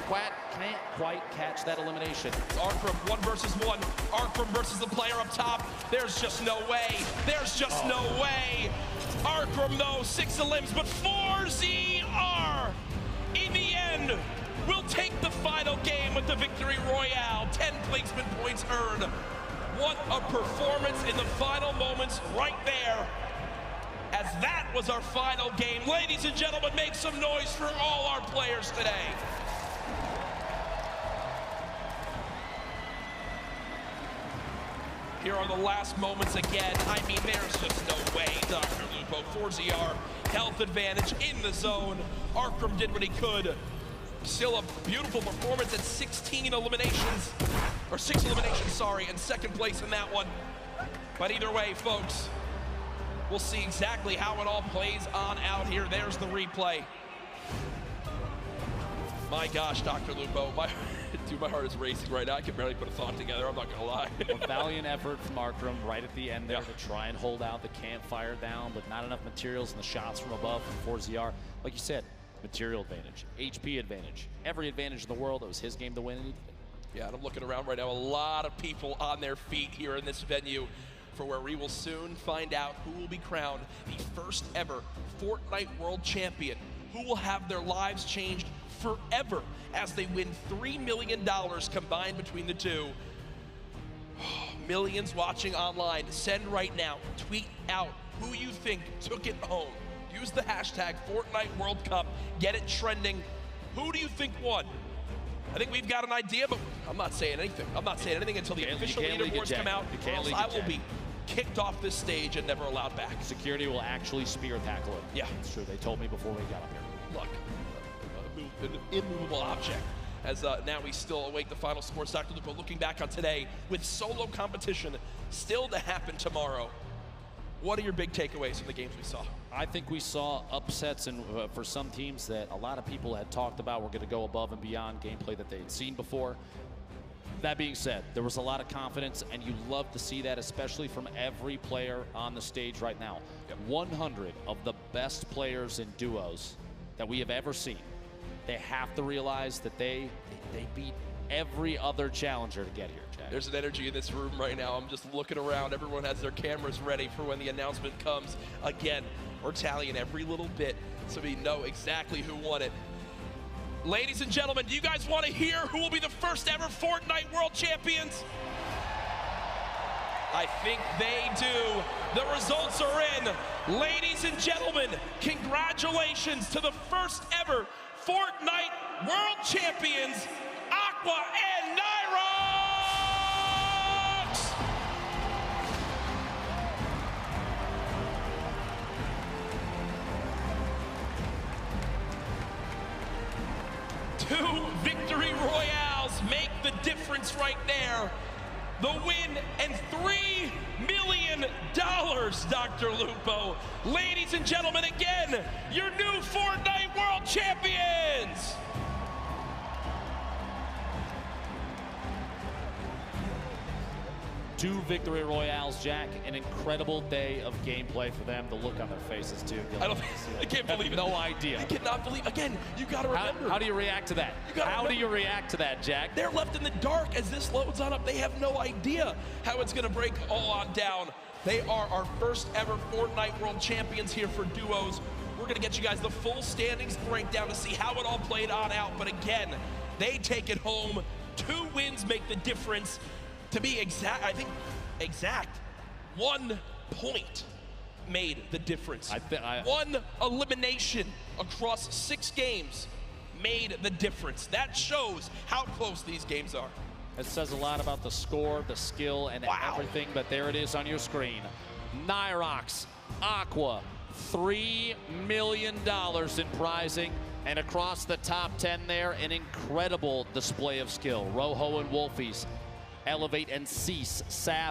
catch that elimination. Arkram 1 versus 1. Arkram versus the player up top. There's just no way. There's just no way. Arkram, though, 6 elims, but 4ZR in the end will take the final game with the victory royale. 10 placement points earned. What a performance in the final moments right there, as that was our final game. Ladies and gentlemen, make some noise for all our players today. Here are the last moments again. I mean, there's just no way, Dr. Lupo. 4ZR, health advantage in the zone. Arkram did what he could. Still a beautiful performance at 16 eliminations, or 6 eliminations, sorry, and 2nd place in that one. But either way, folks, we'll see exactly how it all plays on out here. There's the replay. My gosh, Dr. Lupo, my heart is racing right now. I can barely put a thought together, I'm not gonna lie. A valiant effort from Arkram right at the end there to try and hold out the campfire down, but not enough materials and the shots from above from 4ZR. Like you said, material advantage, HP advantage, every advantage in the world. It was his game to win. Yeah, and I'm looking around right now. A lot of people on their feet here in this venue for where we will soon find out who will be crowned the first ever Fortnite World Champion, who will have their lives changed forever as they win $3 million combined between the two. Millions watching online. Send right now. Tweet out who you think took it home. Use the hashtag Fortnite World Cup. Get it trending. Who do you think won? I think we've got an idea, but I'm not saying anything. I'm not saying anything until the official leaderboards come out, or else I will be kicked off this stage and never allowed back. Security will actually spear tackle him. Yeah. It's true. They told me before we got up here. Look, an immovable object. As now we still await the final scores. Dr. Lupo looking back on today with solo competition still to happen tomorrow. What are your big takeaways from the games we saw? I think we saw upsets and for some teams that a lot of people had talked about were going to go above and beyond gameplay that they had seen before. That being said, there was a lot of confidence, and you love to see that, especially from every player on the stage right now. 100 of the best players in duos that we have ever seen. They have to realize that they beat every other challenger to get here, Jack. There's an energy in this room right now. I'm just looking around. Everyone has their cameras ready for when the announcement comes. Again, we're tallying every little bit so we know exactly who won it. Ladies and gentlemen, do you guys want to hear who will be the first ever Fortnite World Champions? I think they do. The results are in. Ladies and gentlemen, congratulations to the first ever Fortnite World Champions, Aqua and Nyrox! Two victory royales make the difference right there. The win and $3 million, Dr. Lupo. Ladies and gentlemen, again, your new Fortnite World Champions! Two victory royales, Jack. An incredible day of gameplay for them. The look on their faces, too. I can't believe it. No idea. I cannot believe. Again, you got to remember. How do you react to that? How do you react to that, Jack? They're left in the dark as this loads on up. They have no idea how it's going to break all on down. They are our first ever Fortnite World Champions here for duos. We're going to get you guys the full standings breakdown to see how it all played on out. But again, they take it home. 2 wins make the difference. To be exact, I think exact, 1 point made the difference. One elimination across 6 games made the difference. That shows how close these games are. It says a lot about the score, the skill, and everything, but there it is on your screen. Nyrox, Aqua, $3 million in prizing, and across the top 10 there, an incredible display of skill. Rojo and Wolfies, Elevate and Cease, Saf,